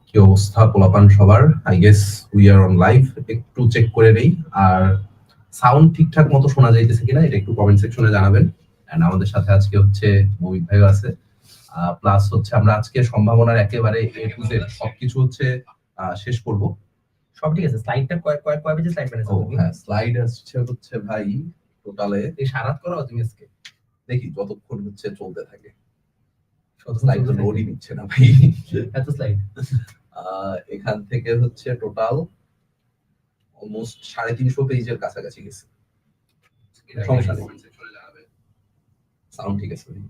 কি অবস্থা পোলাপান সবার? I guess we are on live. একটু চেক করে নেই, আর সাউন্ড ঠিকঠাক মতো শোনা যাইতেছে কিনা এটা একটু কমেন্ট সেকশনে জানাবেন। এন্ড আমাদের সাথে আজকে হচ্ছে মৌমিক ভাইও আছে, প্লাস হচ্ছে আমরা আজকে সম্ভাবনার একেবারে এ টু জেড সবকিছু হচ্ছে শেষ করব। সব ঠিক আছে। স্লাইডটা কয় কয় কয় পেজে স্লাইড বানাইছো তুমি? হ্যাঁ, স্লাইড হচ্ছে ভাই টোটালে এই সারাত করো তুমি আজকে। দেখি যতক্ষণ হচ্ছে চলতে থাকে। স্লাইড স্লাইড তো লোডই নিচ্ছে না ভাই। এত স্লাইড এখান থেকে হচ্ছে টোটাল অলমোস্ট 350 পেজের কাছাকাছি গেছে। সমস্যা নেই, সাউন্ড ঠিক আছে ভাই।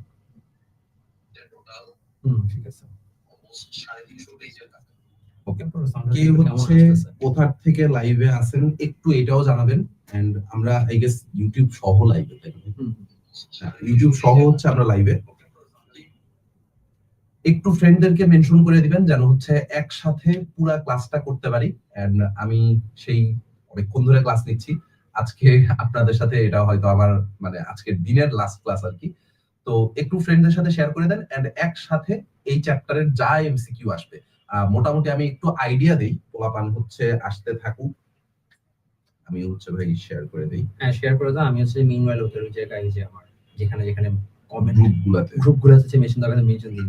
টোটাল ঠিক আছে। অলমোস্ট 350 পেজের কাছাকাছি। ওকে, কে হচ্ছে কোথা থেকে লাইভে আছেন একটু এটাও জানাবেন। এন্ড আমরা আই গেস ইউটিউব সহ লাইভে থাকবো। ইউটিউব সহ হচ্ছে আমরা লাইভে। একটু ফ্রেন্ডদেরকে মেনশন করে দিবেন যেন হচ্ছে একসাথে পুরো ক্লাসটা করতে পারি। এন্ড আমি সেই অনেকক্ষণ ধরে ক্লাস নিচ্ছি, আজকে আপনাদের সাথে এটা হয়তো আমার মানে আজকের দিনের লাস্ট ক্লাস আর কি। তো একটু ফ্রেন্ডদের সাথে শেয়ার করে দেন এন্ড একসাথে এই চ্যাপ্টারের যা এমসিকিউ আসবে মোটামুটি আমি একটু আইডিয়া দেই, পোলাপান হচ্ছে আসতে থাকুক। আমি হচ্ছে ভাই শেয়ার করে দেই। হ্যাঁ, শেয়ার করে দাও। আমি হচ্ছে মিনওয়াইল ওদের ওই জায়গায় যে আমার যেখানে যেখানে কমেন্ট গ্রুপগুলোতে যে মেনশন দরকার মেনশন দিন।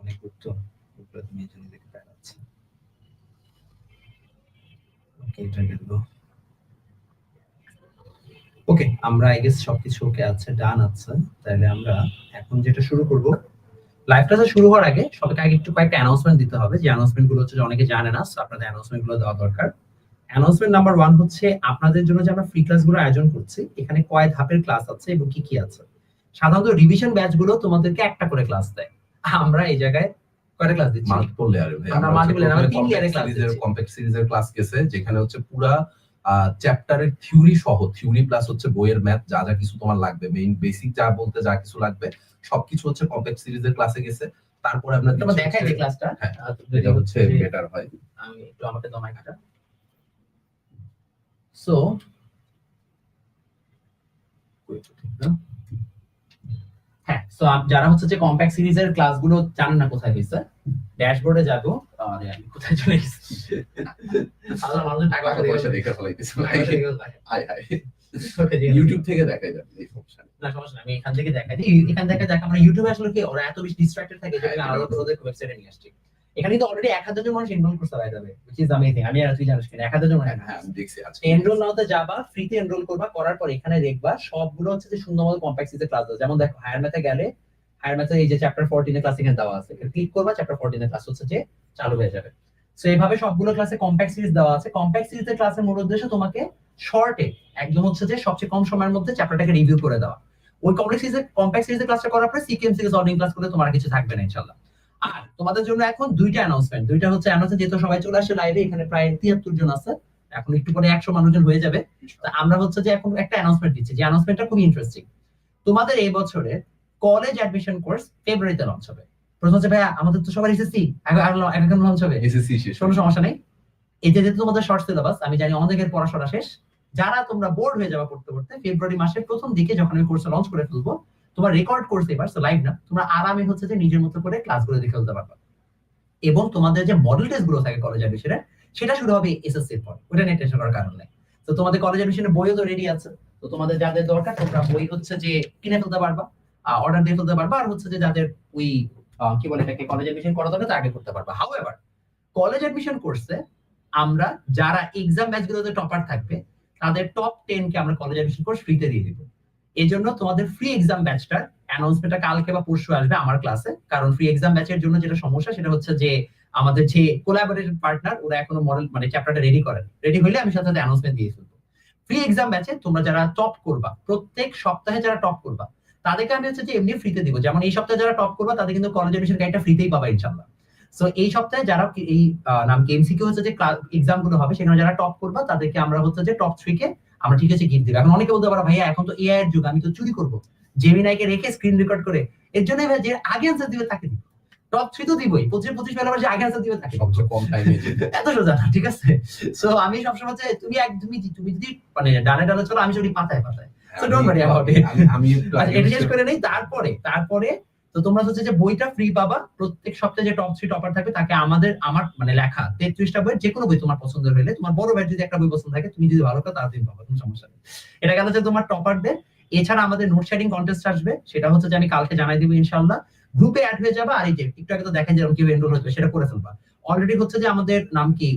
অনেক গ্রুপ তো গ্রুপগুলোতে মেনশন দিতে পারছি। ওকে, এটা গেল। ওকে, আমরা আই গেস সবকিছু ওকে আছে, ডান আছে। তাহলে আমরা এখন যেটা শুরু করব, লাইভটা শুরু হওয়ার আগে সবাইকে আগে একটু কয়েকটা অ্যানাউন্সমেন্ট দিতে হবে। যে অ্যানাউন্সমেন্ট গুলো হচ্ছে অনেকে জানে না, আপনাদের অ্যানাউন্সমেন্ট গুলো দেওয়া দরকার। অ্যানাউন্সমেন্ট নাম্বার 1 হচ্ছে আপনাদের জন্য যে আমরা ফ্রি ক্লাসগুলো আয়োজন করছি, এখানে কয় ধাপের ক্লাস আছে এবং কি কি আছে। সাধারণত রিভিশন ব্যাচগুলো তোমাদেরকে একটা করে ক্লাস দেয়, আমরা এই জায়গায় কয়টা ক্লাস দিচ্ছি? মাল্টিপল লেয়ারে ভাই। আমরা মাল্টিপল লেয়ারে, আমরা 3 লেয়ারে ক্লাস দিচ্ছি। কমপ্লেক্স সিরিজের ক্লাস গেছে, যেখানে হচ্ছে পুরা চ্যাপ্টারের থিওরি সহ, থিওরি প্লাস হচ্ছে বইয়ের ম্যাথ যা যা কিছু তোমার লাগবে, মেইন বেসিক যা বলতে যা কিছু লাগবে সবকিছু হচ্ছে কমপ্লেক্স সিরিজের ক্লাসে গেছে। তারপরে আমরা তোমরা দেখাই যে ক্লাসটা, হ্যাঁ এটা হচ্ছে বেটার হয়। আমি একটু আমাকে দমাই কাটা। সো হ্যাঁ, সো যারা হচ্ছে যে কম্প্যাক্ট সিরিজের ক্লাসগুলো জানেন না কোথায় হইছে, ড্যাশবোর্ডে যাবো। আরে আমি কোথায় চলে গেছি? আল্লাহ মানুষ টাকা পয়সা দেখে ফলাইতেছে ভাই। হাই হাই, ইউটিউব থেকে দেখাই যাবে, এই সমস্যা না, সমস্যা না। আমি এখান থেকে দেখাই দিই। এখান থেকে দেখা আমরা ইউটিউবে আসলে কি ওরা এত বেশি ডিস্ট্রাক্টেড থাকে যে আমি আলাদা করে ওদের ওয়েবসাইটে নিয়ে আসছি। এখানে তো অলরেডি 1000 জন মানুষ এনরোল করতে পারে যাবে, which is amazing। আমি আর তুই জানিস কিনা 1000 জন। হ্যাঁ, আমি দেখছি আজকে। এনরোল নাওতে যাবা, ফ্রিতে এনরোল করবা, করার পর এখানে দেখবা সবগুলো হচ্ছে যে সুন্দরভাবে কম্প্যাক্ট সিরিজের ক্লাস আছে। যেমন দেখো হায়ার ম্যাথে গেলে, হায়ার ম্যাথে এই যে চ্যাপ্টার 14 এর ক্লাস এখানে দেওয়া আছে, ক্লিক করবা, চ্যাপ্টার 14 এর ক্লাস হচ্ছে যে চালু হয়ে যাবে। সো এইভাবে সবগুলো ক্লাসে কম্প্যাক্ট সিরিজ দেওয়া আছে। কম্প্যাক্ট সিরিজের ক্লাসের মূল উদ্দেশ্য তোমাকে শর্টে একদম হচ্ছে যে সবচেয়ে কম সময়ের মধ্যে চ্যাপ্টারটাকে রিভিউ করে দেওয়া। ওই কম্প্যাক্ট সিরিজের ক্লাসটা করার পরে সিকিউএম থেকে সলভিং ক্লাস করলে তোমার কিছু থাকবে না ইনশাআল্লাহ। আর তোমাদের জন্য এখন দুইটা অ্যানাউন্সমেন্ট, দুইটা হচ্ছে অ্যানাউন্সমেন্ট, যেহেতু সবাই চলে আসে লাইভে, এখানে প্রায় 73 জন আছে, এখন একটু পরে 100 মানুষজন হয়ে যাবে। তো আমরা হচ্ছে যে এখন একটা অ্যানাউন্সমেন্ট দিচ্ছি, যে অ্যানাউন্সমেন্টটা খুবই ইন্টারেস্টিং। তোমাদের এই বছরে কলেজ অ্যাডমিশন কোর্স ফেব্রুয়ারিতে লঞ্চ হবে। প্রশ্ন হচ্ছে ভাইয়া আমাদের তো সবার এসএসসি এখন লঞ্চ হবে, এসএসসি শেষ, কোনো সমস্যা নেই। এই যে তোমাদের শর্ট সিলেবাস, আমি জানি অনেকের পড়াশোনা শেষ, যারা তোমরা বোর্ড হয়ে যাবে পড়তে পড়তে, ফেব্রুয়ারি মাসের প্রথম দিকে যখন আমি কোর্স লঞ্চ করে ফেলবো, তোমার রেকর্ড কোর্স এবার লাইভ না, তোমরা আরামে হচ্ছে যে নিজের মতো করে ক্লাসগুলো দেখে ফেলতে পারবে। এবং তোমাদের যে মডেল টেস্ট গুলো থাকে কলেজ অ্যাডমিশনের, সেটা শুরু হবে এসএসসির পর, ওটা নিয়ে টেনশন করার কারণ নেই। তো তোমাদের কলেজ অ্যাডমিশনের বইও তো রেডি আছে, তো তোমাদের যাদের দরকার তোমরা বই হচ্ছে যে কিনে ফেলতে পারবা, অর্ডার দিয়ে ফেলতে পারবা। আর হচ্ছে যে যাদের ওই কি বলে এটাকে কলেজ অ্যাডমিশন করা দরকার তা আগে করতে পারবা। হাউএভার কলেজ অ্যাডমিশন কোর্সে আমরা যারা এক্সাম ব্যাচগুলোতে টপার থাকবে, তাদের টপ 10 কে আমরা কলেজ অ্যাডমিশন কোর্স ফ্রিতে দিয়ে দিব। এই জন্য তোমাদের ফ্রি এক্সাম ব্যাচটার অ্যানাউন্সমেন্টটা কালকে বা পরশু আসবে আমার ক্লাসে। কারণ ফ্রি এক্সাম ব্যাচের জন্য যেটা সমস্যা সেটা হচ্ছে যে আমাদের যে কোলাবোরেটেড পার্টনার ওরা এখনো মডেল মানে চ্যাপ্টারটা রেডি হইলে আমি সাথে অ্যানাউন্সমেন্ট দিয়ে ফেলবো। ফ্রি এক্সাম ব্যাচে তোমরা যারা টপ করবা, প্রত্যেক সপ্তাহে যারা টপ করবা তাদেরকে আমি হচ্ছে যে এমনি ফ্রিতে দিব। যেমন এই সপ্তাহে যারা টপ করবা তাদের কিন্তু কলেজ অ্যাডমিশন গাইডটা ফ্রিতেই পাবা ইনশাআল্লাহ। সো এই সপ্তাহে যারা এই নাম এমসিকিউ হচ্ছে যে এক্সাম গুলো হবে, সেখানে যারা টপ করবা তাদেরকে আমরা হচ্ছে যে টপ 3 কে আমরা ঠিক আছে গিফট দিব। এখন অনেকে বলতে পারো ভাইয়া এখন তো এআই এর যুগ, আমি তো চুরি করবো জেমিনাইকে রেখে স্ক্রিন রেকর্ড করে, এর জন্য যে আগে আনসার দিবে তাকে দিব। টপ 3 তো দিবই, 25 বেলা যে আগে আনসার দিবে তাকে সবচেয়ে কম টাইমে এত সোজা না, ঠিক আছে? সো আমি সবসময় তুমি যদি মানে ডানে ডানে চলো, আমি চলি পাতায় পাতায়। So don't worry about it. আমি এটা শেষ করে নেই। তারপরে তো তোমরা হচ্ছে যে বইটা ফ্রি পাবা, প্রত্যেক সপ্তাহে যে টপ 3 টপার থাকবে তাকে আমার মানে লেখা 33টা বই, যে কোনো বই তোমার পছন্দ হলে, তোমার বড় ভাই যদি একটা বই পছন্দ থাকে, তুমি যদি ভালো করো তার তুমি পাবা, কোনো সমস্যা নেই। এটা গেল যে তোমার টপারদের। এছাড়া আমাদের নোট শেয়ারিং কন্টেস্ট আসবে, সেটা হচ্ছে যে আমি কালকে জানাই দিব ইনশাআল্লাহ। গ্রুপে অ্যাড হয়ে যাবে, আর এই যে একটু আগে তো দেখেন যে কেউ এনরোল হচ্ছে, সেটা করে ফেলবা। অলরেডি হচ্ছে যে আমাদের নাম কি,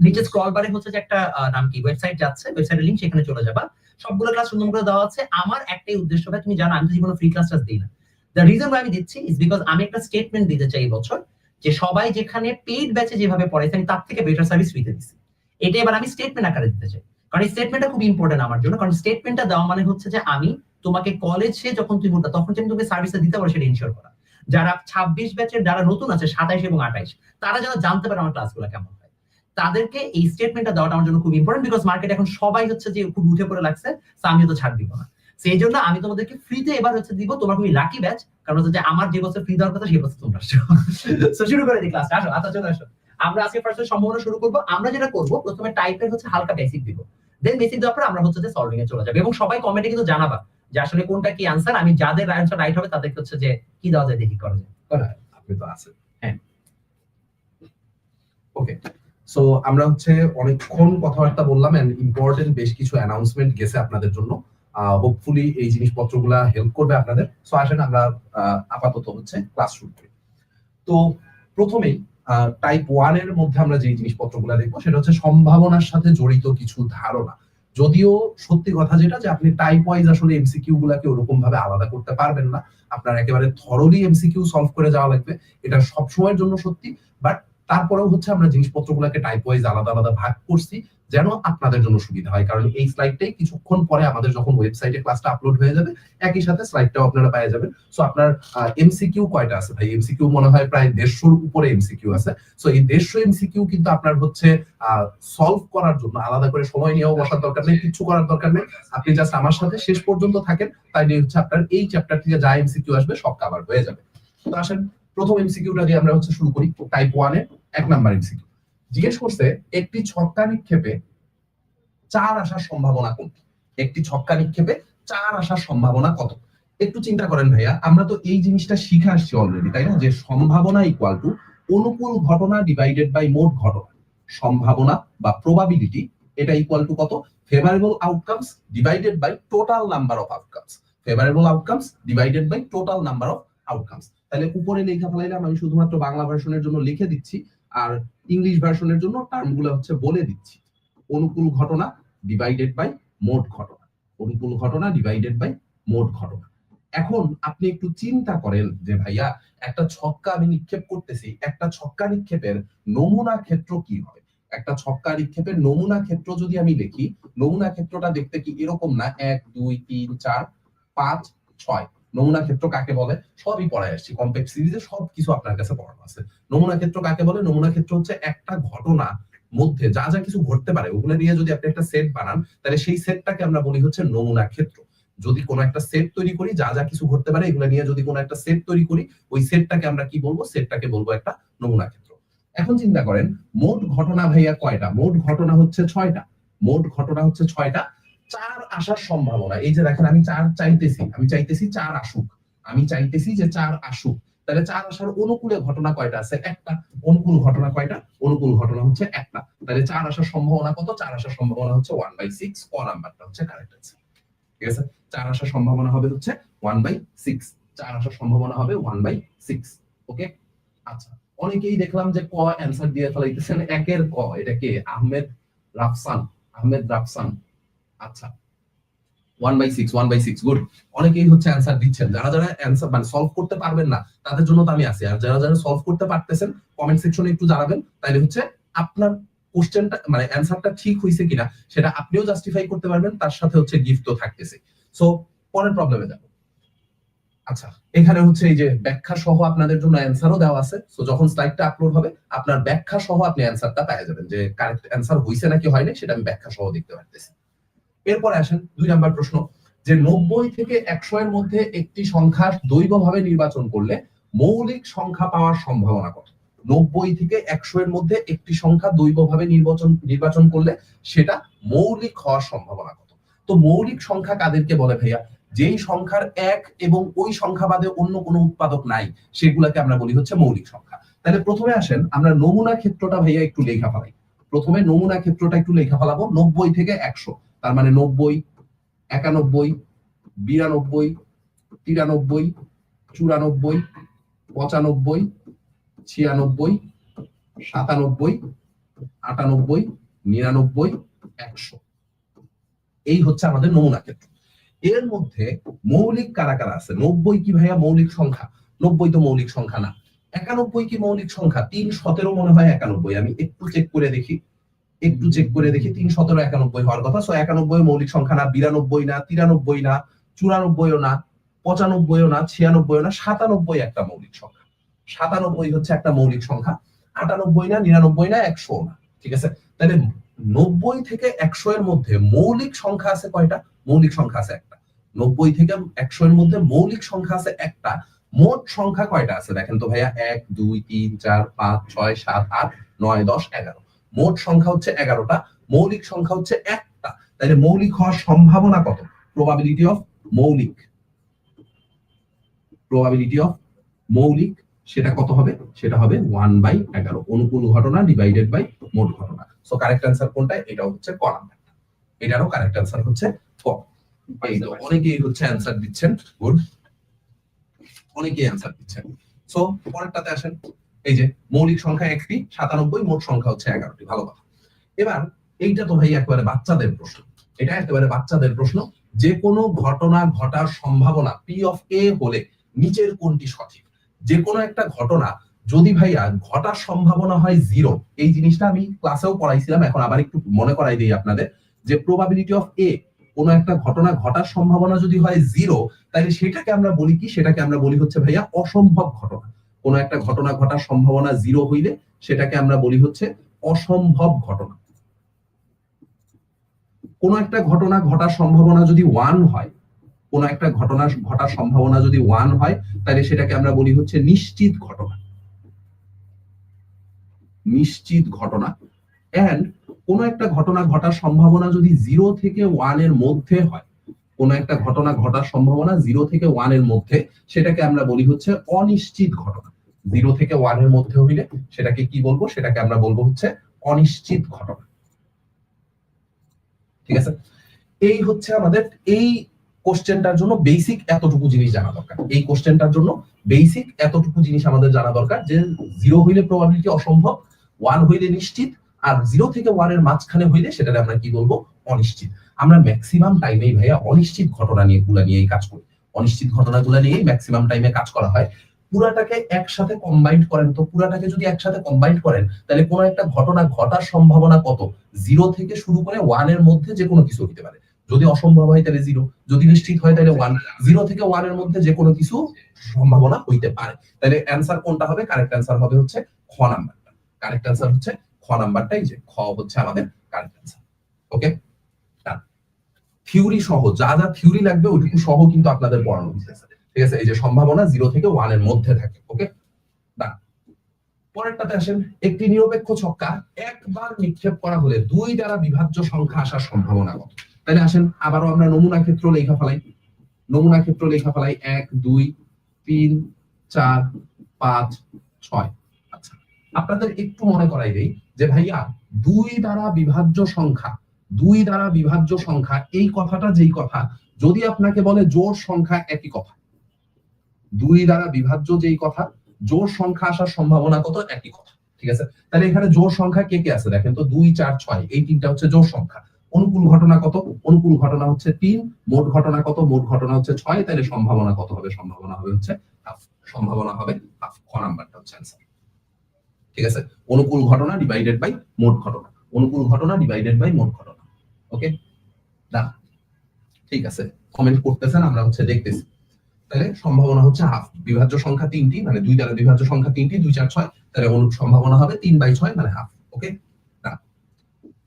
নিচে স্ক্রল বারে হচ্ছে যে একটা নাম কি ওয়েবসাইট যাচ্ছে, ওয়েবসাইটের লিংক, সেখানে চলে যাবা। সবগুলো ক্লাস সুন্দর করে দেওয়া আছে। আমার একটাই উদ্দেশ্য ভাই, তুমি জানো আমি তো জীবনে ফ্রি ক্লাস দিই না। দ্য রিজন আমি দিচ্ছি ইজ বিকজ আমি একটা স্টেটমেন্ট দিতে চাই এই বছর, যে সবাই যেখানে পেইড ব্যাচে যেভাবে পড়াইছে আমি তার থেকে বেটার সার্ভিস ফ্রিতে দিচ্ছি। এটা এবার আমি স্টেটমেন্ট আকারে দিতে চাই, কারণ এই স্টেটমেন্টটা খুব ইম্পর্টেন্ট আমার জন্য। কারণ স্টেটমেন্টটা দেওয়া মানে হচ্ছে যে আমি তোমাকে কলেজে যখন তুমি উঠবা তখন তুমি তোমাকে সার্ভিসটা দিতে পারো, সেটা ইনশিওর করা। যারা 26 ব্যাচের যারা নতুন আছে 27 এবং 28, তারা যেন জানতে পারে আমার ক্লাসগুলো কেমন হয়, তাদেরকে এই স্টেটমেন্টটা দেওয়াটা আমার জন্য খুব ইম্পর্টেন্ট। বিকজ মার্কেট এখন সবাই হচ্ছে যে খুব উঠে পড়ে লাগছে, আমি তো ছাড় দিব না। সেই জন্য আমি তোমাদেরকে ফ্রিতে এবার হচ্ছে দিব। তোমার খুবই লাকি ব্যাচ, কারণ হচ্ছে যে আমার যে বছর ফ্রি দেওয়ার কথা সেই বছর তোমরা আসছো। সো শুরু করে দিই ক্লাসটা, আসো। আচ্ছা চলে আসো, আমরা আজকে ফার্স্ট সম্ভাবনা শুরু করব। আমরা যেটা করব, প্রথমে টাইপের হচ্ছে হালকা বেসিক দিব, দেন বেসিক দেওয়ার পর আমরা হচ্ছে যে সলভিং এ চলে যাবো। এবং সবাই কমেন্টে কিন্তু জানাবা যে আসলে কোনটা কি আনসার। আমি যাদের আনসার রাইট হবে তাদেরকে হচ্ছে যে কি দেওয়া যায় দেখি করা যায়। আপনি তো আছেন। হ্যাঁ, ওকে। সো আমরা হচ্ছে অনেকক্ষণ কথাবার্তা বললাম, এন্ড ইম্পর্টেন্ট বেশ কিছু অ্যানাউন্সমেন্ট গেছে আপনাদের জন্য। হোপফুলি এই জিনিসপত্রগুলা হেল্প করবে আপনাদের। সো আসেন আমরা আপাতত হচ্ছে ক্লাস শুরু করি। তো প্রথমেই টাইপ 1 এর মধ্যে আমরা যে জিনিসপত্রগুলো দেখবো সেটা হচ্ছে সম্ভাবনার সাথে জড়িত কিছু ধারণা। যদিও সত্যি কথা যেটা, যে আপনি টাইপ ওয়াইজ আসলে এমসিকিউ গুলাকে ওরকম ভাবে আলাদা করতে পারবেন না, আপনার একেবারে থরলি এমসিকিউ সলভ করে যাওয়া লাগবে, এটা সব সময়ের জন্য সত্যি। বাট তারপরেও হচ্ছে আমরা জিনিসপত্রগুলোকে টাইপ ওয়াইজ আলাদা আলাদা ভাগ করছি যেন আপনাদের জন্য সুবিধা হয়। কারণ এই স্লাইডটাই কিছুক্ষণ পরে আমাদের যখন ওয়েবসাইটে ক্লাসটা আপলোড হয়ে যাবে, একই সাথে স্লাইডটাও আপনারা পেয়ে যাবেন। সো আপনার এমসিকিউ কয়টা আছে ভাই? এমসিকিউ মনে হয় প্রায় 150-র উপরে এমসিকিউ আছে। সো এই 150 এমসিকিউ কিন্তু আপনার হচ্ছে সলভ করার জন্য আলাদা করে সময় নিয়েও বসার দরকার নেই, কিছু করার দরকার নেই। আপনি জাস্ট আমার সাথে শেষ পর্যন্ত থাকেন, তাইলে হচ্ছে আপনার এই চ্যাপ্টার থেকে যা এমসিকিউ আসবে সব কভার হয়ে যাবে। তো আসেন প্রথম এমসিকিউটা দিয়ে আমরা হচ্ছে শুরু করি। টাইপ 1 এর 1 নাম্বার এমসিকিউ জিজ্ঞেস করছে, একটি ছক্কা নিক্ষেপে 4 আসার সম্ভাবনা কত? একটি ছক্কা নিক্ষেপে 4 আসার সম্ভাবনা কত? একটু চিন্তা করেন ভাইয়া, আমরা তো এই জিনিসটা শিখে আসছি অলরেডি, তাই না? যে সম্ভাবনা ইকুয়াল টু অনুকূল ঘটনা ডিভাইডেড বাই মোট ঘটনা। সম্ভাবনা বা প্রবাবিলিটি, এটা ইকুয়াল টু কত? Favourable outcomes divided by total number of outcomes. Favourable outcomes divided by total number of outcomes. তাহলে উপরে লেখা ফেলাইলাম, আমি শুধুমাত্র বাংলা ভার্সনের জন্য লিখে দিচ্ছি, আর ইংলিশ ভার্সনের জন্য টার্মগুলো হচ্ছে বলে দিচ্ছি। অনুকূল ঘটনা ডিভাইডেড বাই মোট ঘটনা। অনুকূল ঘটনা ডিভাইডেড বাই মোট ঘটনা। এখন আপনি একটু চিন্তা করেন যে ভাইয়া, একটা ছক্কা আমি নিক্ষেপ করতেছি, একটা ছক্কা নিক্ষেপের নমুনা ক্ষেত্র কি হবে? একটা ছক্কা নিক্ষেপের নমুনা ক্ষেত্র যদি আমি লিখি, নমুনা ক্ষেত্রটা দেখতে কি এরকম না? 1 2 3 4 5 6। নমুনা ক্ষেত্র কাকে বলে সবই পড়ায় আসছি, কমপ্লেক্স সিরিজে সবকিছু আপনার কাছে পড়ানো আছে। নমুনা ক্ষেত্র কাকে বলে? নমুনা ক্ষেত্র হচ্ছে একটা ঘটনা মধ্যে যা যা কিছু ঘটতে পারে ওগুলো নিয়ে যদি আপনি একটা সেট বানান, তাহলে সেই সেটটাকে আমরা বলি হচ্ছে নমুনা ক্ষেত্র। যদি কোনো একটা সেট তৈরি করি, যা যা কিছু ঘটতে পারে এগুলো নিয়ে যদি কোনো একটা সেট তৈরি করি, ওই সেটটাকে আমরা কি বলবো? সেটটাকে বলবো একটা নমুনা ক্ষেত্র। এখন চিন্তা করেন, মোট ঘটনা ভাইয়া কয়টা? মোট ঘটনা হচ্ছে 6টা। মোট ঘটনা হচ্ছে 6টা। 4 আসার সম্ভাবনা, এই যে দেখেন আমি 4 চাইতেছি, আমি চাইতেছি 4 আসুক, আমি চাইতেছি যে 4 আসুক। তাহলে 4 আসার অনুকূলে ঘটনা কয়টা আছে? একটা। অনুকূল ঘটনা কয়টা? অনুকূল ঘটনা হচ্ছে একটা। তাহলে 4 আসার সম্ভাবনা কত? 4 আসার সম্ভাবনা হচ্ছে 1/6। ক নাম্বারটা হচ্ছে কারেক্ট অ্যান্সার। ঠিক আছে, 4 আসার সম্ভাবনা হবে হচ্ছে 1/6। 4 আসার সম্ভাবনা হবে 1/6। ওকে, আচ্ছা। অনেকেই দেখলাম যে ক অ্যান্সার দিয়ে ফেলাইতেছেন। 1 এর ক, এটা কে? আহমেদ রাফসান। আহমেদ রাফসান। আচ্ছা, 1/6 1/6 গুড। অনেকেই হচ্ছে অ্যান্সার দিচ্ছেন। যারা যারা অ্যান্সার মানে সলভ করতে পারবেন না তাদের জন্য তো আমি আছি, আর যারা যারা সলভ করতে পারতেছেন কমেন্ট সেকশনে একটু জানাবেন, তাইলে হচ্ছে আপনার কোশ্চেনটা মানে অ্যান্সারটা ঠিক হইছে কিনা সেটা আপনিও জাস্টিফাই করতে পারবেন, তার সাথে হচ্ছে গিফটও থাকতেছে। সো পরের প্রবলেমে যাব। আচ্ছা, এখানে হচ্ছে এই যে ব্যাখ্যা সহ আপনাদের জন্য অ্যান্সারও দেওয়া আছে। সো যখন স্লাইডটা আপলোড হবে আপনার ব্যাখ্যা সহ আপনি অ্যান্সারটা পেয়ে যাবেন, যে কারেক্ট অ্যান্সার হইছে নাকি হয়নি সেটা আমি ব্যাখ্যা সহ দেখতে পারতেছি। এরপরে আসেন 2 নাম্বার প্রশ্ন, যে 90 থেকে 100 এর মধ্যে একটি সংখ্যা দ্বৈতভাবে নির্বাচন করলে মৌলিক সংখ্যা পাওয়ার সম্ভাবনা কত? 90 থেকে 100 এর মধ্যে একটি সংখ্যা দ্বৈতভাবে নির্বাচন করলে সেটা মৌলিক হওয়ার সম্ভাবনা কত? তো মৌলিক সংখ্যা কাদেরকে বলে ভাইয়া? যেই সংখ্যার এক এবং ওই সংখ্যা বাদে অন্য কোনো উৎপাদক নাই সেগুলোকে আমরা বলি হচ্ছে মৌলিক সংখ্যা। তাহলে প্রথমে আসেন আমরা নমুনা ক্ষেত্রটা ভাইয়া একটু লেখা ফেলাই। প্রথমে নমুনা ক্ষেত্রটা একটু লেখা ফেলাবো। 90 থেকে 100, তার মানে 90, 91, 92, 93, 94, 95, 96, 97, 98, 99, 100। এই হচ্ছে আমাদের নমুনা ক্ষেত্র। এর মধ্যে মৌলিক কারা কারা আছে? 90 কি ভাইয়া মৌলিক সংখ্যা? 90 তো মৌলিক সংখ্যা না। 91 কি মৌলিক সংখ্যা? 3, 17 মনে হয় 91। আমি একটু চেক করে দেখি, 3, 17, 91 হওয়ার কথা। সো 91 মৌলিক সংখ্যা না, 92 না, 93 না, 94 না, 95 না, 96 না, 97 একটা মৌলিক সংখ্যা। 97 হচ্ছে একটা মৌলিক সংখ্যা। 98 না, 99 না, 100 না। ঠিক আছে, তাহলে 90 থেকে 100 এর মধ্যে মৌলিক সংখ্যা আছে কয়টা? মৌলিক সংখ্যা আছে একটা। 90 থেকে 100 এর মধ্যে মৌলিক সংখ্যা আছে একটা। মোট সংখ্যা কয়টা আছে দেখেন তো ভাইয়া? 1, 2, 3, 4, 5, 6, 7, 8, 9, 10, 11। মোট সংখ্যা হচ্ছে 11টা, মৌলিক সংখ্যা হচ্ছে একটা। তাহলে মৌলিক হওয়ার সম্ভাবনা কত? প্রবাবিলিটি অফ মৌলিক, প্রবাবিলিটি অফ মৌলিক সেটা কত হবে? সেটা হবে 1/11, অনুকূল ঘটনা ডিভাইডেড বাই মোট ঘটনা। সো কারেক্ট অ্যান্সার কোনটা? এটাও হচ্ছে ক নাম্বারটা। এটারও কারেক্ট অ্যান্সার হচ্ছে ক। এই তো অনেকেই হচ্ছে অ্যান্সার দিচ্ছেন, গুড, অনেকেই অ্যান্সার দিচ্ছেন। সো পরেরটাতে আসেন। এই যে মৌলিক সংখ্যা একটি, 97, মোট সংখ্যা হচ্ছে 11টি। ভালো কথা। এবার এইটা তো ভাই একেবারে বাচ্চাদের প্রশ্ন, এটা একেবারে বাচ্চাদের প্রশ্ন। যে কোনো ঘটনা ঘটার সম্ভাবনা পি অফ এ হলে নিচের কোনটি সঠিক? যে কোনো একটা ঘটনা যদি ভাইয়া ঘটার সম্ভাবনা হয় 0, এই জিনিসটা আমি ক্লাসেও পড়াইছিলাম, এখন আবার একটু মনে করাই দিই আপনাদের, যে প্রবাবিলিটি অফ এ, কোনো একটা ঘটনা ঘটার সম্ভাবনা যদি হয় 0, তাহলে সেটাকে আমরা বলি কি? সেটাকে আমরা বলি হচ্ছে ভাইয়া অসম্ভব ঘটনা। কোনো একটা ঘটনা ঘটার সম্ভাবনা 0 হইলে সেটাকে আমরা বলি হচ্ছে অসম্ভব ঘটনা। কোন একটা ঘটনা ঘটার সম্ভাবনা যদি 1 হয়, কোন একটা ঘটনা ঘটার সম্ভাবনা যদি 1 হয়, তাহলে সেটাকে আমরা বলি হচ্ছে নিশ্চিত ঘটনা, নিশ্চিত ঘটনা। এন্ড কোন একটা ঘটনা ঘটার সম্ভাবনা যদি 0 থেকে 1 এর মধ্যে হয়, কোন একটা ঘটনা ঘটার সম্ভাবনা 0 থেকে 1 এর মধ্যে, সেটাকে আমরা বলি হচ্ছে অনিশ্চিত ঘটনা। 0 থেকে 1 এর মধ্যে হইলে সেটাকে কি বলবো? সেটাকে আমরা বলবো হচ্ছে অনিশ্চিত ঘটনা। ঠিক আছে, এই হচ্ছে আমাদের এই কোশ্চেনটার জন্য বেসিক এতটুকু জিনিস জানা দরকার। এই কোশ্চেনটার জন্য বেসিক এতটুকু জিনিস আমাদের জানা দরকার, যে 0 হইলে প্রবাবিলিটি অসম্ভব, 1 হইলে নিশ্চিত, আর 0 থেকে 1 এর মাঝখানে হইলে সেটাকে আমরা কি বলবো? অনিশ্চিত। আমরা ম্যাক্সিমাম টাইমেই ভাইয়া অনিশ্চিত ঘটনা নিয়েই কাজ করি। অনিশ্চিত ঘটনাগুলো নিয়েই ম্যাক্সিমাম টাইমে কাজ করা হয়। পুরাটাকে একসাথে কম্বাইন্ড করেন তো, পুরাটাকে যদি একসাথে কম্বাইন্ড করেন তাহলে কোন একটা ঘটনা ঘটার সম্ভাবনা কত? 0 থেকে শুরু করে 1 এর মধ্যে যে কোনো কিছু হতে পারে। যদি অসম্ভব হয় তাহলে 0, যদি নিশ্চিত হয় তাহলে 1। 0 থেকে 1 এর মধ্যে যে কোনো কিছু সম্ভাবনা হইতে পারে। তাহলে অ্যানসার কোনটা হবে? কারেক্ট অ্যানসার হবে হচ্ছে খ নাম্বারটা। কারেক্ট অ্যানসার হচ্ছে খ নাম্বারটাই, যে খ হচ্ছে আমাদের কারেক্ট অ্যানসার। ওকে, থিওরি সহ যা যা থিওরি লাগবে ওইটুকু সহ কিন্তু আপনাদের পড়ানো হচ্ছে। ঠিক আছে, এই যে সম্ভাবনা 0 থেকে 1 এর মধ্যে থাকে। ওকে, না পরেরটাতে আসেন। একটি নিরপেক্ষ ছক্কা একবার নিক্ষেপ করা হলে 2 দ্বারা বিভাজ্য সংখ্যা আসার সম্ভাবনা কত? তাহলে আসেন আবারও আমরা নমুনা ক্ষেত্র লেখা ফেলাই। নমুনা ক্ষেত্র লেখা ফেলাই 1, 2, 3, 4, 5, 6। আচ্ছা, আপনাদের একটু মনে করাই দেই যে ভাইয়া 2 দ্বারা বিভাজ্য সংখ্যা, 2 দ্বারা বিভাজ্য সংখ্যা, এই কথাটা যেই কথা, যদি আপনাকে বলে জোড় সংখ্যা, একই কথা। 2 দ্বারা বিভাজ্য যেই কথা, জোড় সংখ্যা আসার সম্ভাবনা কত? একই কথা। ঠিক আছে, তাহলে এখানে জোড় সংখ্যা কে কে আছে দেখেন তো? 2, 4, 6, এই তিনটা হচ্ছে জোড় সংখ্যা। অনুকূল ঘটনা কত? অনুকূল ঘটনা হচ্ছে 3, মোট ঘটনা কত? মোট ঘটনা হচ্ছে 6। তাহলে সম্ভাবনা কত হবে? সম্ভাবনা হবে হচ্ছে হাফ। সম্ভাবনা হবে হাফ। খ নাম্বারটা হচ্ছে অ্যানসার। ঠিক আছে, অনুকূল ঘটনা ডিভাইডেড বাই মোট ঘটনা, অনুকূল ঘটনা ডিভাইডেড বাই মোট ঘটনা। ওকে, না ঠিক আছে, কমেন্ট করতেছেন, আমরা হচ্ছে দেখতেছি। তাহলে সম্ভাবনা হচ্ছে হাফ। বিভাজ্য সংখ্যা 3টি, মানে 2 দ্বারা বিভাজ্য সংখ্যা 3টি, 2, 4, 6, তাহলে অনুরূপ সম্ভাবনা হবে 3/6, মানে হাফ। ওকে,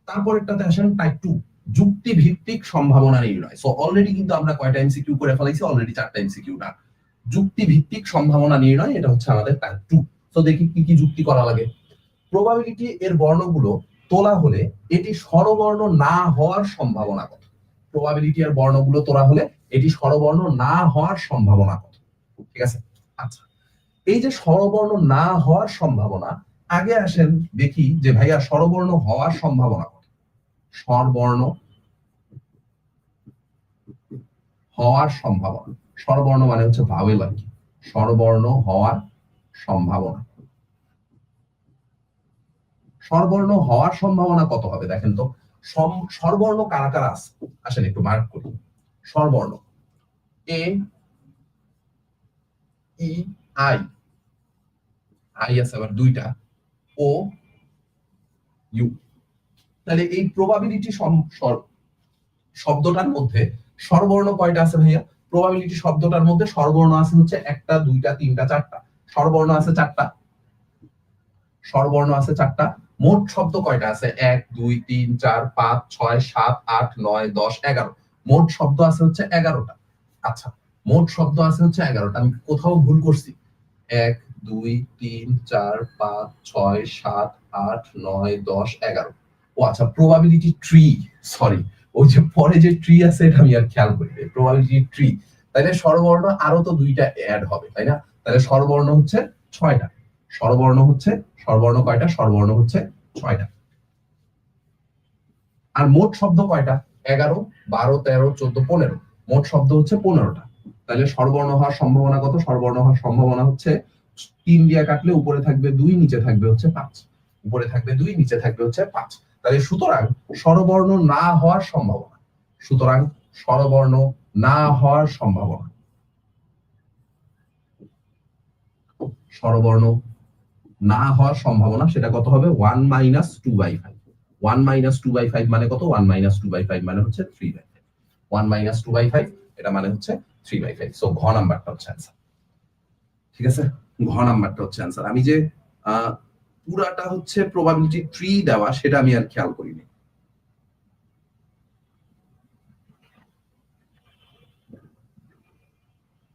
তারপরেরটাতে আসেন টাইপ 2, যুক্তি ভিত্তিক সম্ভাবনা নির্ণয়। সো অলরেডি কিন্তু আমরা কয়টা এমসিকিউ করে ফেলাইছি? অলরেডি 4টা এমসিকিউ না। যুক্তি ভিত্তিক সম্ভাবনা নির্ণয়, এটা হচ্ছে আমাদের টাইপ 2। সো দেখি কি কি যুক্তি করা লাগে। প্রবাবিলিটি এর বর্ণগুলো তোলা হলে এটি স্বরবর্ণ না হওয়ার সম্ভাবনা কত? প্রবাবিলিটি এর বর্ণগুলো তোলা হলে এটি স্বরবর্ণ না হওয়ার সম্ভাবনা কত, ঠিক আছে। আচ্ছা, এই যে স্বরবর্ণ না হওয়ার সম্ভাবনা, আগে আসেন দেখি যে ভাইয়া স্বরবর্ণ হওয়ার সম্ভাবনা কত। স্বরবর্ণ হওয়ার সম্ভাবনা, স্বরবর্ণ মানে হচ্ছে ভাওয়েল আর কি, স্বরবর্ণ হওয়ার সম্ভাবনা, স্বরবর্ণ হওয়ার সম্ভাবনা কত হবে দেখেন তো। স্বরবর্ণ কারা কারা আছে আসেন একটু মার্ক করি। স্বরবর্ণ এ ই আই, আই আছে আবার দুইটা, ও ইউ। তাহলে এই প্রবাবিলিটি শব্দটার মধ্যে স্বরবর্ণ কয়টা আছে ভাইয়া? প্রবাবিলিটি শব্দটার মধ্যে স্বরবর্ণ আছে হচ্ছে একটা, দুইটা, তিনটা, চারটা। স্বরবর্ণ আছে চারটা, স্বরবর্ণ আছে চারটা। মোট শব্দ কয়টা আছে? 1 2 3 4 5 6 7 8 9 10 11। মোট শব্দ আছে হচ্ছে 11টা। আচ্ছা, মোট শব্দ আছে হচ্ছে 11টা। আমি কোথাও ভুল করছি? 1 2 3 4 5 6 7 8 9 10 11। ও আচ্ছা, প্রবাবিলিটি ট্রি, সরি, ওই যে পরে যে ট্রি আছে এটা আমি আর খেয়াল করি নাই, প্রবাবিলিটি ট্রি। তাইলে স্বরবর্ণ আরো তো দুইটা অ্যাড হবে, তাই না? তাহলে স্বরবর্ণ হচ্ছে 6টা। স্বরবর্ণ হচ্ছে, স্বরবর্ণ কয়টা? স্বরবর্ণ হচ্ছে 6টা। আর মোট শব্দ কয়টা? 11 12 13 14 15। মোট শব্দ হচ্ছে 15টা। তাহলে স্বরবর্ণ হওয়ার সম্ভাবনা কত? স্বরবর্ণ হওয়ার সম্ভাবনা হচ্ছে 3 দিয়ে কাটলে উপরে থাকবে 2, নিচে থাকবে হচ্ছে 5। উপরে থাকবে 2, নিচে থাকবে হচ্ছে 5। তাহলে সুতরাং স্বরবর্ণ না হওয়ার সম্ভাবনা, সুতরাং স্বরবর্ণ না হওয়ার সম্ভাবনা, স্বরবর্ণ না হওয়ার সম্ভাবনা সেটা কত হবে? 1 - 2/5। 1 - 2/5 মানে কত? 1 - 2/5 মানে হচ্ছে 3/5। 1 - 2/5 এটা মানে হচ্ছে 3/5। সো ঘ নাম্বারটা হচ্ছে অ্যান্সার, ঠিক আছে। ঘ নাম্বারটা হচ্ছে অ্যান্সার। আমি যে পুরাটা হচ্ছে প্রবাবিলিটি ট্রি দেওয়া সেটা আমি আর খেয়াল করিনি।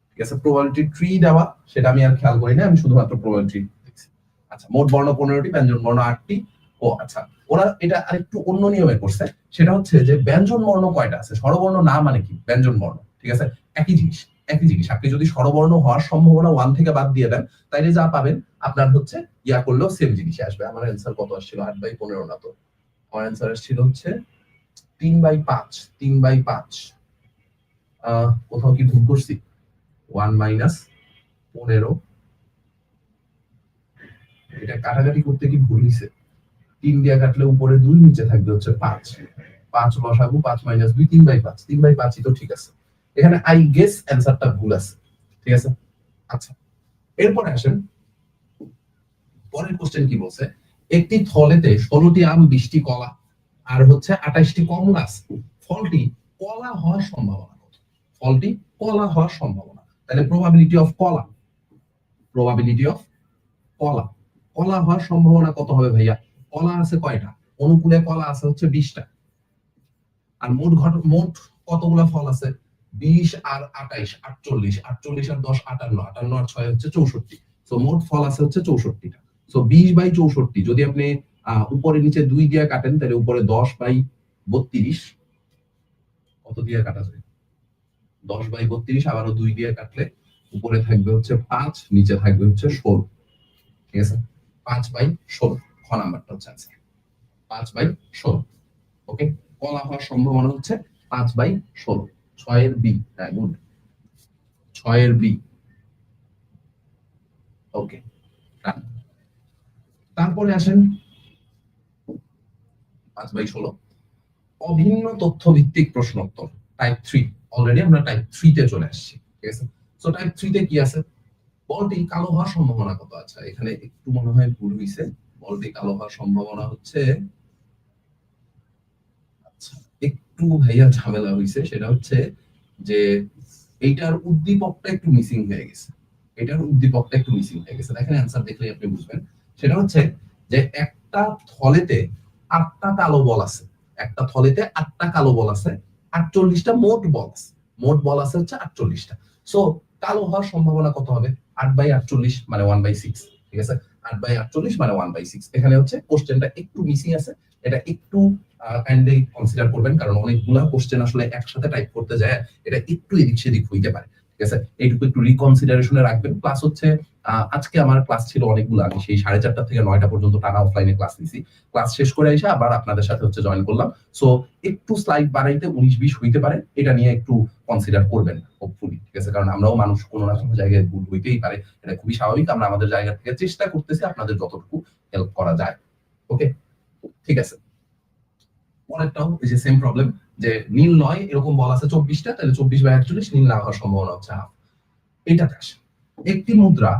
ঠিক আছে, প্রবাবিলিটি ট্রি দেওয়া সেটা আমি আর খেয়াল করি না, আমি শুধুমাত্র প্রবাবিলিটি দেখছি। আচ্ছা, মোট বর্ণ 15টি, ব্যঞ্জন বর্ণ 8টি। ও আচ্ছা, ওরা এটা আরেকটু অন্য নিয়মে করছে। সেটা হচ্ছে যে ব্যঞ্জন বর্ণ কয়টা আছে? স্বরবর্ণ না মানে কি? ব্যঞ্জন বর্ণ, ঠিক আছে। একই জিনিস, একই জিনিস। আপনি যদি স্বরবর্ণ হওয়ার সম্ভাবনা 1 থেকে বাদ দিয়ে দেন, তাইলে যা পাবেন আপনার হচ্ছে ইয়া করলেও সেম জিনিসই আসবে। আমার অ্যান্সার কত আসছিল? 8/15 না তো, আমার অ্যান্সার আসছিল হচ্ছে 3/5। 3/5 কোথাও কি ভুল করছি? 1 - 15, এটা কাটাকাটি করতে কি ভুল হইছে? 3 দিয়ে কাটলে উপরে 2, নিচে থাকবে হচ্ছে 5। 5 লসাগু, 5 - 2 3/5। 3/5ই তো ঠিক আছে। এখানে আই গেস অ্যানসারটা ভুল আছে, ঠিক আছে। আচ্ছা, এরপরে আসেন পরের কোশ্চেন কি বলছে? একটি থলেতে 16টি আম, 20টি কলা আর হচ্ছে 28টি কমলা আছে। ফলটি কলা হওয়ার সম্ভাবনা কত? ফলটি কলা হওয়ার সম্ভাবনা। তাহলে প্রবাবিলিটি অফ কলা, প্রবাবিলিটি অফ কলা, কলা হওয়ার সম্ভাবনা কত হবে ভাইয়া? কলা আছে কয়টা? অনুকূলে কলা আছে হচ্ছে 20টা। আর মোট কতগুলা ফল আছে? 20 আর 28 48, 48 আর 10 58, 58 আর 6 হচ্ছে 64। সো মোট ফল আছে হচ্ছে 64টা। সো 20/64 যদি আপনি উপরে নিচে 2 দিয়ে কাটেন, তাহলে উপরে 10/32, কত দিয়ে কাটা যায়? 10/32, আবারও 2 দিয়ে কাটলে উপরে থাকবে হচ্ছে 5, নিচে থাকবে হচ্ছে 16, ঠিক আছে। 5/16 খ নাম্বারটা হচ্ছে আনসার, 5/16। ওকে, কলা হওয়ার সম্ভাবনা হচ্ছে 5/16। 6 এর বি, হ্যাঁ গুড, 6 এর বি। ওকে, তারপরে আসেন 5/16 অভিন্ন তথ্য ভিত্তিক প্রশ্ন উত্তর টাইপ 3। অলরেডি আমরা টাইপ 3 তে চলে আসছি, ঠিক আছে। সো টাইপ 3 তে কি আছে? বলটি কালো হওয়ার সম্ভাবনা কত? আচ্ছা, এখানে একটু মনে হয় ভুল হইছে। বলটি কালো হওয়ার সম্ভাবনা হচ্ছে, আচ্ছা একটু ভাইয়া ঝামেলা হইছে, সেটা হচ্ছে যে এইটার উদ্দীপকটা একটু মিসিং হয়ে গেছে। এটার উদ্দীপকটা একটু মিসিং হয়ে গেছে। দেখেন অ্যান্সার দেখলে আপনি বুঝবেন। সেটা হচ্ছে যে একটা থলেতে 8টা কালো বল আছে, একটা থলেতে 8টা কালো বল আছে, 48টা মোট বল আছে। মোট বল আছে হচ্ছে 48টা। সো কালো হওয়ার সম্ভাবনা কত হবে? 8/48 মানে 1/6, ঠিক আছে। 8/48 মানে 1/6। এখানে হচ্ছে কোশ্চেনটা একটু মিসিং আছে, এটা একটু কাইন্ডলি কনসিডার করবেন, কারণ অনেকগুলা কোশ্চেন আসলে একসাথে টাইপ করতে যায় এটা একটু এদিক সেদিক হইতে পারে, ঠিক আছে? এইটুকু একটু রিকনসিডারেশনে রাখবেন। প্লাস হচ্ছে আজকে আমার ক্লাস ছিল অনেকগুলো, আমি সেই 4:30 থেকে 9টা পর্যন্ত টানা অফলাইনে ক্লাস নিছি। ক্লাস শেষ করে এসে আবার আপনাদের সাথে হচ্ছে জয়েন করলাম। সো একটু স্লাইড বাড়াইতে 19-20 হইতে পারে, এটা নিয়ে একটু কনসিডার করবেন হোপফুলি, ঠিক আছে? কারণ আমরাও মানুষ, কোনো না কোনো জায়গায় ভুল হইতেই পারে, এটা খুবই স্বাভাবিক। আমরা আমাদের জায়গা থেকে চেষ্টা করতেছি আপনাদের যতটুকু হেল্প করা যায়। ওকে, ঠিক আছে। পরেরটাও এই যে সেম প্রবলেম, যে নীল নয় এরকম বল আছে 24টা, তাহলে 24/41 নীল না হওয়ার সম্ভাবনা হচ্ছে হাফ। এটাতে আসে একটি মুদ্রা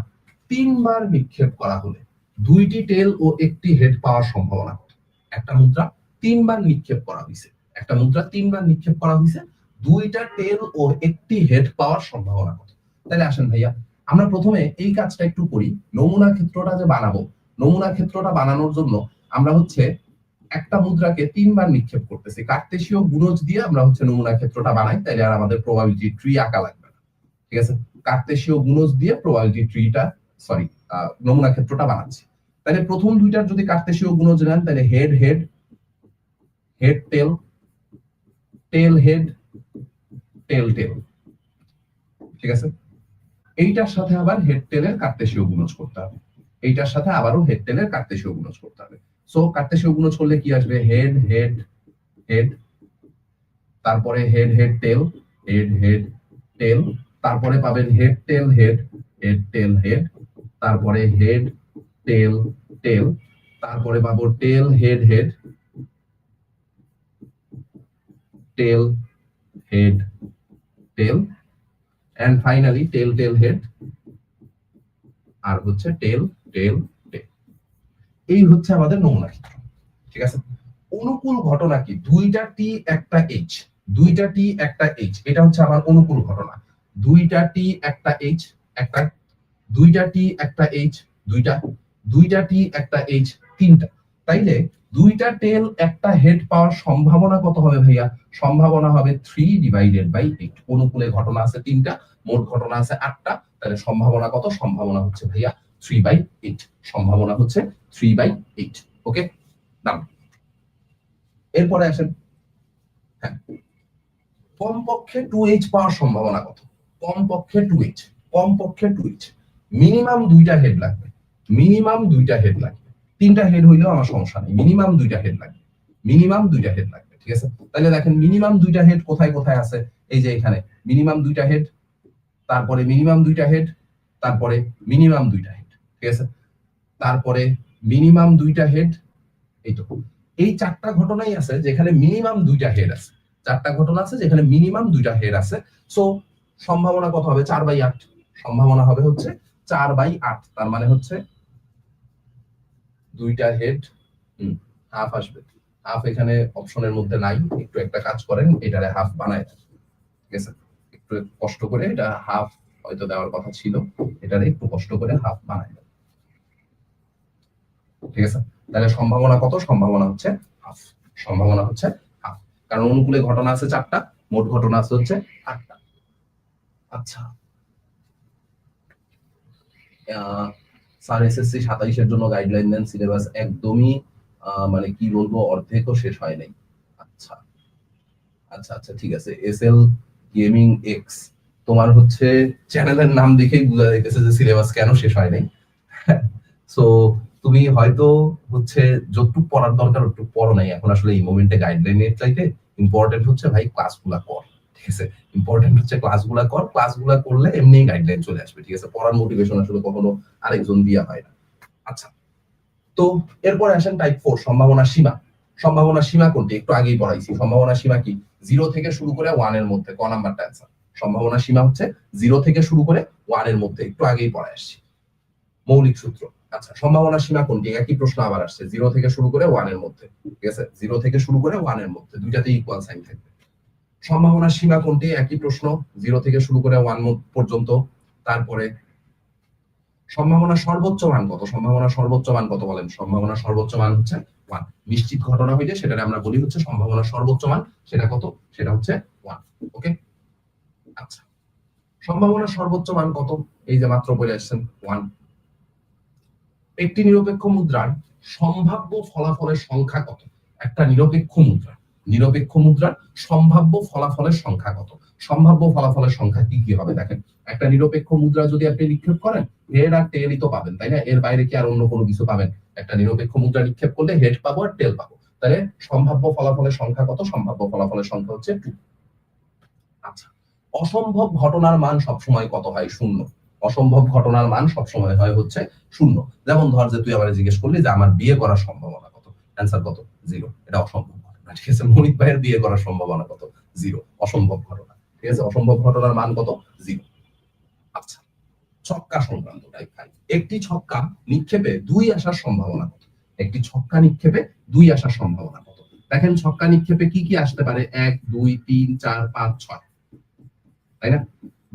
3 বার নিক্ষেপ করা হলে 2টি টেল ও 1টি হেড পাওয়ার সম্ভাবনা কত? একটা মুদ্রা 3 বার নিক্ষেপ করা হয়েছে, একটা মুদ্রা 3 বার নিক্ষেপ করা হয়েছে, 2টা টেল ও 1টি হেড পাওয়ার সম্ভাবনা কত? তাহলে আসেন ভাইয়া, আমরা প্রথমে এই কাজটা একটু করি। নমুনা ক্ষেত্রটা যে বানাবো, নমুনা ক্ষেত্রটা বানানোর জন্য আমরা হচ্ছে একটা মুদ্রাকে 3 বার নিক্ষেপ করতেছি, কার্তেশীয় গুণজ দিয়ে আমরা হচ্ছে নমুনা ক্ষেত্রটা বানাই, তাইলে আর আমাদের প্রবাবিলিটি ট্রি আঁকা লাগবে না, ঠিক আছে? কার্তেশীয় গুণজ দিয়ে প্রবাবিলিটি ট্রিটা, সরি, নমুনা ক্ষেত্রটা বানাচ্ছি। তাহলে প্রথম দুইটার যদি কার্তেশীয় গুণজ নেন, তাহলে head head, head tail, tail head, tail tail, ঠিক আছে? এইটার সাথে আবার হেড টেলের কার্তেশীয় গুণজ করতে হবে, এইটার সাথে আবারও হেড টেলের কার্তেশীয় গুণজ করতে হবে। সো কার্তেশীয় গুণজ করলে কি আসবে? হেড হেড হেড, তারপরে head head tail, head head tail, তারপরে পাবেন head tail head, head tail head, তারপরে হেড টেল টেল, তারপরে পাবো tail head head, tail head tail, and finally tail tail head, আর হচ্ছে টেল টেল টেল। এই হচ্ছে আমাদের নমুনা ক্ষেত্র, ঠিক আছে? অনুকূল ঘটনা কি? 2টা টি একটা এইচ, 2টা টি একটা এইচ, এটা হচ্ছে আমার অনুকূল ঘটনা। 2টা টি একটা এইচ, একটা, 2টা টি একটা এইচ, দুইটা, 2টা টি একটা এইচ, 3টা। তাইলে 2টা টেল একটা হেড পাওয়ার সম্ভাবনা কত হবে ভাইয়া? সম্ভাবনা হবে 3/8। অনুকূলে ঘটনা আছে 3টা, মোট ঘটনা আছে 8টা, তাহলে সম্ভাবনা কত? সম্ভাবনা হচ্ছে ভাইয়া 3/8, সম্ভাবনা হচ্ছে 3/8। ওকে, নাম। এরপরে আসেন, হ্যাঁ, কমপক্ষে 2h পাওয়ার সম্ভাবনা কত? কমপক্ষে 2h, কমপক্ষে 2h, মিনিমাম 2টা হেড লাগবে, মিনিমাম 2টা হেড লাগবে। 3টা হেড হইলেও আমার সমস্যা নেই, মিনিমাম 2টা হেড লাগবে, মিনিমাম 2টা হেড লাগবে, ঠিক আছে? তাহলে দেখেন মিনিমাম 2টা হেড কোথায় কোথায় আছে, এই যে এখানে মিনিমাম 2টা হেড, তারপরে মিনিমাম 2টা হেড, তারপরে মিনিমাম 2টা হেড, ঠিক আছে? তারপরে মিনিমাম 2টা হেড, এই তো, এই 4টা ঘটনাই আছে যেখানে মিনিমাম 2টা হেড আছে, 4টা ঘটনা আছে যেখানে মিনিমাম 2টা হেড আছে। সো সম্ভাবনা কত হবে? 4/8, সম্ভাবনা হবে হচ্ছে 4/8, তার মানে হচ্ছে 2টা হেড, হাফ আসবে। হাফ এখানে অপশনের মধ্যে নাই, একটু একটা কাজ করেন, এটারে হাফ বানায়, ঠিক আছে? একটু কষ্ট করে, এটা হাফ হয়তো দেওয়ার কথা ছিল, এটারে একটু কষ্ট করে হাফ বানায়, ঠিক আছে? তাহলে সম্ভাবনা কত? সম্ভাবনা হচ্ছে হাফ, সম্ভাবনা হচ্ছে হাফ, কারণ অনুকূলে ঘটনা আছে 4টা, মোট ঘটনা আছে হচ্ছে 8টা। আচ্ছা, স্যার এসএসসি 27-এর জন্য গাইডলাইন দেন, সিলেবাস একদমই মানে কি বলবো, অর্ধেকও শেষ হয় নাই। আচ্ছা আচ্ছা আচ্ছা, ঠিক আছে। এসএল গেমিং এক্স, তোমার হচ্ছে চ্যানেলের নাম দেখেই বোঝা যাইতেছে যে সিলেবাস কেন শেষ হয় নাই। সো তুমি হয়তো হচ্ছে যতটুকু পড়ার দরকার ওটুকু পড়ো নাই। এখন আসলে এই মোমেন্টে গাইডলাইনের চাইতে ইম্পর্টেন্ট হচ্ছে ভাই ক্লাসগুলা কর, ঠিক আছে? ইম্পর্টেন্ট হচ্ছে ক্লাসগুলা কর, ক্লাসগুলা করলে এমনি গাইডলাইন চলে আসবে, ঠিক আছে? পড়ার মোটিভেশন আসলে কখনো আরেকজন দিয়া হয় না। আচ্ছা, তো এরপরে আসেন টাইপ 4, সম্ভাবনা সীমা। সম্ভাবনা সীমা কোনটি? একটু আগেই পড়াইছি। সম্ভাবনা সীমা কি? 0 থেকে শুরু করে 1 এর মধ্যে, ক নাম্বারটা অ্যান্সার। সম্ভাবনা সীমা হচ্ছে 0 থেকে শুরু করে 1 এর মধ্যে, একটু আগেই পড়ায় আসছি, মৌলিক সূত্র। আচ্ছা, সম্ভাবনা সীমা কোনটি? একই প্রশ্ন আবার আসছে, 0 থেকে শুরু করে 1 এর মধ্যে, ঠিক আছে? 0 থেকে শুরু করে 1 এর মধ্যে, দুইটাতেই ইকুয়াল সাইন থাকবে। সম্ভাবনা সীমা কোনটি? একই প্রশ্ন, 0 থেকে শুরু করে 1 পর্যন্ত। তারপরে সম্ভাবনা সর্বোচ্চ মান কত? সম্ভাবনা সর্বোচ্চ মান কত বলেন? সম্ভাবনা সর্বোচ্চ মান হচ্ছে 1। নিশ্চিত ঘটনা হইলে সেটাকে আমরা বলি হচ্ছে সম্ভাবনা সর্বোচ্চ মান, সেটা কত? সেটা হচ্ছে 1। ওকে, আচ্ছা, সম্ভাবনা সর্বোচ্চ মান কত? এই যে মাত্র বলে আসছেন 1। একটি নিরপেক্ষ মুদ্রার সম্ভাব্য ফলাফলের সংখ্যা কত? একটা নিরপেক্ষ মুদ্রার সম্ভাব্য ফলাফলের সংখ্যা কত? সম্ভাব্য ফলাফলের সংখ্যা কি কি হবে দেখেন। একটা নিরপেক্ষ মুদ্রা যদি আপনি নিক্ষেপ করেন, হেড আর টেলই তো পাবেন, তাই না? এর বাইরে কি আর অন্য কোনো কিছু পাবেন? একটা নিরপেক্ষ মুদ্রা নিক্ষেপ করলে হেড পাবো আর টেল পাবো। তাহলে সম্ভাব্য ফলাফলের সংখ্যা কত? সম্ভাব্য ফলাফলের সংখ্যা হচ্ছে 2। আচ্ছা, অসম্ভব ঘটনার মান সবসময় কত হয়? 0। অসম্ভব ঘটনার মান সবসময় হয় হচ্ছে 0। যেমন ধর যে তুই আমাকে জিজ্ঞেস করলি যে আমার বিয়ে করার সম্ভাবনা কত, অ্যান্সার কত? 0। এটা অসম্ভব ঘটনা, ঠিক আছে? মনিক ভাইয়ের বিয়ে করার সম্ভাবনা কত? 0। অসম্ভব ঘটনা, ঠিক আছে? অসম্ভব ঘটনার মান কত? 0। আচ্ছা, ছক্কা সংক্রান্ত টাইপ 5। একটি ছক্কা নিক্ষেপে 2 আসার সম্ভাবনা কত? একটি ছক্কা নিক্ষেপে 2 আসার সম্ভাবনা কত? দেখেন ছক্কা নিক্ষেপে কি কি আসতে পারে? 1 2 3 4 5 6, তাই না?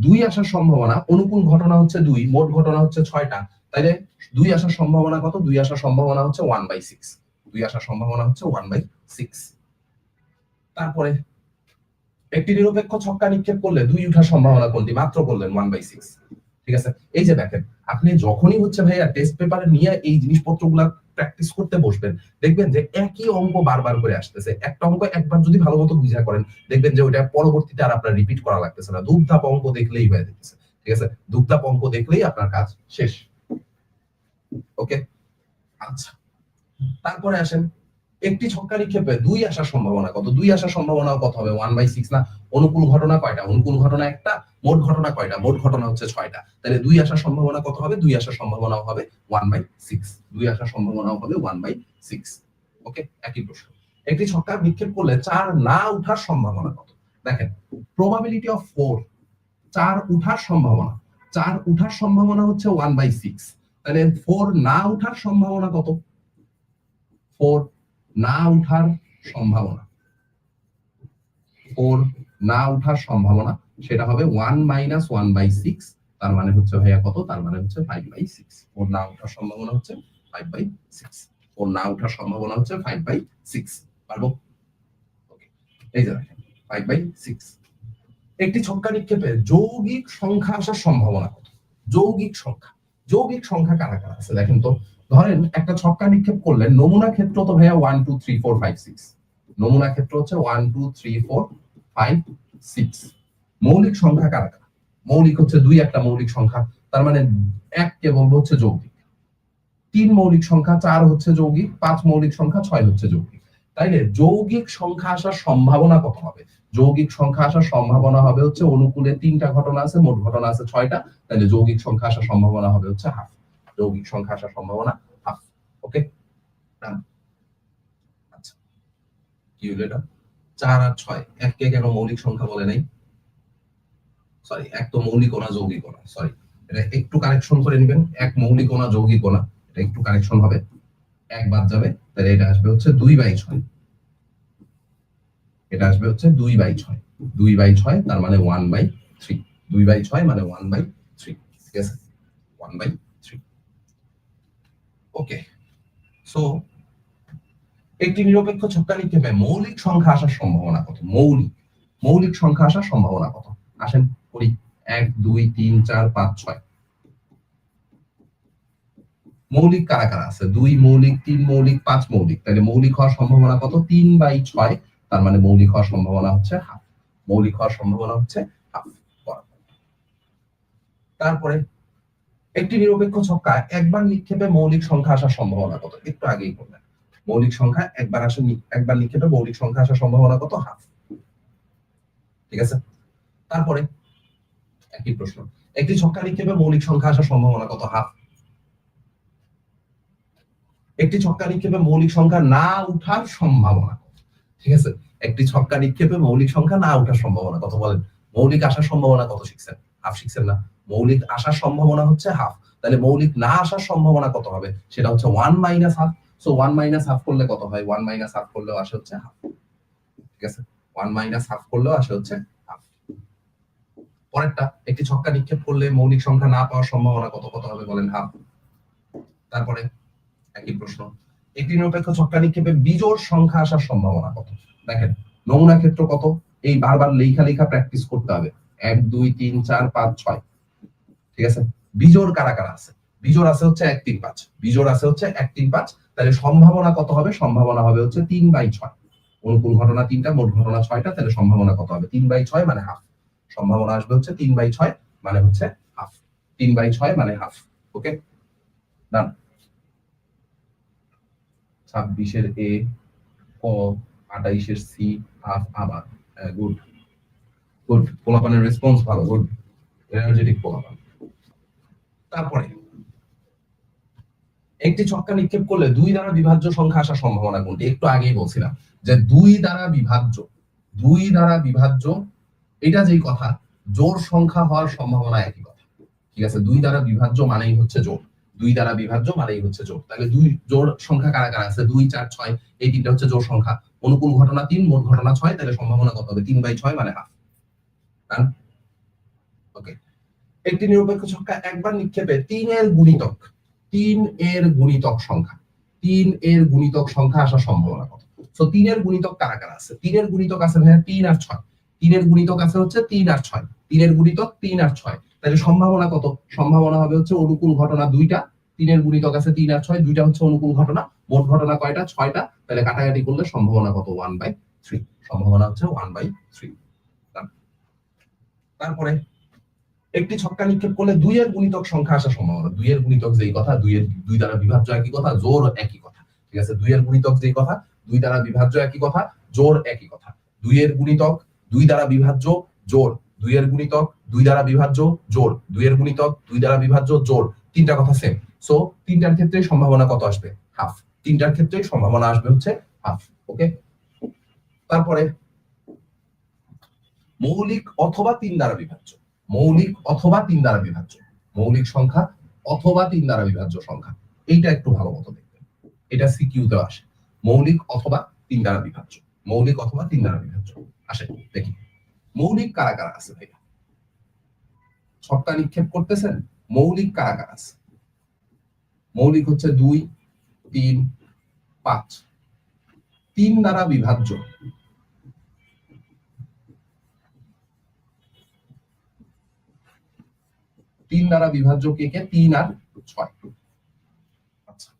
2 আসার সম্ভাবনা, অনুকূল ঘটনা হচ্ছে 2, মোট ঘটনা হচ্ছে 6টা, তাইলে 2 আসার সম্ভাবনা কত? 2 আসার সম্ভাবনা হচ্ছে 1/6। 2 আসার সম্ভাবনা হচ্ছে 1/6। তারপরে একটি নিরপেক্ষ ছক্কা নিক্ষেপ করলে 2 ওঠার সম্ভাবনা কোনটি? মাত্র বললেন 1/6, ঠিক আছে? এই যে দেখেন, আপনি যখনই হচ্ছে ভাইয়া টেস্ট পেপারে নিয়ে এই জিনিসপত্রগুলা প্র্যাকটিস করতে বসবেন, দেখবেন যে একই অঙ্ক বারবার করে আসতেছে। একটা অঙ্ক একবার যদি ভালো মতো বুঝা করেন, দেখবেন যে ওইটা পরবর্তীতে আর আপনার রিপিট করা লাগতেছে না। দুগ্ধাপ অঙ্ক দেখলেই হয়ে যেতেছে, ঠিক আছে? দুগ্ধাপ অঙ্ক দেখলেই আপনার কাজ শেষ। ওকে, আচ্ছা, তারপরে আসেন একটি ছক্কা নিক্ষেপে 2 আসার সম্ভাবনা কত? 2 আসার সম্ভাবনা কত হবে? 1/6 না? অনুকূল ঘটনা কয়টা? অনুকূল ঘটনা একটা। মোট ঘটনা কয়টা? মোট ঘটনা হচ্ছে 6টা। তাহলে 2 আসার সম্ভাবনা কত হবে? 2 আসার সম্ভাবনা হবে 1/6। 2 আসার সম্ভাবনা হবে 1/6। ওকে, একই প্রশ্ন। একটি ছক্কা নিক্ষেপ করলে 4 না ওঠার সম্ভাবনা কত? দেখেন, প্রবাবিলিটি অফ 4, 4 ওঠার সম্ভাবনা, 4 ওঠার সম্ভাবনা হচ্ছে 1/6। তাহলে 4 না ওঠার সম্ভাবনা কত? 4 না ওঠার সম্ভাবনা, 4 না ওঠার সম্ভাবনা সেটা হবে 1 - 1/6। তার মানে হচ্ছে ভাইয়া কত? তার মানে হচ্ছে 5/6। 4 না ওঠার সম্ভাবনা হচ্ছে 5/6। 4 না ওঠার সম্ভাবনা হচ্ছে 5/6। পারবো? ওকে, এই যে দেখেন 5/6। একটি ছক্কা নিক্ষেপে যৌগিক সংখ্যা আসার সম্ভাবনা কত? যৌগিক সংখ্যা, যৌগিক সংখ্যা কারা কারা আছে দেখেন তো। ধরেন একটা ছক্কা নিক্ষেপ করলেন, নমুনা ক্ষেত্র তো ভাইয়া 1 2 3 4 5 6। নমুনা ক্ষেত্র হচ্ছে 1 2 3 4 5 6। মৌলিক সংখ্যা কারা কারা? মৌলিক হচ্ছে 2 একটা মৌলিক সংখ্যা, তার মানে 1 কে বলবো হচ্ছে যৌগিক। 3 মৌলিক সংখ্যা, 4 হচ্ছে যৌগিক, 5 মৌলিক সংখ্যা, 6 হচ্ছে যৌগিক। তাইলে যৌগিক সংখ্যা আসার সম্ভাবনা কত হবে? যৌগিক সংখ্যা আসার সম্ভাবনা হবে হচ্ছে, অনুকূলে 3টা ঘটনা আছে, মোট ঘটনা আছে 6টা, তাহলে যৌগিক সংখ্যা আসার সম্ভাবনা হবে হচ্ছে হাফ। যৌগিক সংখ্যা আসার সম্ভাবনা হাফ। ওকে, আচ্ছা, কি হলো এটা? 4 আর 6, 1 কে কেন মৌলিক সংখ্যা বলে নাই? সরি, 1 তো মৌলিক না যৌগিক না, সরি, এটা একটু কারেকশন করে নেবেন। 1 মৌলিক না যৌগিক না, এটা একটু কারেকশন হবে। 1 বাদ যাবে, তাহলে এটা আসবে হচ্ছে 2/6। এটা আসবে হচ্ছে 2/6। 2/6 তার মানে 1/3। 2/6 মানে 1/3, ঠিক আছে? 1/3। ওকে, সো একটি নিরপেক্ষ ছক্কা নিক্ষেপে মৌলিক সংখ্যা আসার সম্ভাবনা কত? মৌলিক সংখ্যা আসার সম্ভাবনা কত? আসেন করি। 1 2 3 4 5 6। মৌলিক কারা কারা আছে? 2 মৌলিক, 3 মৌলিক, 5 মৌলিক। তাহলে মৌলিক হওয়ার সম্ভাবনা কত? 3/6। তার মানে মৌলিক হওয়ার সম্ভাবনা হচ্ছে হাফ। মৌলিক হওয়ার সম্ভাবনা হচ্ছে হাফ। তারপরে একটি নিরপেক্ষ ছক্কা একবার নিক্ষেপে মৌলিক সংখ্যা আসার সম্ভাবনা কত? একটু আগেই বললেন, মৌলিক সংখ্যা একবার নিক্ষেপে মৌলিক সংখ্যা আসার সম্ভাবনা কত? হাফ, ঠিক আছে? তারপরে একই প্রশ্ন, একটি ছক্কা নিক্ষেপে মৌলিক সংখ্যা আসার সম্ভাবনা কত? হাফ। একটি ছক্কা নিক্ষেপে মৌলিক সংখ্যা না উঠার সম্ভাবনা কত? ঠিক আছে, একটি ছক্কা নিক্ষেপে মৌলিক সংখ্যা না উঠার সম্ভাবনা কত বলেন? মৌলিক আসার সম্ভাবনা কত শিখছেন? হাফ শিখছেন না? মৌলিক আসার সম্ভাবনা হচ্ছে হাফ, তাহলে মৌলিক না আসার সম্ভাবনা কত হবে? সেটা হচ্ছে 1 - হাফ। সো 1 - হাফ করলে কত হয়? 1 - হাফ করলেও আসে হচ্ছে হাফ, ঠিক আছে? 1 - হাফ করলেও আসে হচ্ছে হাফ। পরেরটা, একটি ছক্কা নিক্ষেপ করলে মৌলিক সংখ্যা না পাওয়ার সম্ভাবনা কত কত হবে বলেন? হাফ। তারপরে একই প্রশ্ন, একটি নিরপেক্ষ ছক্কা নিক্ষেপে বিজোড় সংখ্যা আসার সম্ভাবনা কত? দেখেন নমুনা ক্ষেত্র কত, এই বারবার লেখা প্র্যাকটিস করতে হবে। 1 2 3 4 5 6, ঠিক আছে? বিজোড় কারা কারা আছে? বিজোড় আছে হচ্ছে 1 3 5। বিজোড় আছে হচ্ছে 1 3 5। তাহলে সম্ভাবনা কত হবে? সম্ভাবনা হবে হচ্ছে 3/6। অনুকূল ঘটনা 3টা, মোট ঘটনা 6টা, তাহলে সম্ভাবনা কত হবে? 3/6 মানে হাফ। সম্ভাবনা আসবে হচ্ছে 3/6 মানে হচ্ছে হাফ। 3/6 মানে হাফ। ওকে, ডান। 26-এর এ, ক, 28-এর সি, হাফ আবার। গুড গুড, পোলাপানের রেসপন্স ভালো, গুড, এনার্জেটিক পোলাপান। তারপরে একটি ছক্কা নিক্ষেপ করলে 2 দ্বারা বিভাজ্য সংখ্যা আসার সম্ভাবনা কোনটি? একটু আগেই বলছিলাম যে 2 দ্বারা বিভাজ্য, 2 দ্বারা বিভাজ্য, এটা যেই কথা, জোড় সংখ্যা হওয়ার সম্ভাবনা একই কথা। ঠিক আছে, 2 দ্বারা বিভাজ্য মানেই হচ্ছে জোড়, 2 দ্বারা বিভাজ্য মানেই হচ্ছে জোড়। তাহলে 2 জোড় সংখ্যা কারা কারা আছে? 2, 4, 6, এই তিনটা হচ্ছে জোড় সংখ্যা। অনুকূল ঘটনা 3, মোট ঘটনা 6, তাহলে সম্ভাবনা কত হবে? 3/6 মানে হাফ। ওকে, একটি নিরপেক্ষ ছক্কা একবার নিক্ষেপে 3 এর গুণিতক, 3 এর গুণিতক সংখ্যা, 3 এর গুণিতক সংখ্যা আসার সম্ভাবনা কত? সো 3 এর গুণিতক কারা কারা আছে? 3 এর গুণিতক আছে ভাইয়া 3 আর 6। 3 এর গুণিতক আছে হচ্ছে 3 আর 6। 3 এর গুণিতক 3 আর 6, তাহলে সম্ভাবনা কত? সম্ভাবনা হবে হচ্ছে অনুকূল ঘটনা 2টা, 3 এর গুণিতক আছে 3 আর 6, 2টা হচ্ছে অনুকূল ঘটনা, মোট ঘটনা কয়টা? 6টা, তাহলে কাটাকাটি করলে সম্ভাবনা কত? 1/3। সম্ভাবনা হচ্ছে 1/3। তারপরে একটি ছক্কা নিক্ষেপ করলে 2 এর গুণিতক সংখ্যা আসার সম্ভাবনা। 2 এর গুণিতক যেই কথা, 2 দ্বারা বিভাজ্য একই কথা, জোড় একই কথা। ঠিক আছে, 2 এর গুণিতক যেই কথা, 2 দ্বারা বিভাজ্য একই কথা, জোড় একই কথা। 2 এর গুণিতক 2 দ্বারা বিভাজ্য, জোড়। 2 এর গুণিতক 2 দ্বারা বিভাজ্য, জোড়। 2 এর গুণিতক 2 দ্বারা বিভাজ্য, জোড়। তিনটা কথা সেম। সো তিনটার ক্ষেত্রে সম্ভাবনা কত আসবে? হাফ। তিনটার ক্ষেত্রে সম্ভাবনা আসবে হচ্ছে হাফ। ওকে, তারপরে মৌলিক অথবা 3 দ্বারা বিভাজ্য, মৌলিক অথবা 3 দ্বারা বিভাজ্য, মৌলিক সংখ্যা অথবা 3 দ্বারা বিভাজ্য সংখ্যা, এইটা একটু ভালো মতো দেখবেন, এটা সিকিউতে আসে। মৌলিক অথবা 3 দ্বারা বিভাজ্য, মৌলিক অথবা 3 দ্বারা বিভাজ্য আসে। দেখি মৌলিক কারা কারা আছে ভাইয়া? ছক্কা নিক্ষেপ করতেছেন, মৌলিক কারা কারা আছে? মৌলিক হচ্ছে 2, 3, 5। 3 দ্বারা বিভাজ্য, 3 দ্বারা বিভাজ্য কে কে? 3 আর 6। আচ্ছা,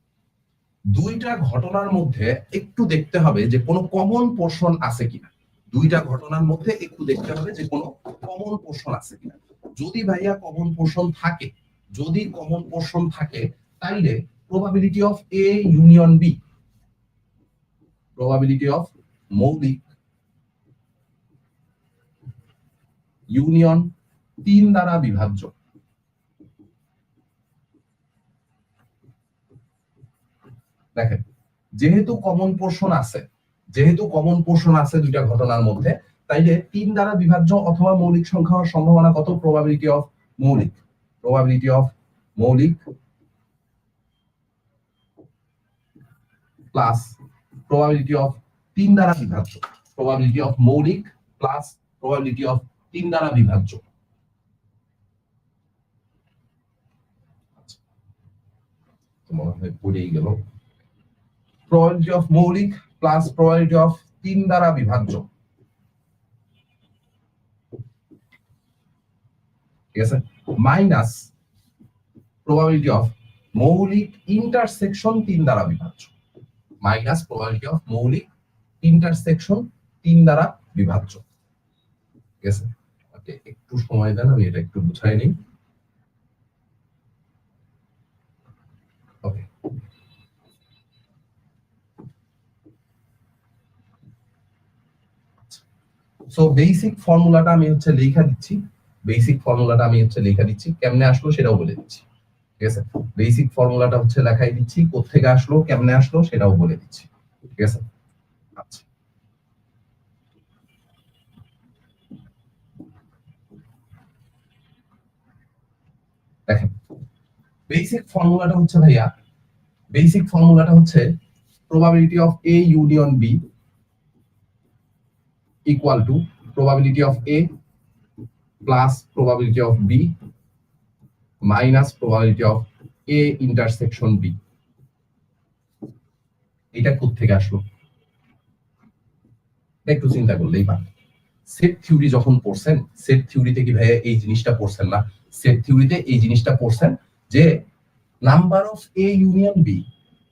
দুইটা ঘটনার মধ্যে একটু দেখতে হবে যে কোনো কমন পোরশন আছে কিনা। দুইটা ঘটনার মধ্যে একটু দেখতে হবে যে কোনো কমন পোরশন আছে কিনা। যদি ভাইয়া কমন পোরশন থাকে, যদি কমন পোরশন থাকে, তাইলে probability of A union B, probability of মৌলিক ইউনিয়ন 3 দ্বারা বিভাজ্য, দেখেন যেহেতু কমন পোরশন আছে, যেহেতু কমন পোরশন আছে দুইটা ঘটনার মধ্যে, তাইলে 3 দ্বারা বিভাজ্য অথবা মৌলিক সংখ্যা হওয়ার সম্ভাবনা কত? প্রবাবিলিটি অফ মৌলিক, প্রবাবিলিটি অফ মৌলিক প্লাস প্রবাবিলিটি অফ 3 দ্বারা বিভাজ্য, প্রবাবিলিটি অফ মৌলিক প্লাস প্রবাবিলিটি অফ 3 দ্বারা বিভাজ্য। মনে হয় পড়েই গেল। প্রবাবিলিটি অফ মৌলিক প্লাস প্রবাবিলিটি অফ 3 দ্বারা বিভাজ্য, ঠিক আছে, মাইনাস প্রবাবিলিটি অফ মৌলিক ইন্টারসেকশন 3 দ্বারা বিভাজ্য, মাইনাস প্রবাবিলিটি অফ মৌলিক ইন্টারসেকশন 3 দ্বারা বিভাজ্য। ঠিক আছে, ওকে, একটু সময় দেন, আমি এটা একটু বুঝাই নিই। ওকে, সো বেসিক ফর্মুলাটা আমি হচ্ছে লেখা দিচ্ছি, বেসিক ফর্মুলাটা আমি হচ্ছে লেখা দিচ্ছি, কেমনে আসলো সেটাও বলে দিচ্ছি। ঠিক আছে, বেসিক ফর্মুলাটা হচ্ছে লেখাই দিচ্ছি, কোত্থেকে আসলো কেমনে আসলো সেটাও বলে দিচ্ছি। ঠিক আছে, আচ্ছা দেখেন বেসিক ফর্মুলাটা হচ্ছে ভাইয়া, বেসিক ফর্মুলাটা হচ্ছে probability of A union B equal to probability of A plus probability of B minus probability of A intersection B. এটা কোত্থেকে আসলো একটু চিন্তা করলেই পারেন। সেট থিওরি যখন পড়ছেন, সেট থিওরিতে কি ভাইয়া এই জিনিসটা পড়ছেন না? সেট থিওরিতে এই জিনিসটা পড়ছেন যে number of A union B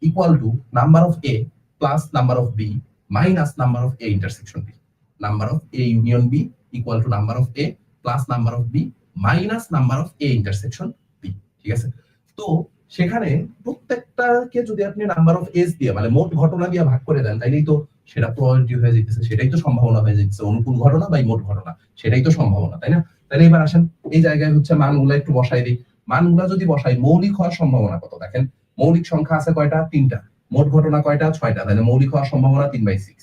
equal to number of A plus number of B minus number of A intersection B. Number of A union B equal to number of A plus number of B minus number of A intersection B. ঠিক আছে, তো সেখানে প্রত্যেকটাকে যদি আপনি number of S দিয়ে মানে মোট ঘটনা দিয়ে ভাগ করে দেন, তাইলেই তো সেটা প্রবাবিলিটি হয়ে যেতেছে, সেটাই তো সম্ভাবনা হয়ে যেতেছে। অনুকূল ঘটনা বাই মোট ঘটনা, সেটাই তো সম্ভাবনা, তাই না? তাহলে এবার আসেন এই জায়গায় হচ্ছে মানগুলো একটু বসাই দিই। মানগুলো যদি বসাই, মৌলিক হওয়ার সম্ভাবনা কত? দেখেন মৌলিক সংখ্যা আছে কয়টা? 3টা। মোট ঘটনা কয়টা? 6টা। তাহলে মৌলিক হওয়ার সম্ভাবনা 3/6।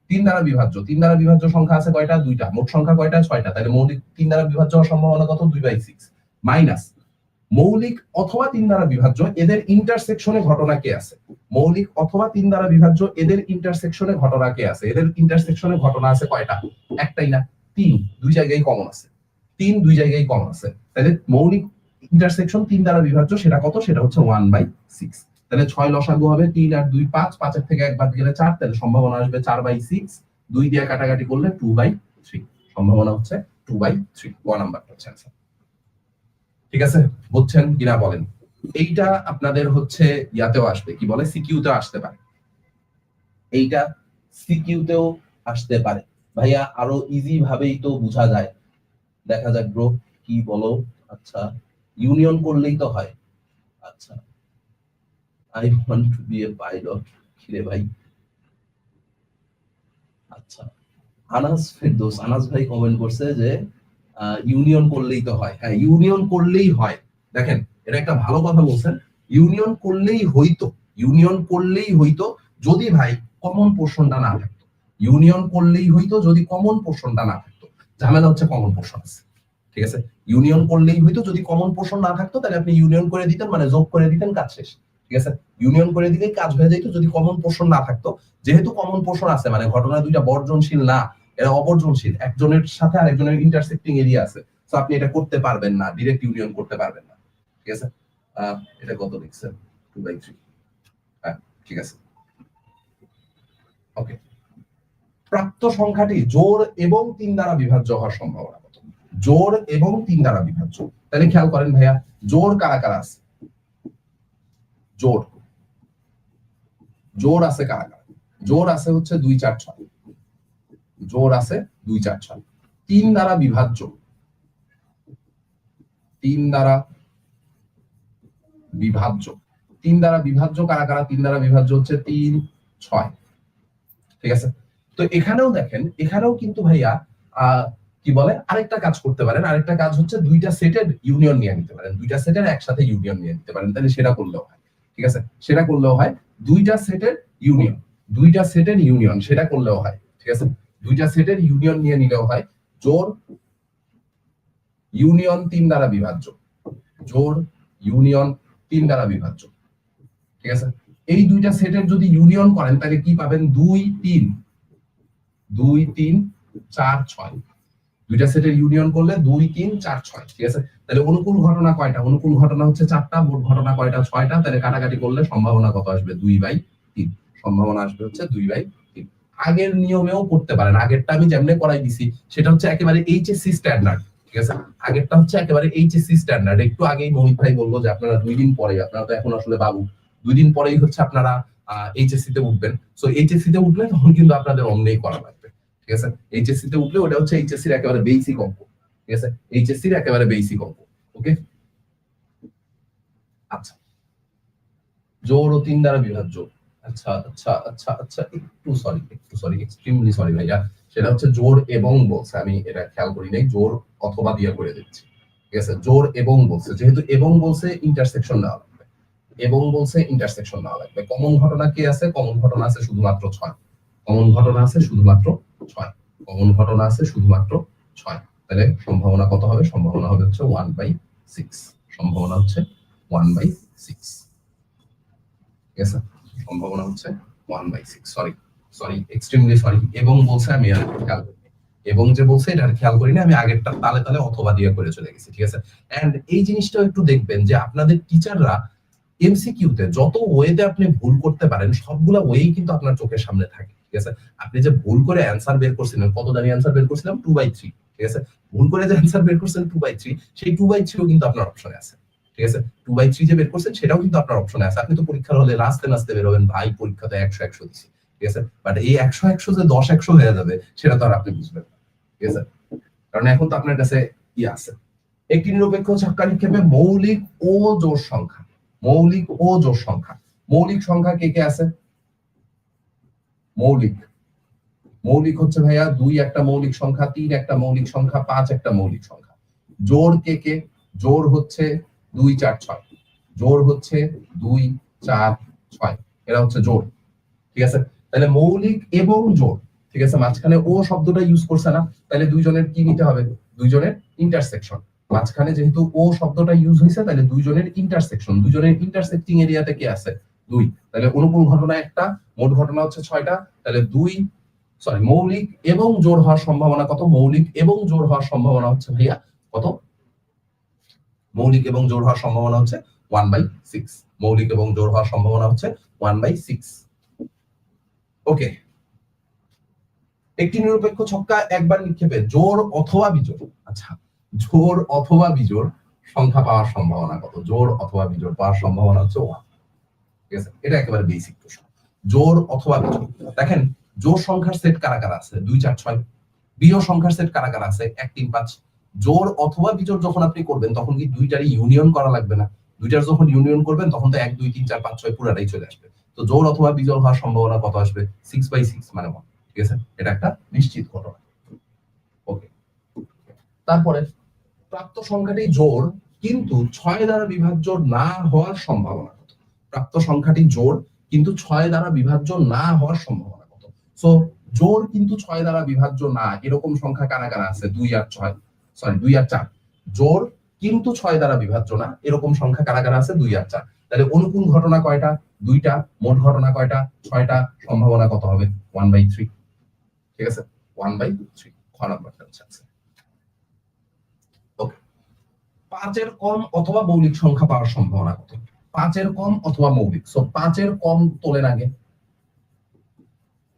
3 দ্বারা বিভাজ্য, 3 দ্বারা বিভাজ্য সংখ্যা আছে কয়টা? 2টা। মোট সংখ্যা কয়টা? 6টা। তাহলে মৌলিক 3 দ্বারা বিভাজ্য হওয়ার সম্ভাবনা কত? 2/6 মাইনাস মৌলিক অথবা 3 দ্বারা বিভাজ্য এদের ইন্টারসেকশনে ঘটনা কে আছে? মৌলিক অথবা 3 দ্বারা বিভাজ্য এদের ইন্টারসেকশনে ঘটনা কে আছে? এদের ইন্টারসেকশনে ঘটনা আছে কয়টা? একটাই না, 3। দুই জায়গায় কমন আছে, 3 দুই জায়গায় কমন আছে। তাহলে মৌলিক ইন্টারসেকশন 3 দ্বারা বিভাজ্য, সেটা কত? সেটা হচ্ছে 1/6। তাহলে 6 লসাগু হবে 3 আর 2 5, 5 এর থেকে একবার গেলে 4, তাহলে সম্ভাবনা আসবে 4/6। 2 দিয়ে কাটাকাটি করলে 2/3, সম্ভাবনা হচ্ছে 2/3। 1 নাম্বারটা হচ্ছে आंसर। ঠিক আছে, বুঝছেন কিনা বলেন? এইটা আপনাদের হচ্ছে ইয়াতেও আসবে, কি বলে, সিকিউতেও আসতে পারে। এইটা সিকিউতেও আসতে পারে। ভাইয়া আরো ইজি ভাবেই তো বোঝা যায়। দেখা যাক ব্রো কি বলো। আচ্ছা, ইউনিয়ন করলেই তো হয়। আচ্ছা, I want to be a pilot. কিরে ভাই? আচ্ছা, আনাস ভাই কমেন্ট করছে যে ইউনিয়ন করলেই তো হয়। হ্যাঁ, ইউনিয়ন করলেই হয়। দেখেন, এটা একটা ভালো কথা বলছেন। ইউনিয়ন করলেই হইতো, ইউনিয়ন করলেই হইতো যদি ভাই কমন পোর্শনটা না থাকতো। ইউনিয়ন করলেই হইতো যদি কমন পোর্শনটা না থাকতো। ঝামেলা হচ্ছে কমন পোর্শন আছে। ঠিক আছে, ইউনিয়ন করলেই হইতো যদি কমন পোর্শন না থাকতো, তাহলে আপনি ইউনিয়ন করে দিতেন, মানে যোগ করে দিতেন, কাজ শেষ। ঠিক আছে, ইউনিয়ন করে দিলেই কাজ হয়ে যেত যদি কমন পোর্শন না থাকতো। যেহেতু কমন পোর্শন আছে, মানে ঘটনা দুইটা বর্জনশীল না, এরা অবর্জনশীল, একজনের সাথে আরেকজনের ইন্টারসেক্টিং এরিয়া আছে, তো আপনি এটা করতে পারবেন না, ডিরেক্ট ইউনিয়ন করতে পারবেন না। ঠিক আছে, এটা কত লিখছেন? 2/3। হ্যাঁ, ঠিক আছে, ওকে। প্রাপ্ত সংখ্যাটি জোড় এবং 3 দ্বারা বিভাজ্য হওয়ার সম্ভাবনা কত? জোড় এবং 3 দ্বারা বিভাজ্য। তাহলে খেয়াল করেন ভাইয়া, জোড় কারা কারা আছে? জোড় জোড় আছে কারা কারা? জোড় আছে হচ্ছে 2 4 6। জোড় আছে 2 4 6। 3 দ্বারা বিভাজ্য, 3 দ্বারা বিভাজ্য, 3 দ্বারা বিভাজ্য কারা কারা? 3 দ্বারা বিভাজ্য হচ্ছে 3 6। ঠিক আছে, তো এখানেও দেখেন, এখানেও কিন্তু ভাইয়া কি বলে, আরেকটা কাজ করতে পারেন। আরেকটা কাজ হচ্ছে দুইটা সেটের ইউনিয়ন নিয়ে নিতে পারেন, দুইটা সেটের একসাথে ইউনিয়ন নিয়ে নিতে পারেন, তাহলে সেটা করলেও হয়। ঠিক আছে, সেটা করলেও হয়। দুইটা সেটের ইউনিয়ন, দুইটা সেটের ইউনিয়ন, সেটা করলেও হয়। ঠিক আছে, দুইটা সেটের ইউনিয়ন নিয়ে নিলেও হয়। জোড় ইউনিয়ন 3 দ্বারা বিভাজ্য, জোড় ইউনিয়ন 3 দ্বারা বিভাজ্য। ঠিক আছে, এই দুইটা সেটের যদি ইউনিয়ন করেন, তাহলে কি পাবেন? 2 3 2 3 4 6। দুইটা সেটের ইউনিয়ন করলে 2 3 4 6। ঠিক আছে, তাহলে অনুকূল ঘটনা কয়টা? অনুকূল ঘটনা হচ্ছে 4টা, মোট ঘটনা কয়টা? 6টা। তাহলে কাটাকাটি করলে সম্ভাবনা কত আসবে? 2/3। সম্ভাবনা আসবে হচ্ছে 2/3। আগের নিয়মেও করতে পারেন, আগেরটা আমি যেমনে করাই দিছি সেটা হচ্ছে একেবারে এইচএসসি স্ট্যান্ডার্ড। ঠিক আছে, আগেরটা হচ্ছে একেবারে এইচএসসি স্ট্যান্ডার্ড। একটু আগেই মোহিত ভাই বললো যে আপনারা 2 দিন পরে, আপনারা তো এখন আসলে বাবু, 2 দিন পরেই হচ্ছে আপনারা এইচএসসি তে উঠবেন। সো এইচএসসি তে উঠলে তখন কিন্তু আপনাদের অমনেই করা লাগবে। ঠিক আছে, এইচএসসি তে উঠলে ওটা হচ্ছে এইচএসসি এর একেবারে বেসিক অঙ্ক। ঠিক আছে, এইচএসসি এর একেবারে বেসিক অঙ্ক। ওকে, আচ্ছা, জোড় ও 3 দ্বারা বিভাজ্য। আচ্ছা আচ্ছা আচ্ছা আচ্ছা, একটু সরি, এক্সট্রিমলি সরি ভাইয়া। সেটা হচ্ছে জোড় এবং বলছে, আমি এটা খেয়াল করি নাই, জোড় অথবা দিয়ে করে দিচ্ছি। ঠিক আছে, জোড় এবং বলছে, যেহেতু এবং বলছে ইন্টারসেকশন নেওয়া লাগবে, এবং বলছে ইন্টারসেকশন নেওয়া লাগবে। কমন ঘটনা কি আছে? কমন ঘটনা আছে শুধুমাত্র 6। কমন ঘটনা আছে শুধুমাত্র 6। কমন ঘটনা আছে শুধুমাত্র 6। তাহলে সম্ভাবনা কত হবে? সম্ভাবনা হবে হচ্ছে 1/6। সম্ভাবনা হচ্ছে 1/6। ঠিক আছে, সম্ভাবনা হচ্ছে 1/6। Sorry, extremely sorry. এবং বলছে আমি আর খেয়াল করি, এবং যে বলছে এটা খেয়াল করি না, আমি আগেরটা তালে তালে অথবা দিয়ে করে চলে গেছি। ঠিক আছে, এন্ড এই জিনিসটাও একটু দেখবেন যে আপনাদের টিচাররা এমসিকিউতে যত ওয়েতে আপনি ভুল করতে পারেন, সবগুলা ওয়েই কিন্তু আপনার চোখের সামনে থাকে। ঠিক আছে, আপনি যে ভুল করে অ্যানসার বের করছিলেন, কত জানি অ্যানসার বের করছিলাম? 2/3। ঠিক আছে, ভুল করে যে অ্যানসার বের করছেন 2/3, সেই 2/3ও কিন্তু আপনার অপশনে আছে। ঠিক আছে, 2/3 যে বের করছেন সেটাও কিন্তু আপনার অপশনে আছে। আপনি তো পরীক্ষার হলে নাচতে নাচতে বেরোবেন, ভাই পরীক্ষাতে 100 দিছি, ঠিক আছে, বাট এই 100 যে 10 হয়ে যাবে সেটা তো আর আপনি বুঝবেন না, ঠিক আছে, কারণ এখন তো আপনার কাছে ইয়ে আছে। একটি নিরপেক্ষ ছক্কা নিক্ষেপে মৌলিক ও জোড় সংখ্যা, মৌলিক ও জোড় সংখ্যা, মৌলিক সংখ্যা কে কে আছে? মৌলিক, মৌলিক হচ্ছে ভাইয়া 2 একটা মৌলিক সংখ্যা, 3 একটা মৌলিক সংখ্যা, 5 একটা মৌলিক সংখ্যা। জোড় কে কে? জোড় হচ্ছে 2 4 6, জোড় হচ্ছে 2 4 6, এরা হচ্ছে জোড়, ঠিক আছে। তাহলে মৌলিক এবং জোড়, ঠিক আছে, মাঝখানে ও শব্দটা ইউজ করছে না, তাহলে দুইজনের কি নিতে হবে? দুইজনের ইন্টারসেকশন। মাঝখানে যেহেতু ও শব্দটা ইউজ হয়েছে, তাহলে দুইজনের ইন্টারসেকশন, দুইজনের ইন্টারসেক্টিং এরিয়াতে কি আছে? 2, তাহলে অনুকূল ঘটনা একটা, মোট ঘটনা হচ্ছে 6টা, তাহলে মৌলিক এবং জোড় হওয়ার সম্ভাবনা কত? মৌলিক এবং জোড় হওয়ার সম্ভাবনা হচ্ছে ভাইয়া কত? মৌলিক এবং জোড় হওয়ার সম্ভাবনা হচ্ছে 1/6, মৌলিক এবং জোড় হওয়ার সম্ভাবনা হচ্ছে 1/6। ওকে, একটি নিরপেক্ষ ছক্কা একবার নিক্ষেপে জোড় অথবা বিজোড়, আচ্ছা, জোড় অথবা বিজোড় সংখ্যা পাওয়ার সম্ভাবনা কত? জোড় অথবা বিজোড় পাওয়ার সম্ভাবনা হচ্ছে 1, ঠিক আছে, এটা একেবারে বেসিক প্রশ্ন। জোড় অথবা বিজোড়, দেখেন জোড় সংখ্যার সেট কারা কারা আছে? 2 4 6। বিজোড় সংখ্যার সেট কারা কারা আছে? 1 3 5। জোড় অথবা বিজোড় যখন আপনি করবেন তখন কি দুইটারই ইউনিয়ন করা লাগবে না? দুইটার যখন ইউনিয়ন করবেন তখন তো 1 2 3 4 5 6 পুরাটাই চলে আসবে। তো জোড় অথবা বিজোড় হওয়ার সম্ভাবনা কত আসবে? 6/6 মানে 1, ঠিক আছে, এটা একটা নিশ্চিত ঘটনা। ওকে, তারপরে প্রাপ্ত সংখ্যাটি জোড় কিন্তু 6 দ্বারা বিভাজ্য না হওয়ার সম্ভাবনা কত? প্রাপ্ত সংখ্যাটি জোড় কিন্তু 6 দ্বারা বিভাজ্য না হওয়ার সম্ভাবনা কত? সো জোড় কিন্তু 6 দ্বারা বিভাজ্য না, এরকম সংখ্যা কারা কারা আছে? 2 আর 4। জোড় কিন্তু 6 দ্বারা বিভাজ্য না, এরকম সংখ্যা কারা কারা আছে? 2 আর 4। তাহলে অনুকূল ঘটনা কয়টা? 2টা, মোট ঘটনা কয়টা? 6টা, সম্ভাবনা কত হবে? 1/3, ঠিক আছে, 1/3, খ নাম্বারটা হচ্ছে। ওকে, 5 এর কম অথবা মৌলিক সংখ্যা পাওয়ার সম্ভাবনা কত? 5 এর কম অথবা মৌলিক, সো 5 এর কম তোলেন আগে,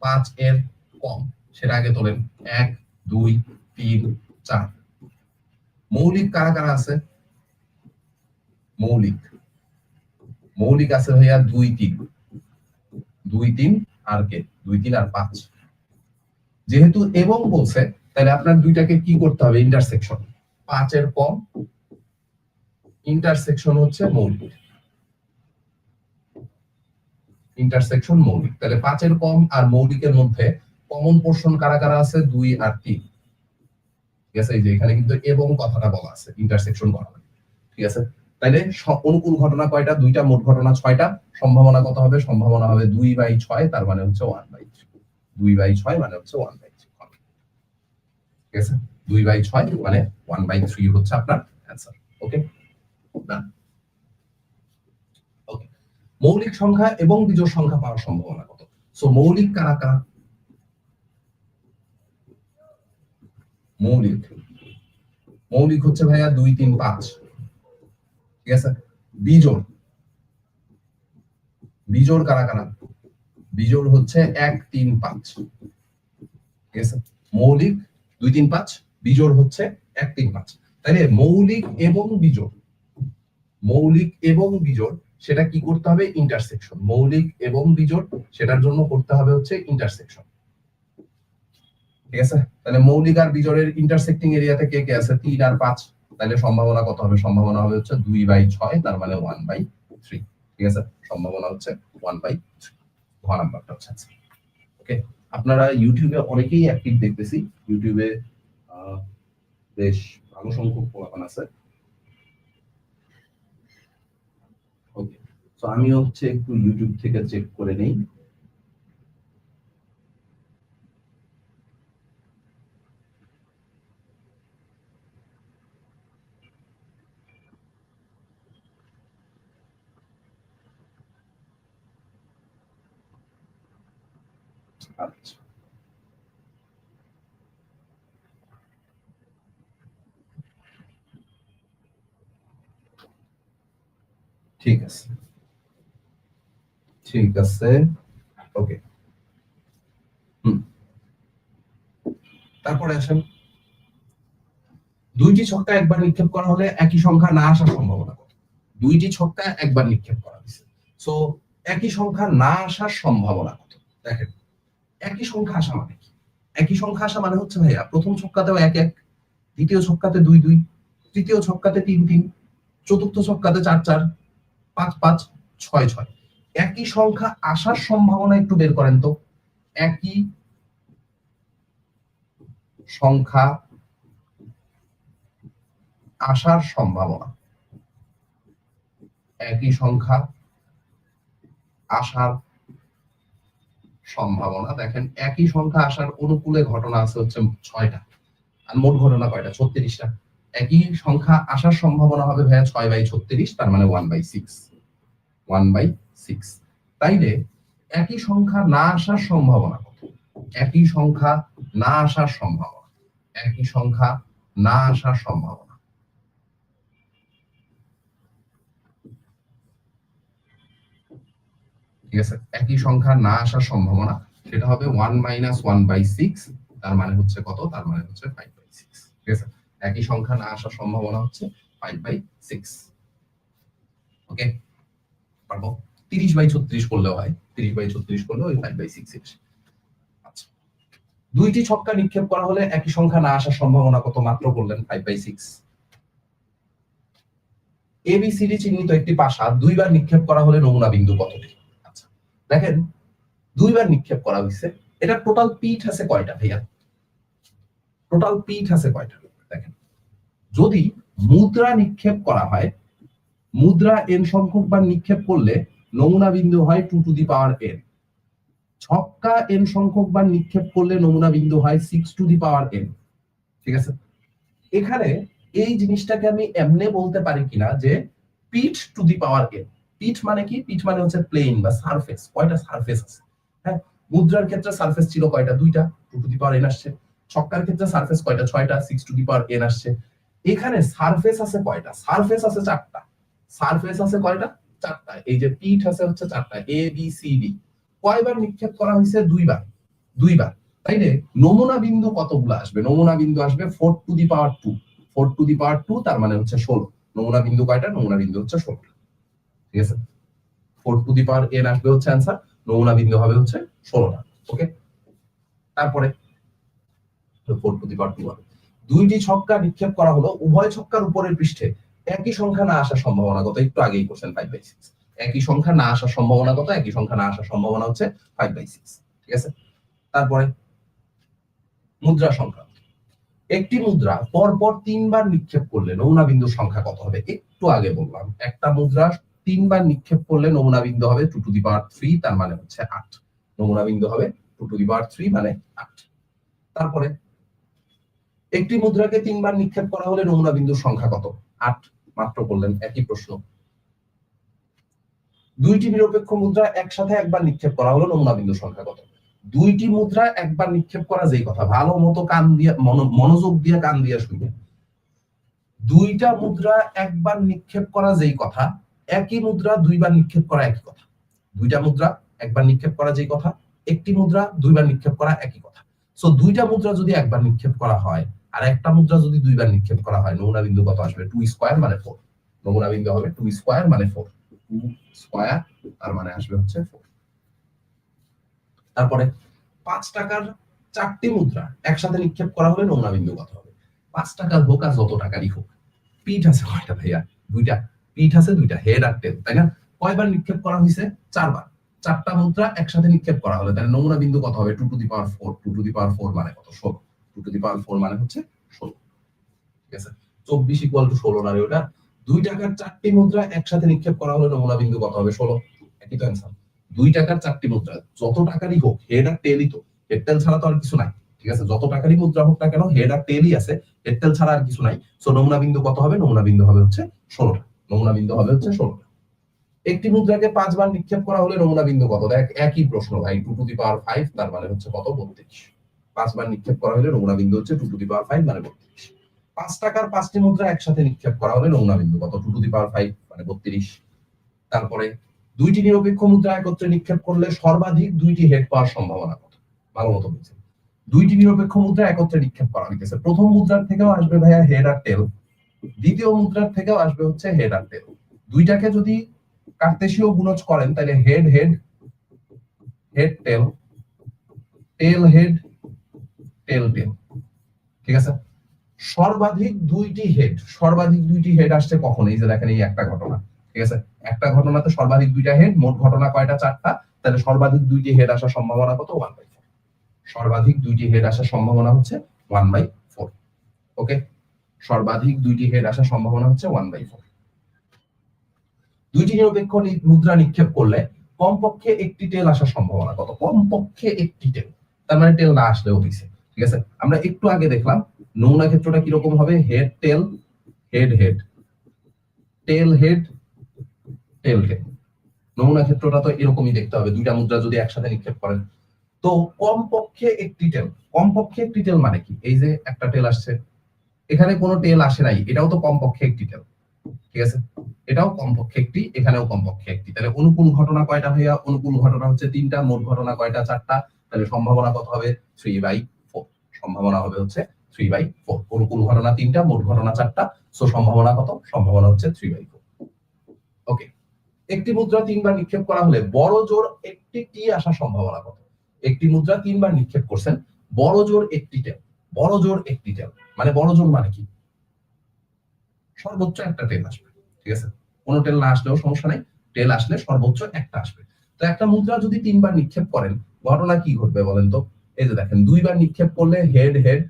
5 এর কম সেটা আগে তোলেন, 1 2 3 4। মৌলিক কারা কারা আছে? মৌলিক, মৌলিক আছে ভাইয়া 2 3, 2 3 আর কে? 2 3 আর 5। যেহেতু এবং বলছে তাহলে আপনার দুইটাকে কি করতে হবে? ইন্টারসেকশন। 5 এর কম ইন্টারসেকশন হচ্ছে মৌলিক, ইন্টারসেকশন মৌলিক। তাহলে 5 এর কম আর মৌলিকের মধ্যে কমন পোরশন কারা কারা আছে? 2 আর 3, ঠিক আছে, এই যে এখানে কিন্তু এবং কথাটা বলা আছে, ইন্টারসেকশন করা হবে, ঠিক আছে। তাইলে অনুকূল ঘটনা কয়টা? 2টা, মোট ঘটনা 6টা, সম্ভাবনা কত হবে? সম্ভাবনা হবে 2/6, তার মানে হচ্ছে 1/3, 2/6 মানে হচ্ছে 1/3, ঠিক আছে, 2/6 মানে 1/3 হচ্ছে আপনার অ্যান্সার। ওকে, ডান। ওকে, মৌলিক সংখ্যা এবং বিজোড় সংখ্যা পাওয়ার সম্ভাবনা কত? সো মৌলিক কারা কারা? মৌলিক, মৌলিক হচ্ছে ভাইয়া 2 3 5, ঠিক আছে। বিজোড়, বিজোড় কারা কারা? বিজোড় হচ্ছে 1 3 5, ঠিক আছে। মৌলিক 2 3 5, বিজোড় হচ্ছে 1 3 5। তাইলে মৌলিক এবং বিজোড়, মৌলিক এবং বিজোড় সেটা কি করতে হবে? ইন্টারসেকশন। মৌলিক এবং বিজোড় সেটার জন্য করতে হবে হচ্ছে ইন্টারসেকশন, ঠিক আছে। তাহলে মৌলিক আর বিজোড়ের ইন্টারসেক্টিং এরিয়াতে কে কে আছে? 3 আর 5। তাহলে সম্ভাবনা কত হবে? সম্ভাবনা হবে হচ্ছে 2/6, তার মানে 1/3, ঠিক আছে, সম্ভাবনা হচ্ছে 1/3, ঘ নাম্বারটা হচ্ছে। ওকে, আপনারা ইউটিউবে অনেকেই অ্যাক্টিভ দেখতেছি, ইউটিউবে বেশ ভালো সংখ্যক পোলাপান আছে। ওকে, তো আমি হচ্ছে একটু ইউটিউব থেকে চেক করে নেই। আচ্ছা, ঠিক আছে, ঠিক আছে। ওকে, তারপরে আসেন, 2টি ছক্কা একবার নিক্ষেপ করা হলে একই সংখ্যা না আসার সম্ভাবনা কত? দুইটি ছক্কা একবার নিক্ষেপ করা হয়েছে। সো একই সংখ্যা না আসার সম্ভাবনা কত? দেখেন একই সংখ্যা আসা মানে কি? একই সংখ্যা আসা মানে হচ্ছে ভাইয়া প্রথম ছক্কাতেও 1 1, দ্বিতীয় ছক্কাতে 2 2, তৃতীয় ছক্কাতে 3 3, চতুর্থ ছক্কাতে 4 4, 5 5, 6 6। একই সংখ্যা আসার সম্ভাবনা একটু বের করেন তো। একই সংখ্যা আসার সম্ভাবনা, একই সংখ্যা আসার সম্ভাবনা। দেখেন একই সংখ্যা আসার অনুকূলে ঘটনা আছে হচ্ছে 6টা, আর মোট ঘটনা কয়টা? 36টা। একই সংখ্যা আসার সম্ভাবনা হবে ভাইয়া 6/36, তার মানে 1/6, 1/6। তাইলে একই সংখ্যা না আসার সম্ভাবনা কত? একই সংখ্যা না আসার সম্ভাবনা, একই সংখ্যা না আসার সম্ভাবনা, ঠিক আছে? একই সংখ্যা না আসার সম্ভাবনা সেটা হবে 1 - 1/6, তার মানে হচ্ছে কত? তার মানে হচ্ছে 5/6, ঠিক আছে? একই সংখ্যা না আসার সম্ভাবনা হচ্ছে 5/6। ওকে, পারবো? 30/36 করলেও হয়, 30/36 করলেও ওই 5/6 আসে। আচ্ছা, দুইটি ছক্কা নিক্ষেপ করা হলে একই সংখ্যা না আসার সম্ভাবনা কত? মাত্র করলেন 5/6। ABCD চিহ্নিত একটি পাশা দুইবার নিক্ষেপ করা হলে নমুনা বিন্দু কতটি? আচ্ছা, দেখেন দুইবার নিক্ষেপ করা হয়েছে, এটা টোটাল পিঠ আছে কয়টা ভাইয়া? টোটাল পিঠ আছে কয়টা? দেখেন যদি মুদ্রা নিক্ষেপ করা হয়, মুদ্রা n সংখ্যক বার নিক্ষেপ করলে নমুনা বিন্দু হয় 2 টু দি পাওয়ার n। ছক্কা n সংখ্যক বার নিক্ষেপ করলে নমুনা বিন্দু হয় 6 টু দি পাওয়ার n, ঠিক আছে? এখানে এই জিনিসটাকে আমি এমনে বলতে পারি কিনা যে পিঠ টু দি পাওয়ার n। পিঠ মানে কি? পিঠ মানে হচ্ছে প্লেন বা সারফেস। কয়টা সারফেস আছে? হ্যাঁ, মুদ্রার ক্ষেত্রে সারফেস ছিল কয়টা? 2টা, 2 টু দি পাওয়ার n আসছে। ছক্কার ক্ষেত্রে সারফেস কয়টা? 6টা, 6 টু দি পাওয়ার n আসছে। এখানে সারফেস আছে কয়টা? সারফেস আছে 4টা। সারফেস আছে কয়টা? 4টা। এই যে পিঠ আছে হচ্ছে 4টা, A B C D। কয়বার নিক্ষেপ করা হয়েছে? দুইবার, দুইবার। তাইলে নমুনা বিন্দু কতগুলো আসবে? নমুনা বিন্দু আসবে 4 to the power 2, 4 to the পাওয়ার 2, তার মানে হচ্ছে 16। নমুনা বিন্দু কয়টা? নমুনা বিন্দু হচ্ছে 16, ঠিক আছে? 4 টু দি পাওয়ার n আসবে হচ্ছে आंसर, নমুনা বিন্দু হবে হচ্ছে 16টা। ওকে, তারপরে 4 টু দি পাওয়ার 2 হবে। দুইটি ছক্কা নিক্ষেপ করা হলো, উভয় ছক্কার উপরের পৃষ্ঠে একই সংখ্যা না আসার সম্ভাবনা কত? একটু আগেই কোশ্চেন 5/6। একই সংখ্যা না আসার সম্ভাবনা কত? একই সংখ্যা না আসার সম্ভাবনা হচ্ছে 5/6, ঠিক আছে? তারপরে মুদ্রা সংখ্যা, একটি মুদ্রা পরপর 3বার নিক্ষেপ করলে নমুনা বিন্দুর সংখ্যা কত হবে? একটু আগে বললাম একটা মুদ্রা 3বার নিক্ষেপ করলে নমুনা বিন্দু হবে 2 টু দি পাওয়ার 3, তার মানে হচ্ছে 8। নমুনা বিন্দু হবে 2 টু দি পাওয়ার 3 মানে 8। তারপরে একটি মুদ্রাকে 3বার নিক্ষেপ করা হলে নমুনা বিন্দুর সংখ্যা কত? 8, মাত্র করলেন, একই প্রশ্ন। দুইটি নিরপেক্ষ মুদ্রা একসাথে একবার নিক্ষেপ করা হলো নমুনা বিন্দুর সংখ্যা কত? দুইটি মুদ্রা একবার নিক্ষেপ করা, যেই কথা ভালো মতো কান দিয়ে মনোযোগ দিয়ে কান দিয়ে শুনবেন। দুইটা মুদ্রা একবার নিক্ষেপ করা যেই কথা, একই মুদ্রা দুইবার নিক্ষেপ করা একই কথা। দুইটা মুদ্রা একবার নিক্ষেপ করা যেই কথা, একটি মুদ্রা দুইবার নিক্ষেপ করা একই কথা। সো দুইটা মুদ্রা যদি একবার নিক্ষেপ করা হয় আর একটা মুদ্রা যদি দুইবার নিক্ষেপ করা হয়, নমুনা বিন্দু কত আসবে? 2 স্কয়ার মানে 4। নমুনা বিন্দু হবে 2 স্কয়ার মানে 4, 2 স্কয়ার তার মানে আসবে হচ্ছে 4। তারপরে 5 টাকার 4টি মুদ্রা একসাথে নিক্ষেপ করা হলে নমুনা বিন্দু কত হবে? 5 টাকার হোক আর যত টাকারই হোক, পিঠ আছে কয়টা ভাইয়া? দুইটা। পিঠ আছে দুইটা, হেড আর টেল, তাই না? কয়বার নিক্ষেপ করা হয়েছে? 4বার। 4টা মুদ্রা একসাথে নিক্ষেপ করা হলে তাহলে নমুনা বিন্দু কত হবে? 2 to the power 4। 2 to the পাওয়ার 4 মানে কত? 16। 2 টু দি পাওয়ার 4 মানে হচ্ছে 16, ঠিক আছে? 24 ইকুয়াল টু 16 না রে ওটা? 2 টাকার 4টি মুদ্রা একসাথে নিক্ষেপ করা হলে নমুনা বিন্দু কত হবে? 16, একই তো आंसर। 2 টাকার 4টি মুদ্রা যত টাকারই হোক, হেড আর টেলই তো, হেড টেল ছাড়া তো আর কিছু নাই, ঠিক আছে? যত টাকারই মুদ্রা হোক না কেন, হেড আর টেলই আছে, হেড টেল ছাড়া আর কিছু নাই। সো নমুনা বিন্দু কত হবে? নমুনা বিন্দু হবে হচ্ছে 16টা। নমুনা বিন্দু হবে হচ্ছে 16টা। একটি মুদ্রাকে 5 বার নিক্ষেপ করা হলে নমুনা বিন্দু কত? দেখ একই প্রশ্ন ভাই, 2 টু দি পাওয়ার 5 তার মানে হচ্ছে কত? 32। 5 বার নিক্ষেপ করা হলে নমুনা বিন্দু হচ্ছে 2 টু দি পাওয়ার 5 মানে 32। 5 টাকার 5টি মুদ্রা একসাথে নিক্ষেপ করা হলে নমুনা বিন্দু কত? 2 টু দি পাওয়ার 5 মানে 32। তারপরে দুইটি নিরপেক্ষ মুদ্রা একত্রে নিক্ষেপ করলে সর্বাধিক দুইটি হেড পাওয়ার সম্ভাবনা কত? ভালো মতো বুঝছেন। দুইটি নিরপেক্ষ মুদ্রা একত্রে নিক্ষেপ করা হইতেছে, প্রথম মুদ্রার থেকেও আসবে ভাইয়া হেড আর টেল, দ্বিতীয় মুদ্রার থেকেও আসবে হচ্ছে হেড আর টেল। দুইটাকে যদি কার্তেশীয় গুণজ করেন তাহলে head head head tail, tail head tail tail. ঠিক আছে, সর্বাধিক দুইটি হেড আসছে কখন? এই যে দেখেন এই একটা ঘটনা। ঠিক আছে, একটা ঘটনাতে সর্বাধিক দুইটা হেড, মোট ঘটনা কয়টা? 4টা। তাহলে সর্বাধিক দুইটি হেড আসার সম্ভাবনা কত? 1/4। সর্বাধিক দুইটি হেড আসার সম্ভাবনা হচ্ছে 1/4। ওকে, সর্বাধিক দুইটি হেড আসার সম্ভাবনা হচ্ছে 1/4। দুইটি নিরপেক্ষ মুদ্রা নিক্ষেপ করলে কমপক্ষে একটি টেল আসার সম্ভাবনা কত? কমপক্ষে একটি টেল, তার মানে টেল না আসলেও হইছে। ঠিক আছে, আমরা একটু আগে দেখলাম নমুনা ক্ষেত্রটা কিরকম হবে? Head tail head head tail head tail tail. নমুনা ক্ষেত্রটা তো এরকমই দেখতে হবে দুইটা মুদ্রা যদি একসাথে নিক্ষেপ করেন। তো কমপক্ষে একটি টেল, কমপক্ষে একটি টেল মানে কি? এই যে একটা টেল আসছে, এখানে কোনো টেল আসে নাই, এটাও তো কমপক্ষে একটি টেল। ঠিক আছে, এটাও কমপক্ষে একটি, এখানেও কমপক্ষে একটি। তাহলে অনুকূল ঘটনা কয়টা ভাইয়া? অনুকূল ঘটনা হচ্ছে 3টা, মোট ঘটনা কয়টা? 4টা। তাহলে সম্ভাবনা কত হবে? 3/4। সম্ভাবনা হবে হচ্ছে 3/4। অনুকূল ঘটনা 3টা, মোট ঘটনা 4টা, সো সম্ভাবনা কত? সম্ভাবনা হচ্ছে 3/4। ওকে, একটি মুদ্রা 3বার নিক্ষেপ করা হলে বড় জোর একটি টি আসার সম্ভাবনা কত? একটি মুদ্রা 3বার নিক্ষেপ করছেন, বড় জোর একটি টেল। বড় জোর একটি টেল মানে বড় জোর মানে কি? সর্বোচ্চ একটা টেল আসবে। ঠিক আছে, কোনো টেল না আসলেও সমস্যা নাই, টেল আসলে সর্বোচ্চ একটা আসবে। তো একটা মুদ্রা যদি 3বার নিক্ষেপ করেন, ঘটনা কি ঘটবে বলেন তো? এই যে দেখেন 2বার নিক্ষেপ করলে head head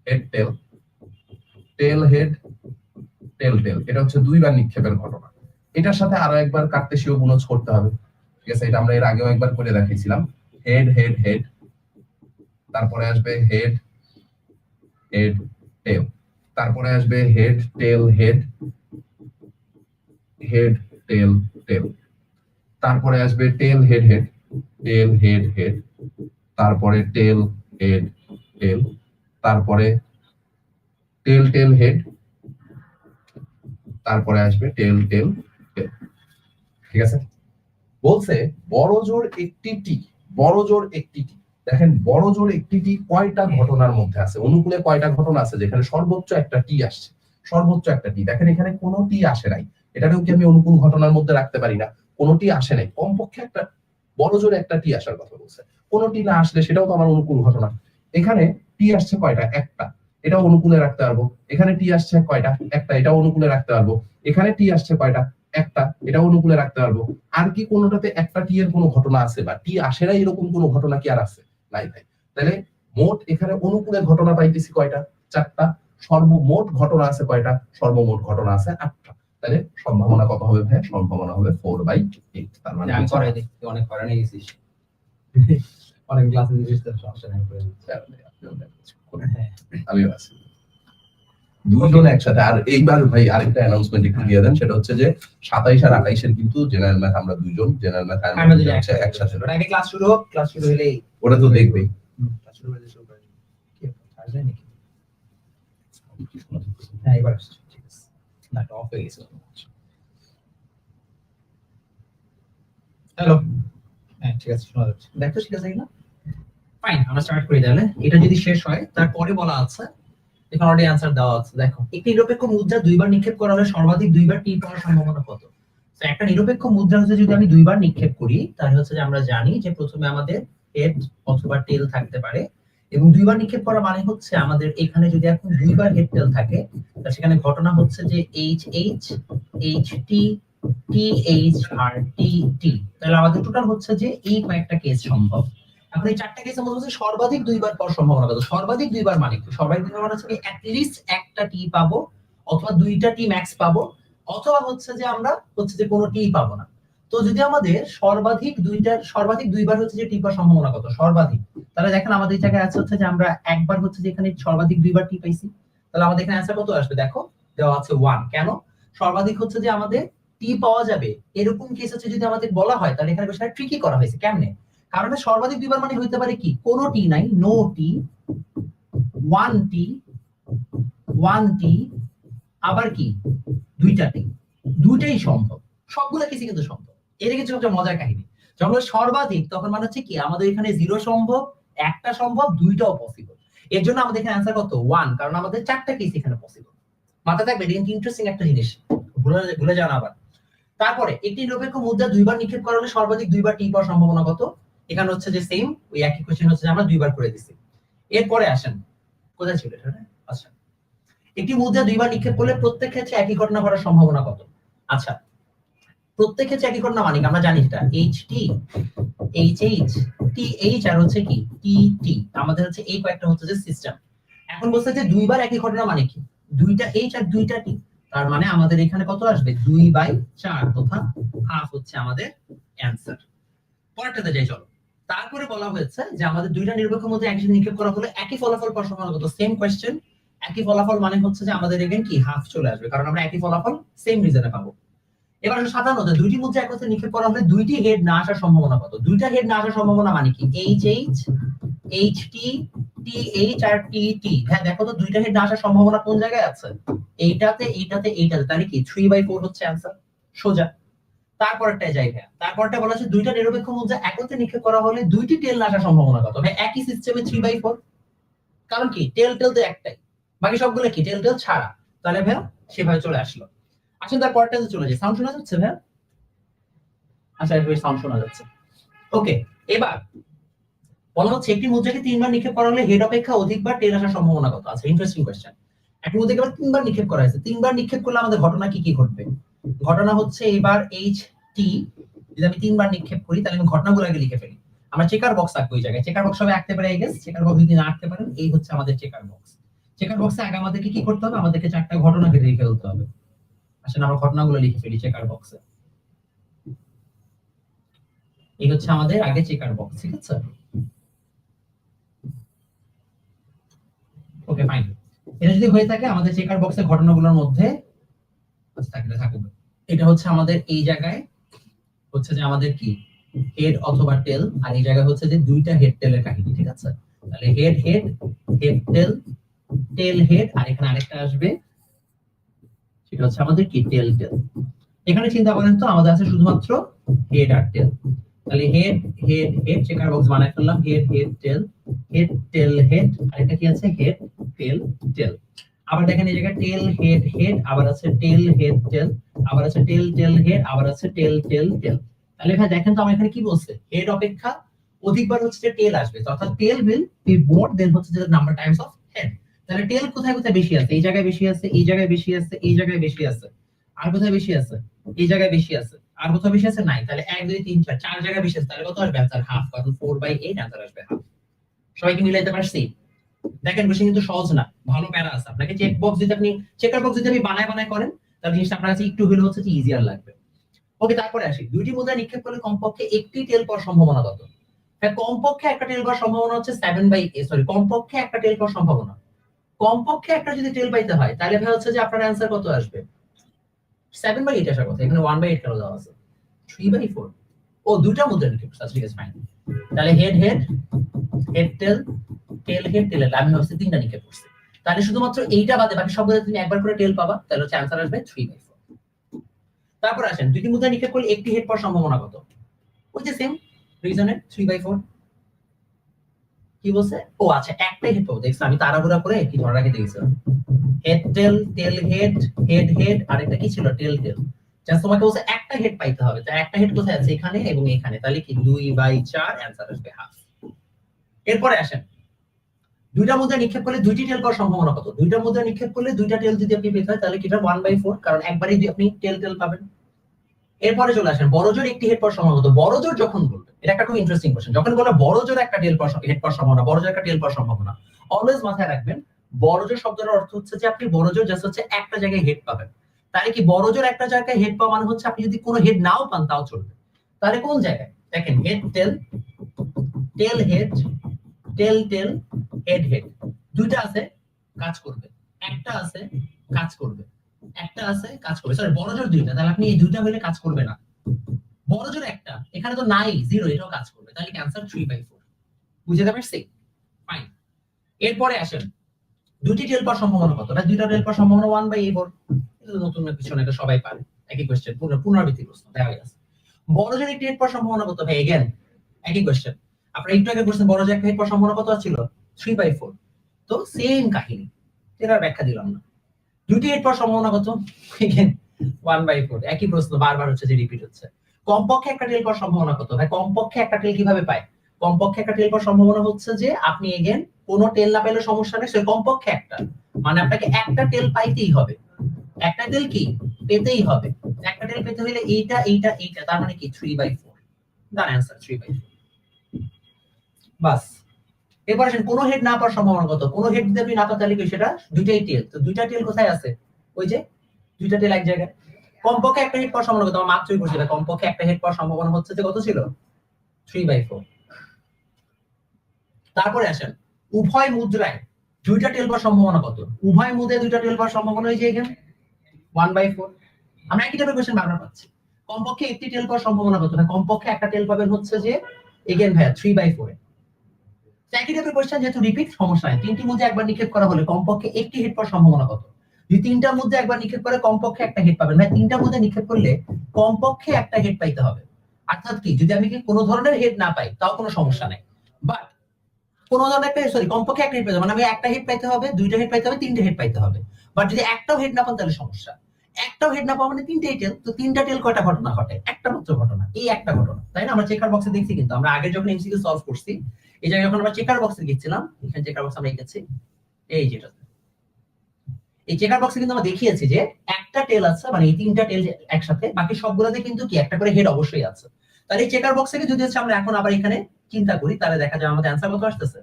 head tail, tail head tail tail. এটা হচ্ছে 2বার নিক্ষেপের ঘটনা। এটার সাথে আরো একবার কার্তেশীয় গুণজ করতে হবে। ঠিক আছে, এটা আমরা এর আগেও একবার করে দেখিয়েছিলাম। হেড হেড হেড, তারপরে আসবে হেড হেড টেল, তারপরে আসবে head tail head head tail tail, তারপরে আসবে tail head head tail head head, তারপরে টেল হেড টেল, তারপরে টেল টেল হেড, তারপরে আসবে টেল টেল টেল। ঠিক আছে, বলছে বড় জোর একটি টি, বড় জোর একটি টি। দেখেন বড় জোর একটি টি কয়টা ঘটনার মধ্যে আছে? অনুকূলে কয়টা ঘটনা আছে যেখানে সর্বোচ্চ একটা টি আসছে? সর্বোচ্চ একটা টি। দেখেন এখানে কোনো টি আসে নাই, এটাকেও কি আমি অনুকূল ঘটনার মধ্যে রাখতে পারি না? কোনো টি আসে নাই, কমপক্ষে একটা বড় জোরে একটা টি আসার কথা বলছে। কোনো টি না আসলে সেটাও তো আমার অনুকূল ঘটনা। এখানে টি আসছে কয়টা? একটা, এটাও অনুকূলে রাখতে পারবো। এখানে টি আসছে কয়টা? একটা, এটাও অনুকূলে রাখতে পারবো। এখানে টি আসছে কয়টা? একটা, এটাও অনুকূলে রাখতে পারবো। আর কি কোনোটাতে একটা টি এর কোনো ঘটনা আছে বা টি আসে না এরকম কোনো ঘটনা কি আর আছে? নাই ভাই। তাহলে মোট এখানে অনুকূলে ঘটনা পাইতেছি কয়টা? 4টা। সর্বমোট ঘটনা আছে কয়টা? সর্বমোট ঘটনা আছে 8টা। তাহলে সম্ভাবনা কত হবে ভাই? সম্ভাবনা হবে 4/8। তার মানে আমি করে দেখি, অনেক করে নিয়ে গেছিস, অনেক ক্লাসে দিছিস তো, সমস্যা নাই করে দিচ্ছি। হ্যাঁ, আমিও আছি দুইজন একসাথে। আর এইবার ভাই আরেকটা অ্যানাউন্সমেন্ট একটু দিয়ে দেন, সেটা হচ্ছে যে 27 আর 28 কিন্তু জেনারেল ম্যাথ আমরা দুইজন, জেনারেল ম্যাথ আমরা দুজন একসাথে। ওটা আগে ক্লাস শুরু হোক, ক্লাস শুরু হলেই ওটা তো দেখবেই। ক্লাস শুরু হলে শুরু করে কি আসবে নাকি? হ্যাঁ, এবার আসছে, ঠিক আছে। না, অফ হয়ে গেছে। হ্যালো, হ্যাঁ ঠিক আছে, শোনা যাচ্ছে। দেখো ঠিক আছে কিনা? ফাইন, আমরা স্টার্ট করি তাহলে। এটা যদি শেষ হয় তারপরে বলা আছে, এখানে অলরেডি অ্যানসার দেওয়া আছে। দেখো, একটি নিরপেক্ষ মুদ্রা 2বার নিক্ষেপ করা হলে সর্বাধিক 2বার টি পাওয়ার সম্ভাবনা কত? তো একটা নিরপেক্ষ মুদ্রা হচ্ছে যদি আমি 2বার নিক্ষেপ করি, তাহলে হচ্ছে যে আমরা জানি যে প্রথমে আমাদের হেড অথবা টেল থাকতে পারে, এবং 2বার নিক্ষেপ করা মানে হচ্ছে আমাদের এখানে যদি এখন 2বার হেড টেল থাকে, তাহলে সেখানে ঘটনা হচ্ছে যে H H H T T H আর টি টি। তাহলে আমাদের টোটাল হচ্ছে যে এই কয়েকটা কেস সম্ভব। এখন এই 4টা কেসের মধ্যে হচ্ছে সর্বাধিক 2বার পাওয়ার সম্ভাবনা কত? সর্বাধিক 2বার মানে কি? সর্বাধিক 2বার মানে হচ্ছে আমি অ্যাট লিস্ট একটা টি পাবো, অথবা 2টা টি ম্যাক্স পাবো, অথবা হচ্ছে যে আমরা হচ্ছে যে কোনো টি পাবো না। তো যদি আমাদের সর্বাধিক 2বার হচ্ছে যে টি পাওয়ার সম্ভাবনা কত? সর্বাধিক। তাহলে দেখেন আমাদের এই জায়গায় আছে হচ্ছে যে আমরা একবার হচ্ছে যে এখানে সর্বাধিক 2বার টি পাইছি। তাহলে আমাদের এখানে অ্যান্সার কত আসবে? দেখো দেওয়া আছে 1। কেন? সর্বাধিক হচ্ছে যে আমাদের টি পাওয়া যাবে এরকম কেস হচ্ছে যদি আমাদের বলা হয়, তাহলে এখানে বিষয়টা ট্রিকি করা হয়েছে। কেমনে? কারণ সর্বাধিক 2বার মানে হইতে পারে কি? কোনো টি নাই, নো টি, ওয়ান টি, ওয়ান টি, আবার কি 2টা টি। দুইটাই সম্ভব, সবগুলো কেসে কিন্তু সম্ভব। এটা কিন্তু সবচেয়ে মজার কাহিনী। যখন সর্বাধিক তখন মানে হচ্ছে কি আমাদের এখানে 0 সম্ভব, একটা সম্ভব, 2টাও পসিবল। এর জন্য আমাদের এখানে অ্যান্সার কত? 1, কারণ আমাদের 4টা কেস এখানে পসিবল। মাথায় থাকবে, এটা কিন্তু ইন্টারেস্টিং একটা জিনিস। ভুলে যান আবার। তারপরে একটি নিরপেক্ষ মুদ্রা দুইবার নিক্ষেপ করা হলে সর্বাধিক দুইবার টি পাওয়ার সম্ভাবনা কত? এখানে হচ্ছে যে সেম ওই একই কোশ্চেন হচ্ছে যে আমরা দুইবার করে দিছি। এরপরে আসেন, কোথায় ছিল এটা? আচ্ছা, একটি মুদ্রা দুইবার নিক্ষেপ করলে প্রত্যেক ক্ষেত্রে একই ঘটনা ঘটার সম্ভাবনা কত? আচ্ছা, প্রত্যেক ক্ষেত্রে একই ঘটনা মানে আমরা জানি এটা এইচ টি এইচ আর হচ্ছে কি টি টি, আমাদের হচ্ছে এই কয়েকটা হচ্ছে যে সিস্টেম। এখন বলছে যে দুইবার একই ঘটনা মানে কি? দুইটা এইচ আর দুইটা টি, তার মানে আমাদের এখানে কত আসবে? 2/4 তথা হাফ হচ্ছে আমাদের অ্যানসার। পরেরটাতে যাই চলো। তারপরে বলা হয়েছে যে আমাদের দুইটা নিরপেক্ষ মধ্যে একই সাথে নিক্ষেপ করা হলে একই ফলাফল পাওয়ার সম্ভাবনা কত? সেম কোশ্চেন, একই ফলাফল মানে হচ্ছে যে আমাদের এখানে কি হাফ চলে আসবে, কারণ আমরা একই ফলাফল সেম রিজনে পাবো। এবার সাধারণত দুইটি মুদ্রা একত্রে নিক্ষেপ করা হলে দুইটি হেড না আসার সম্ভাবনা কত? দুইটা হেড না আসার সম্ভাবনা মানে কি? H H, H T, T H আর টি টি। হ্যাঁ দেখো তো দুইটা হেড না আসার সম্ভাবনা কোন জায়গায় আছে? এইটাতে এইটাতে এইটাতে, তাহলে কি 3/4 হচ্ছে অ্যানসার, সোজা। তারপরটায় যাই ভাইয়া, তারপরটা বলা হচ্ছে দুইটা নিরপেক্ষ মুদ্রা একত্রে নিক্ষেপ করা হলে দুইটি টেল না আসার সম্ভাবনা কত? ভাই একই সিস্টেমে 3/4, কারণ কি টেল টেল তো একটাই, বাকি সবগুলো কি টেল টেল ছাড়া, তাহলে ভাইয়া সেভাবে চলে আসলো। আসেন তারপরটাতে চলে যাই। সাউন্ড শোনা যাচ্ছে ভাইয়া? আচ্ছা এবার সাউন্ড শোনা যাচ্ছে, ওকে। এবার বলা হচ্ছে একটি মুদ্রাকে 3বার নিক্ষেপ করা হলে হেড অপেক্ষা অধিকবার টেল আসার সম্ভাবনা কত? আচ্ছা ইন্টারেস্টিং কোশ্চেন। একটা মুদ্রাকে আবার 3বার নিক্ষেপ করা হয়েছে, 3বার নিক্ষেপ করলে আমাদের ঘটনা কি কি ঘটবে? ঘটনা হচ্ছে এবার এইচ টি, যদি আমি 3বার নিক্ষেপ করি তাহলে আমি ঘটনাগুলো আগে লিখে ফেলি। আমরা চেকার বক্স আঁকবো ওই জায়গায়, চেকার বক্স সবাই আঁকতে পারে, আই গেস চেকার বক্স যদি না আঁকতে পারেন এই হচ্ছে আমাদের চেকার বক্স। চেকার বক্সে আগে আমাদেরকে কি করতে হবে? আমাদেরকে 4টা ঘটনাকে লিখে ফেলতে হবে। আসেন আমরা ঘটনাগুলো লিখে ফেলি চেকার বক্সে। এই হচ্ছে আমাদের আগে চেকার বক্স, ঠিক আছে? Okay fine. এটা যদি হয়ে থাকে আমাদের চেকার বক্সের ঘটনাগুলোর মধ্যে থাকবে, এটা হচ্ছে আমাদের এই জায়গায় হচ্ছে যে আমাদের কি হেড অথবা টেল, আর এই জায়গায় হচ্ছে যে দুইটা হেড টেলের কাহিনী, ঠিক আছে? তাহলে head head, head tail, tail head, আর এখানে আরেকটা আসবে সেটা হচ্ছে আমাদের কি টেল টেল। এখানে চিন্তা করেন তো আমাদের আছে শুধুমাত্র হেড আর টেল, তাহলে head head head checker box বানায় ফেললাম, head head tail, head tail head, আর এটা কি আছে হেড টেল টেল। আবার দেখেন এই জায়গায় টেল হেড হেড, আবার আছে টেল হেড টেল, আবার আছে টেল টেল হেড, আবার আছে টেল টেল টেল। তাহলে এখানে দেখেন তো আমার এখানে কি বলছে? হেড অপেক্ষা অধিকবার হচ্ছে যে টেল আসবে, অর্থাৎ টেল উইল বি মোর দেন হচ্ছে যে নাম্বার টাইমস অফ হেড। তাহলে টেল কোথায় কোথায় বেশি আছে? এই জায়গায় বেশি আছে, এই জায়গায় বেশি আছে, এই জায়গায় বেশি আছে। আর কোথায় বেশি আছে? এই জায়গায় বেশি আছে। আর কোথাও বেশি আছে? নাই। তাহলে 1 2 3 4 চার জায়গায় বেশি আছে, তাহলে কত আসবে অ্যানসার? হাফ, কারণ 4/8 অ্যানসার আসবে হাফ। সবাই কি মিলাইতে পারছি? দেখেন বেশি কিন্তু সহজ না, ভালো প্যারা আছে। আপনাকে চেক বক্স যদি আপনি চেকার বক্স যদি আপনি বানায় বানায় করেন তাহলে জিনিসটা আপনার কাছে একটু হলেও হচ্ছে ইজিয়ার লাগবে। ওকে তারপরে আসি, দুইটি মুদ্রা নিক্ষেপ করলে কমপক্ষে একটি টেল পাওয়ার সম্ভাবনা কত? হ্যাঁ কমপক্ষে একটা টেল পাওয়ার সম্ভাবনা হচ্ছে কমপক্ষে একটা টেল পাওয়ার সম্ভাবনা, কমপক্ষে একটা যদি টেল পাইতে হয় তাহলে ভাই হচ্ছে যে আপনার অ্যানসার কত আসবে? 7/8 আসার কথা, এখানে 1/8 কেন দেওয়া আছে? 3/4। ও দুইটা মুদ্রা নিক্ষেপ, আচ্ছা ঠিক আছে ফাইন। তাহলে head head, head tail, tail head, tail head, আমি হচ্ছে 3টা নিক্ষেপ করছি। তাহলে শুধুমাত্র এইটা বাদে বাকি সবগুলো তুমি একবার করে টেল পাবা, তাহলে হচ্ছে অ্যানসার আসবে 3/4। তারপর আসেন দুইটি মুদ্রা নিক্ষেপ করলে একটি হেড পাওয়ার সম্ভাবনা কত? ওই যে সেম রিজনে 3/4। কি বলছে? ও আচ্ছা একটাই হেড পাবো, দেখছো আমি তাড়াহুড়া করে কি ধরে রাখতে গেছিলাম। Head tail, tail head, head head, আর একটা কি ছিল টেল টেল। জাস্ট তোমাকে বলছে একটা হেড পাইতে হবে, তো একটা হেড কোথায় আছে? এখানে এবং এখানে, তাহলে কি 2/4 অ্যানসার আসবে হাফ। এরপরে আসেন দুইটা মুদ্রা নিক্ষেপ করলে দুইটি টেল পাওয়ার সম্ভাবনা কত? দুইটা মুদ্রা নিক্ষেপ করলে দুইটা টেল যদি আপনি পেতে হয় তাহলে কি এটা 1/4, কারণ একবারই আপনি টেল টেল পাবেন। এরপরে চলে আসেন বড় জোর একটি হেড পাওয়ার সম্ভাবনা কত? বড় জোর যখন বলবে, এটা একটা খুব ইন্টারেস্টিং কোশ্চেন, যখন বলে বড় জোর একটা টেল পাওয়ার হেড পাওয়ার সম্ভাবনা, বড় জোর একটা টেল পাওয়ার সম্ভাবনা, অলওয়েজ মাথায় রাখবেন বড় জোর শব্দের অর্থ হচ্ছে যে আপনি বড় জোর জাস্ট হচ্ছে একটা জায়গায় হেড পাবেন। তাহলে কি বড় জোর একটা জায়গায় হেড পাওয়া মানে হচ্ছে আপনি যদি কোনো হেড নাও পান তাও চলবে। তাহলে কোন জায়গায়? দেখেন head tail, tail head, tail tail, head head, দুইটা আছে কাজ করবে, একটা আছে কাজ করবে, একটা আছে কাজ করবে, সরি বড় জোর দুইটা, তাহলে আপনি এই দুইটা হইলে কাজ করবে না। বড় জোর একটা, এখানে তো নাই জিরো, এটাও কাজ করবে, তাহলে অ্যানসার 3/4। বুঝতে পারছি? ফাইন। এরপরে আসেন দুটি টেল পাওয়ার সম্ভাবনা কত? না দুইটা টেল পাওয়ার সম্ভাবনা 1/4। এটা নতুন কিছু না, এটা সবাই পারে, একই কোশ্চেন, পুনরাবৃত্তি প্রশ্ন দেখা গেছে। বড় জোর একটি হেড পাওয়ার সম্ভাবনা কত? ভাই এগেন একই কোশ্চেন, আপনারা একটু আগে কোশ্চেন বড় জোর একটা হেড পাওয়ার সম্ভাবনা কত ছিল? 3/4। তো সেম কাহিনী, এটার ব্যাখ্যা দিলাম না। দুটি হেড পাওয়ার সম্ভাবনা কত? এগেন 1/4 একই প্রশ্ন বারবার হচ্ছে যে রিপিট হচ্ছে। কমপক্ষে একটা টেল পাওয়ার সম্ভাবনা কত? ভাই কমপক্ষে একটা টেল কিভাবে পায়? কমপক্ষে একটা টেল পাওয়ার সম্ভাবনা হচ্ছে যে আপনি এগেন কোনো টেল না পেলে সমস্যা নেই, সে কমপক্ষে একটা, মানে আপনাকে একটা টেল পাইতেই হবে। একটা টেল কি পেতেই হবে, একটা টেল পেতে হলে এইটা এইটা এইটা, তার মানে কি 3/4। ডান অ্যান্সার 3/4। বাস। এরপর আসেন কোনো হেড না পাওয়ার সম্ভাবনা কত? কোনো হেড যদি আপনি না পান তাহলে কি সেটা দুইটাই টেল। তো দুইটা টেল কোথায় আছে? ওই যে দুইটা টেল এক জায়গায়। কমপক্ষে একটা হেড পাওয়ার সম্ভাবনা কত? আমরা মাত্রই করছি, কমপক্ষে একটা হেড পাওয়ার সম্ভাবনা হচ্ছে যে কত ছিল? 3/4। তারপরে আসেন উভয় মুদ্রায় দুইটা টেল পাওয়ার সম্ভাবনা কত? উভয় মুদ্রায় দুইটা টেল পাওয়ার সম্ভাবনা হয়েছে এখানে 1/4। আমরা একই টাইপের কোশ্চেন বারবার পাচ্ছি। কমপক্ষে একটি টেল পাওয়ার সম্ভাবনা কত? ভাই কমপক্ষে একটা টেল পাবেন হচ্ছে যে এগেন ভাইয়া 3/4 এ। একই টাইপের কোশ্চেন যেহেতু রিপিট সমস্যা নাই। তিনটি মুদ্রা একবার নিক্ষেপ করা হলে কমপক্ষে একটি হিট পাওয়ার সম্ভাবনা কত? যদি তিনটা মুদ্রা একবার নিক্ষেপ করে কমপক্ষে একটা হিট পাবেন। ভাই তিনটা মুদ্রা নিক্ষেপ করলে কমপক্ষে একটা হিট পাইতে হবে। অর্থাৎ কি যদি আমি কি কোনো ধরনের হেড না পাই তাও কোনো সমস্যা নাই, বাট কোনো ধরনের একটা কমপক্ষে একটা হিট পাইতে হবে, মানে আমি একটা হিট পাইতে হবে, দুইটা হিট পাইতে হবে, তিনটা হিট পাইতে হবে। বাট যদি একটাও হেড না পান তাহলে সমস্যা। একটাও হেড না পাওয়া মানে তিনটাই টেল। তো তিনটা টেল কয়টা ঘটনা ঘটে? একটা মাত্র ঘটনা, এই একটা ঘটনা, তাই না? আমরা চেকার বক্সে দেখছি, কিন্তু আমরা আগে যখন এমসিকিউ সলভ করছি, এই জায়গায় যখন আমরা চেকার বক্সে গেছিলাম, এখানে চেকার বক্স আমরা এঁকেছি এই যেটা, এই চেকার বক্সে কিন্তু আমরা দেখিয়েছি যে একটা টেল আছে, মানে এই তিনটা টেল একসাথে, বাকি সবগুলোতে কিন্তু কি একটা করে হেড অবশ্যই আছে। তাহলে এই চেকার বক্স থেকে যদি হচ্ছে আমরা এখন আবার এখানে চিন্তা করি, তাহলে দেখা যায় আমাদের অ্যান্সার কত আসতেছে?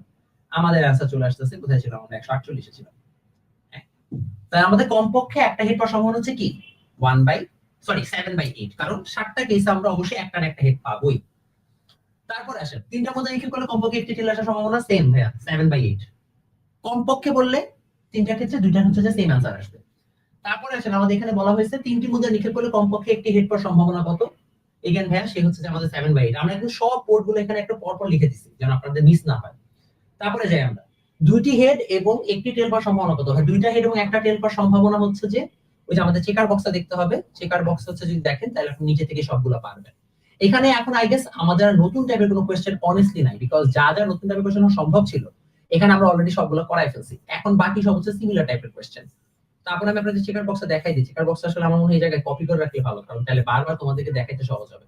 আমাদের অ্যান্সার চলে আসতেছে, কোথায় ছিল? আমাদের 148 ছিল। তাহলে আমাদের কমপক্ষে একটা হেড পাওয়ার সম্ভাবনা হচ্ছে কি 7/8, কারণ 7টা কেসে আমরা অবশ্যই একটা না একটা হেড পাবোই। তারপর আসেন তিনটা মধ্যে নিক্ষেপ করলে কমপক্ষে একটি টেল আসার সম্ভাবনা সেম ভাইয়া 7/8। কমপক্ষে বললে তিনটা ক্ষেত্রে দুইটা হচ্ছে যে সেম অ্যান্সার আসবে। তারপরে আসেন আমাদের এখানে বলা হয়েছে তিনটি মুদ্রা নিক্ষেপ করলে কমপক্ষে একটি হেড পাওয়ার সম্ভাবনা কত? এগেন ভাইয়া সে হচ্ছে যে আমাদের 7/8। আমরা এখন সব বোর্ড গুলো এখানে একটা পরপর লিখে দিচ্ছি যেন আপনাদের মিস না হয়। তারপরে যাই আমরা দুইটি হেড এবং একটি টেল পাওয়ার সম্ভাবনা কত? দুইটা হেড এবং একটা টেল পাওয়ার সম্ভাবনা হচ্ছে যে ওই যে আমাদের চেকার বক্সটা দেখতে হবে। চেকার বক্স হচ্ছে যদি দেখেন তাহলে আপনি নিচে থেকে সবগুলো পারবেন। এখানে এখন আই গেস আমাদের নতুন টাইপের কোনো কোশ্চেন অনেস্টলি নাই, বিকজ যা যা নতুন টাইপের কোশ্চেন সম্ভব ছিল এখানে আমরা অলরেডি সবগুলো করাই ফেলছি। এখন বাকি সব হচ্ছে সিমিলার টাইপের কোশ্চেন। তারপর আমি আপনাদের চেকার বক্সটা দেখাই দিই। চেকার বক্সটা আসলে আমার মনে হয় এই জায়গায় কপি করে রাখলে ভালো, কারণ তাহলে বারবার তোমাদেরকে দেখাইতে সহজ হবে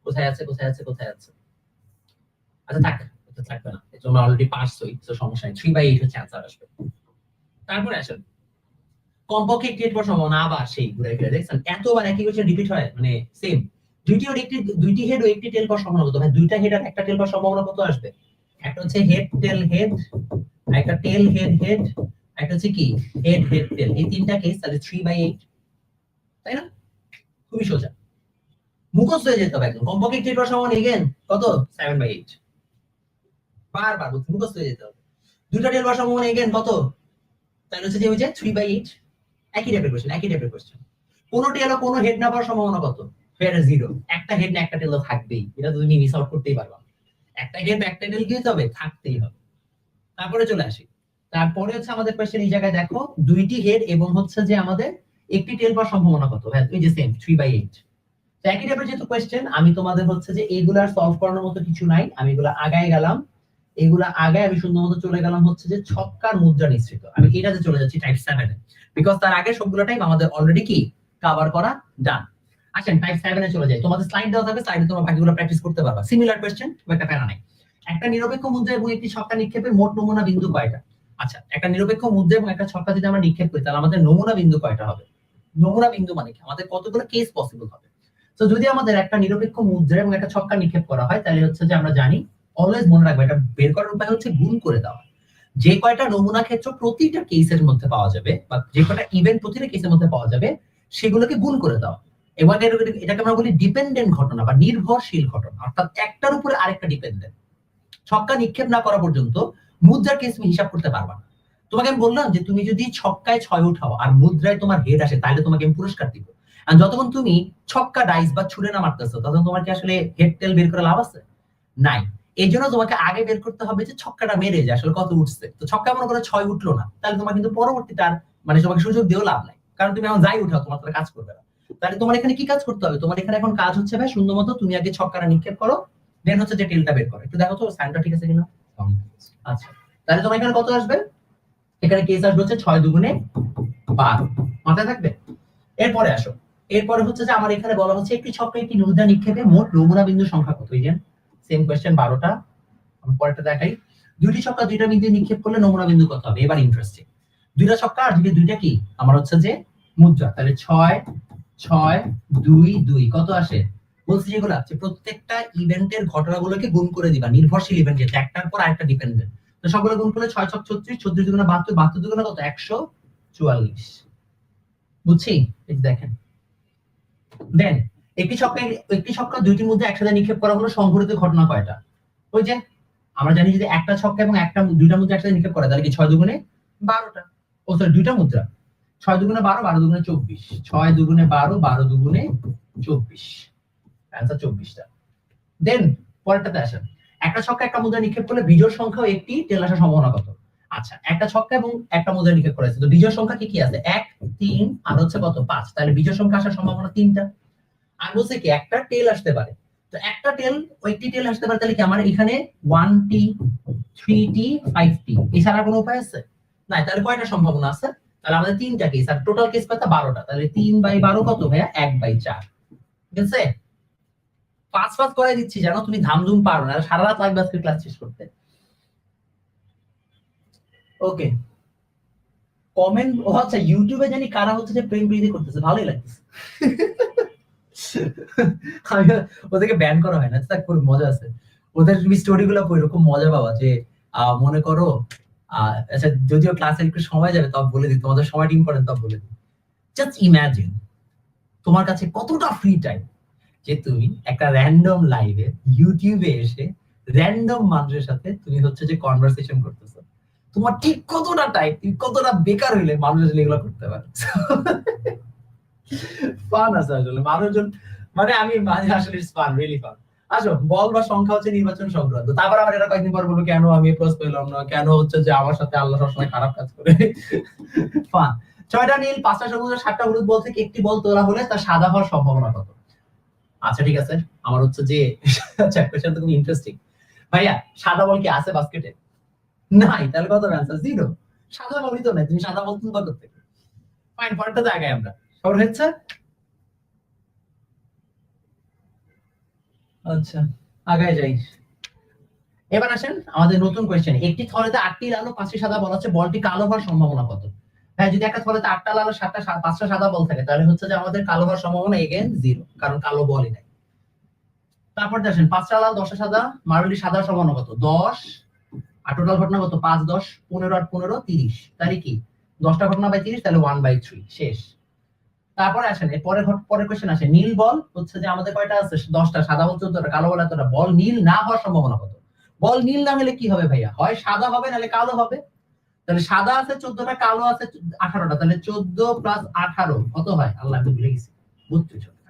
কোথায় আছে কোথায় আছে কোথায় আছে। আচ্ছা থাক, এটা থাকবে না, তোমরা অলরেডি পারছোই, তো সমস্যা নেই। 3/8 হচ্ছে অ্যান্সার আসবে। তারপরে আসেন কমপক্ষে একটি হেড পাওয়ার সম্ভাবনা, আবার সেই ঘুরে ফিরে দেখছেন এতবার একই কোশ্চেন রিপিট হয়, মানে সেম। দুইটি হেড ও একটি টেল পাওয়ার সম্ভাবনা কত? ভাই দুইটা হেড আর একটা টেল পাওয়ার সম্ভাবনা কত আসবে? একটা হচ্ছে হেড টেল হেড, একটা টেল হেড হেড, একটা হচ্ছে কি হেড হেড টেল। এই তিনটা কেস তাহলে 3/8, তাই না? খুবই সোজা, মুখস্থ হয়ে যেতে হবে একদম। কমপক্ষে একটি হেড পাওয়ার সম্ভাবনা এগেন কত? 7/8। বারবার মুখস্থ হয়ে যেতে হবে। দুইটা টেল পাওয়ার সম্ভাবনা এগেন কত? তাহলে হচ্ছে যে ওই যে 3/8। একই টাইপের কোশ্চেন, একই টাইপের কোশ্চেন। কোনো টেল ও কোনো হেড না পাওয়ার সম্ভাবনা কত? ফেয়ার 0। একটা হেড না একটা টেল তো থাকবেই, এটা তো তুমি মিস আউট করতেই পারবা। একটা হেড একটা টেল কি হতে হবে? থাকতেই হবে। তারপরে চলে আসি, তারপরে হচ্ছে আমাদের কোশ্চেন এই জায়গায় দেখো দুইটি হেড এবং হচ্ছে যে আমাদের একটি টেল পাওয়ার সম্ভাবনা কত? হ্যাঁ এই যে সেম 3/8। তো একই টাইপের যেহেতু কোশ্চেন, আমি তোমাদের হচ্ছে যে এইগুলার সলভ করানোর মতো কিছু নাই, আমি এগুলা আগায় গেলাম। এগুলা আগায় আমি সুন্দর মতো চলে গেলাম হচ্ছে যে ছক্কার মুদ্রা নিশ্চিত। আমি এটাতে চলে যাচ্ছি টাইপ 7 এ, বিকজ তার আগে সবগুলো টাইপ আমাদের অলরেডি কি কভার করা ডান। আসেন টাইপ 7 এ চলে যাই। তোমাদের স্লাইড দেওয়া থাকবে, স্লাইডে তোমরা বাকিগুলো প্র্যাকটিস করতে পারবা। সিমিলার কোশ্চেন, খুব একটা প্যারা নাই। একটা নিরপেক্ষ মুদ্রা এবং একটি ছক্কা নিক্ষেপের মোট নমুনা বিন্দু কয়টা? আচ্ছা, একটা নিরপেক্ষ মুদ্রা এবং একটা ছক্কা যদি আমরা নিক্ষেপ করি তাহলে আমাদের নমুনা বিন্দু কয়টা হবে? নমুনা বিন্দু মানে কি আমাদের কতগুলো কেস পসিবল হবে? তো যদি আমাদের একটা নিরপেক্ষ মুদ্রা এবং একটা ছক্কা নিক্ষেপ করা হয় তাহলে হচ্ছে যে আমরা জানি, অলওয়েজ মনে রাখবে, এটা বের করার উপায় হচ্ছে গুণ করে দেওয়া। যে কয়টা নমুনা ক্ষেত্র প্রতিটা কেসের মধ্যে পাওয়া যাবে বা যে কয়টা ইভেন্ট প্রতিটা কেসের মধ্যে পাওয়া যাবে সেগুলোকে গুণ করে দেওয়া। এবং এটাকে আমরা বলি ডিপেন্ডেন্ট ঘটনা বা নির্ভরশীল ঘটনা, অর্থাৎ একটার উপরে আরেকটা ডিপেন্ডেন্ট। ছক্কা নিক্ষেপ না করা পর্যন্ত মুদ্রার কেস তুমি হিসাব করতে পারবা না। তোমাকে আমি বললাম যে তুমি যদি ছক্কায় 6 উঠাও আর মুদ্রায় তোমার হেড আসে তাহলে তোমাকে আমি পুরস্কার দিব। আর যতক্ষণ তুমি ছক্কা ডাইস বা ছুড়ে না মারতেছো তখন তোমার কি আসলে হেড টেল বের করে লাভ আছে? নাই। এই জন্য তোমাকে আগে বের করতে হবে যে ছক্কাটা মেরে যে আসলে কত উঠছে। তো ছক্কা মনে করে 6 উঠলো না, তাহলে তোমার কিন্তু পরবর্তীতে আর মানে তোমাকে সুযোগ দিয়েও লাভ নাই, কারণ তুমি এখন যাই উঠাও তোমার তাহলে কাজ করবে না। তাহলে তোমার এখানে কি কাজ করতে হবে? তোমার এখানে এখন কাজ হচ্ছে ভাই সুন্দর মতো তুমি আগে ছক্কাটা নিক্ষেপ করো, দেন হচ্ছে যে টেলটা বের করো। একটু দেখো তো সাইনটা ঠিক আছে কিনা। আচ্ছা, তাহলে তোমার এখানে কত আসবে? এখানে কেস আসবে হচ্ছে 6 দুগুণে 12, মাথায় থাকবে। এরপরে আসো এরপরে হচ্ছে যে আমার এখানে বলা হচ্ছে একটি ছক্কা একটি মুদ্রা নিক্ষেপে মোট নমুনা বিন্দুর সংখ্যা কত? এই যে সেম কোয়েশ্চেন 12টা। আমি পরেরটা দেখাই। দুইটি ছক্কা দুইটা বিন্দু নিক্ষেপ করলে নমুনা বিন্দু কত হবে? এবার ইন্টারেস্টিং। দুইটা ছক্কা আর দুইটা কি আমার হচ্ছে যে মুদ্রা, তাহলে 6 6 2 2 কত আসে? বলছি যেগুলো আছে প্রত্যেকটা ইভেন্টের ঘটনাগুলোকে গুণ করে দিবা, নির্ভরশীল ইভেন্ট যেটা একটার পর আরেকটা ডিপেন্ডেন্ট। তো সবগুলো গুণ করলে 6 6 36 36 দুগুণে 72 72 দুগুণে কত? 144। বুঝছি? এই দেখেন। দেন একটি ছক্কা দুইটি মুদ্রা একসাথে নিক্ষেপ করা হলো, সংঘটিত ঘটনা কয়টা? ওই যে আমরা জানি যদি একটা ছক্কা এবং দুইটা মুদ্রা একসাথে নিক্ষেপ করে তাহলে কি 6 দুগুণে 12টা। ও সরি, দুইটা মুদ্রা 6 দুগুণে 12 12 দুগুণে 24 6 দুগুণে 12 12 দুগুণে 24, অ্যানসার 24টা। দেন পরেরটাতে আসেন। একটা ছক্কা একটা মুদ্রা নিক্ষেপ করলে বিজোড় সংখ্যাও একটি টেল আসার সম্ভাবনা কত? আচ্ছা, একটা ছক্কা এবং একটা মুদ্রা নিক্ষেপ করেছে, তো বিজোড় সংখ্যা কি কি আছে? 1 3 আর হচ্ছে কত? 5। তাহলে বিজোড় সংখ্যা আসার সম্ভাবনা 3টা। আর বলছে কি একটা টেল আসতে পারে, তো একটা টেল ওইটি টেল আসতে পারে, তাহলে কি আমার এখানে 1t 3t 5t এছাড়া কোনো উপায় আছে? না। তাহলে কয়টা সম্ভাবনা আছে? তাহলে আমাদের 3টা কেস, আর টোটাল কেস পাতা 12টা, তাহলে 3/12 কত ভাইয়া? 1/4। ঠিক আছে? 5 করে দিচ্ছি জানো, তুমি ধামধুম পারো না, সারা রাত লাগবে আজকে ক্লাস শেষ করতে। ওকে, কমেন্ট। ও আচ্ছা, ইউটিউবে জানি কারা হচ্ছে যে প্রেম প্রীতি করতেছে, ভালোই লাগতেছে। ওদেরকে ব্যান করা হয় না, তা খুব মজা আছে ওদের। তুমি স্টোরি গুলো পড়ো, খুব মজা পাবা। যে মনে করো আচ্ছা, যদিও ক্লাসে একটু সময় যাবে তবে বলে দিই, তোমাদের সময়টা ইম্পর্টেন্ট তবে বলে দিই। জাস্ট ইমাজিন তোমার কাছে কতটা ফ্রি টাইম যে তুমি একটা র্যান্ডম লাইভে ইউটিউবে এসে র্যান্ডম মানুষের সাথে তুমি হচ্ছে যে কনভারসেশন করতেছো। তোমার ঠিক কতটা টাইম, তুমি কতটা বেকার হইলে মানুষ আসলে এগুলো করতে পারে। ফান আছে আসলে মানুষজন, মানে আমি মানে আসলে ইটস ফান, রিয়েলি ফান। আসো, বল বা সংখ্যা হচ্ছে নির্বাচন সংক্রান্ত। তারপর আবার এটা কয়েকদিন পর বলবো কেন আমি প্লাস পেলাম না, কেন হচ্ছে যে আমার সাথে আল্লাহ সবসময় খারাপ কাজ করে। ফান। 6টা নীল 5টা সবুজ 7টা হলুদ বল থেকে একটি বল তোলা হলে তার সাদা হওয়ার সম্ভাবনা কত? আচ্ছা ঠিক আছে, আমার হচ্ছে যে আচ্ছা কোশ্চেন তো খুব ইন্টারেস্টিং। ভাইয়া সাদা বল কি আছে বাস্কেটে? নাই, তাহলে কত? অ্যানসার 0। সাদা বলই তো নাই, তুমি সাদা বল তুলবা করতে। ফাইন, পরেরটা জায়গায় আমরা সর হচ্ছে। আচ্ছা, আগায় যাই। এবার আসেন আমাদের নতুন কোয়েশ্চেন। একটি থলেতে 8টি লাল ও 5টি সাদা বল আছে, বলটি কালো হওয়ার সম্ভাবনা কত? হ্যাঁ, যদি একটা থলেতে 8টা লাল ও 5টা সাদা বল থাকে তাহলে হচ্ছে যে আমাদের কালো হওয়ার সম্ভাবনা এগেন 0, কারণ কালো বলই নাই। তারপর আসেন 5টা লাল 10টা সাদা, মারুলি সাদা সম্ভাবনা কত? 10। আর টোটাল ঘটনা কত? 5 10 15 আর 15 30, তাহলে কি 10টা ঘটনা বাই 30, তাহলে 1/3 শেষ। তারপরে আসেন পরের কোশ্চেন আসে। নীল বল হচ্ছে যে আমাদের কয়টা আছে? 10টা, সাদা বল 14টা, কালো বল এতটা। বল নীল না হওয়ার সম্ভাবনা কত? বল নীল না হলে কি হবে ভাইয়া? হয় সাদা হবে নাহলে কালো হবে। তাহলে সাদা আছে 14টা, কালো আছে 18টা, তাহলে 14 প্লাস 18 কত হয়? আল্লাহ, আমি ভুলে গেছি। 32 হবে।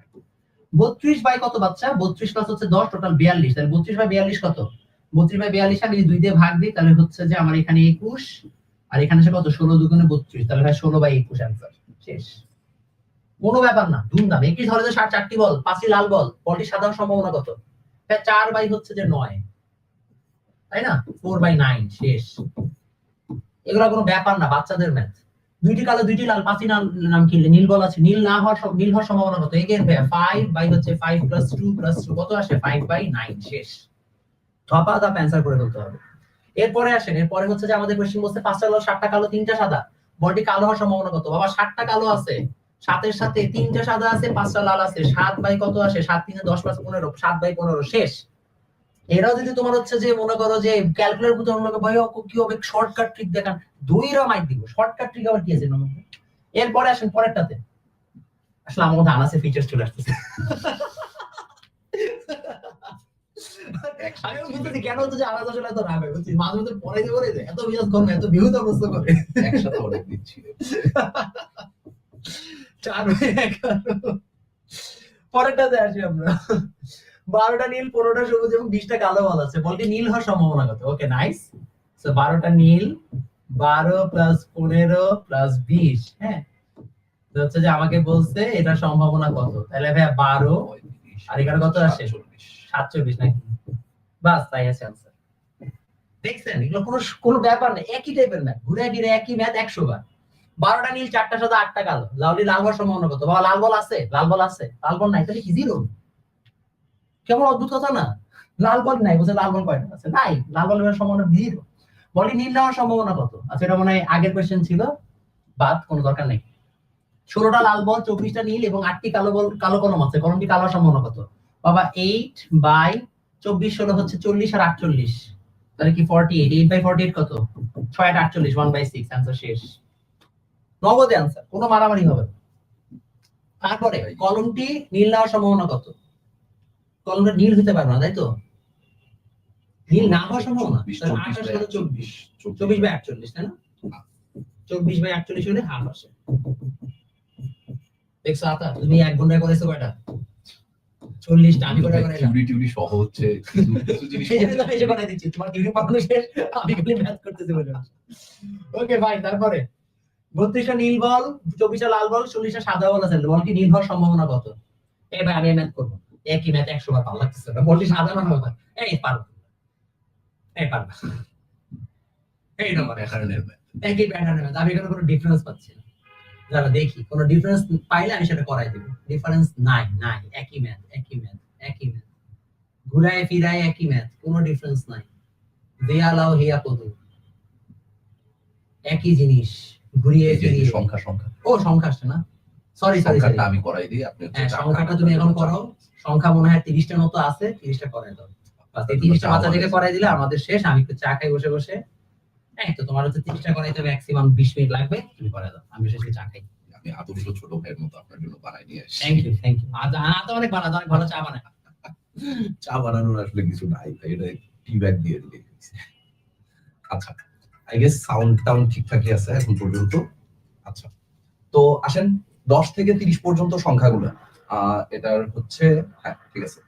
32 বাই কত বাচ্চা? 32 প্লাস হচ্ছে 10, টোটাল 42। তাহলে 32/42 কত? 32/42 আমি যদি 2 দিয়ে ভাগ দিই তাহলে হচ্ছে যে আমার এখানে 21, আর এখানে আছে কত? 16 দুগুণে 32, তাহলে ভাই 16/21 অ্যানসার। শেষ। কোনো ব্যাপার না, ধুমধাম। একটি ধরে যে 4টি বল 5টি লাল বল, বলটি সাধারণ সম্ভাবনা কত? 4 বাই হচ্ছে যে 9, তাই না? 4/9 শেষ। এগুলো কোনো ব্যাপার না, বাচ্চাদের ম্যাথ। 2টি কালো 2টি লাল 5টি নাম কি? নীল বল আছে। নীল হওয়ার সম্ভাবনা কত? এগেন ভাই 5 বাই হচ্ছে 5 প্লাস 2 প্লাস 2 কত আসে? 5/9 শেষ। ধপা ধপ অ্যান্সার করে ফেলতে হবে। এরপরে আসেন, এরপরে হচ্ছে যে আমাদের কোশ্চেন বলছে 5টা লাল 7টা কালো 3টা সাদা, বলটি কালো হওয়ার সম্ভাবনা কত? বাবা 7টা কালো আছে, 7-এর সাথে 3টা সাদা আছে, 5টা লাল আছে, 7 বাই কত আসে? 7 3 10 প্লাস 15, 7/15 শেষ। এরাও যদি তোমার হচ্ছে যে মনে করো যে ক্যালকুলেটর বুঝে মনে করো ভাই কি হবে, শর্টকাট ট্রিক দেখান, দুইরা মাইক দিব। শর্টকাট ট্রিক আবার কি আছে না? এরপরে আসেন পরেরটাতে। আসলে আমার মধ্যে আনাসে ফিচার্স চলে আসতেছে। আমি বুঝতেছি কেন হচ্ছে যে আলাদা আসলে এত রাগ হয়, বুঝছি মাঝে মধ্যে পরে যে এত বিয়াস করবে, এত বিহুত অবস্থা করে একসাথে অনেক দিচ্ছি। 4/11 পরেরটাতে আসি আমরা। 12টা নীল 15টা সবুজ এবং 20টা কালো বল আছে, বলটি নীল হওয়ার সম্ভাবনা কত? Okay nice. সো 12টা নীল 12 প্লাস 15 প্লাস 20, হ্যাঁ, তো হচ্ছে যে আমাকে বলছে এটার সম্ভাবনা কত? তাহলে ভাই 12 আর এখানে কত আসে? 47 নাকি? বাস, তাই আছে आंसर। দেখছেন এগুলো কোনো ব্যাপার না, একই টাইপের ম্যাথ, ঘুরে ফিরে একই ম্যাথ 100 বার। 12টা নীল, 4টা সাদা, 8টা কালো। লাউলি লাল হওয়ার সম্ভাবনা কত? বাবা লাল বল আছে? লাল বল আছে? লাল বল নাই তাহলে কি জিরো? কেমন অদ্ভুত কথা না? লাল বল নাই, বলছে লাল বল কয়টা আছে? নাই, লাল বল হওয়ার সম্ভাবনা জিরো। বলি নীল নেওয়ার সম্ভাবনা কত? আচ্ছা এটা মনে হয় আগের কোয়েশ্চেন ছিল, বাদ, কোনো দরকার নেই। 16টা লাল বল, 24টা নীল এবং 8টি কালো বল, কালো কলম আছে। কলমটি কালো হওয়ার সম্ভাবনা কত? বাবা 8/24 16 হচ্ছে 40 আর 48, তাহলে কি 48? 8/48 কত? 6 আর 48, 1/6। आंसर শেষ। নগদে आंसर, কোনো মারামারি হবে না। তারপরে কলমটি নীল নেওয়ার সম্ভাবনা কত? কলমটা নীল হতে পারবে না, তাই তো? নীল না হওয়ার সম্ভাবনা 24/48, 24/48, তাই না? 24/48 হলে হাফ আসে। দেখছো আতা, তুমি 1 ঘন্টায় করেছো কয়টা? 40টা। আমি কয়টা করাইলাম? থিওরি সহ হচ্ছে কিছু কিছু জিনিস এই জন্য তো এই যে বানাই দিচ্ছি, তোমার থিওরি পাঠানো শেষ, আমি খালি ম্যাথ করতেছি বলে। ওকে ভাই, তারপরে 32টা নীল বল, 24টা লাল বল, 40টা সাদা বল আছে। বল কি নীল হওয়ার সম্ভাবনা কত? এই ভাই আমি ম্যাথ করব, একই ম্যাথ 100 বার ভালো লাগতেছে না। বলটি সাদা না হবে? এই পারবো, এই পারবো, এই নম্বর প্যাটার্নের ম্যাথ। একই প্যাটার্নের ম্যাথ। আমি এখানে কোনো ডিফারেন্স পাচ্ছি না। যারা দেখি কোনো ডিফারেন্স পাইলে আমি সেটা করাই দেব। ডিফারেন্স নাই, নাই, একই ম্যাথ, একই ম্যাথ, একই ম্যাথ, ঘুরায় ফিরায় একই ম্যাথ, কোনো ডিফারেন্স নাই। দেয়া লাও হেয়া পদু, একই জিনিস ঘুরিয়ে ফিরিয়ে। সংখ্যা সংখ্যা ও সংখ্যা আসছে না, সরি সরি সরি, সংখ্যাটা আমি করাই দিই, আপনি হ্যাঁ সংখ্যাটা তুমি এখন করো। সংখ্যা মনে হয় 30টার মতো আছে, 30টা করাই দাও। বাস এই 30টা বাচ্চা থেকে করাই দিলে আমাদের শেষ। আমি একটু চা খাই বসে বসে। এই তো তোমার হচ্ছে 30টা করাইতে ম্যাক্সিমাম 20 মিনিট লাগবে, তুমি করাই দাও, আমি শেষে চা খাই। আমি আদর্শ ছোট ভাইয়ের মতো আপনার জন্য বানাই নিয়ে আসি। Thank you, thank you. আজ তো অনেক ভালো, অনেক ভালো চা বানায়। চা বানানোর আসলে কিছু নাই, তাই এটা টি ব্যাগ দিয়ে দিলে। আচ্ছা, আই গেস সাউন্ড টাউন ঠিকঠাকই আছে এখন পর্যন্ত। আচ্ছা, তো আসেন 10 থেকে 30 পর্যন্ত সংখ্যাগুলো, এটার হচ্ছে, হ্যাঁ ঠিক আছে,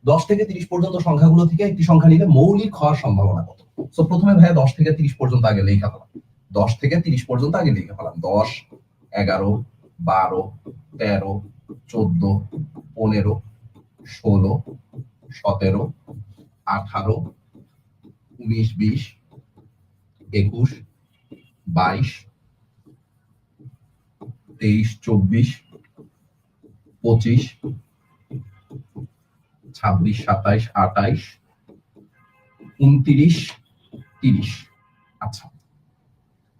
10 থেকে 30 পর্যন্ত সংখ্যাগুলো থেকে একটি সংখ্যা নিলে মৌলিক হওয়ার সম্ভাবনা কত? সো প্রথমে ভাইয়া 10 থেকে 30 পর্যন্ত আগে লেখা ফেলাম। 10 থেকে 30 পর্যন্ত আগে লেখা ফেলাম। 10, 11, 12, 13, 14, 15, 16, 17, 18, 19, 20, 21, 22, 23, 24, 25, 26, 27, 28, 29, 30। আচ্ছা,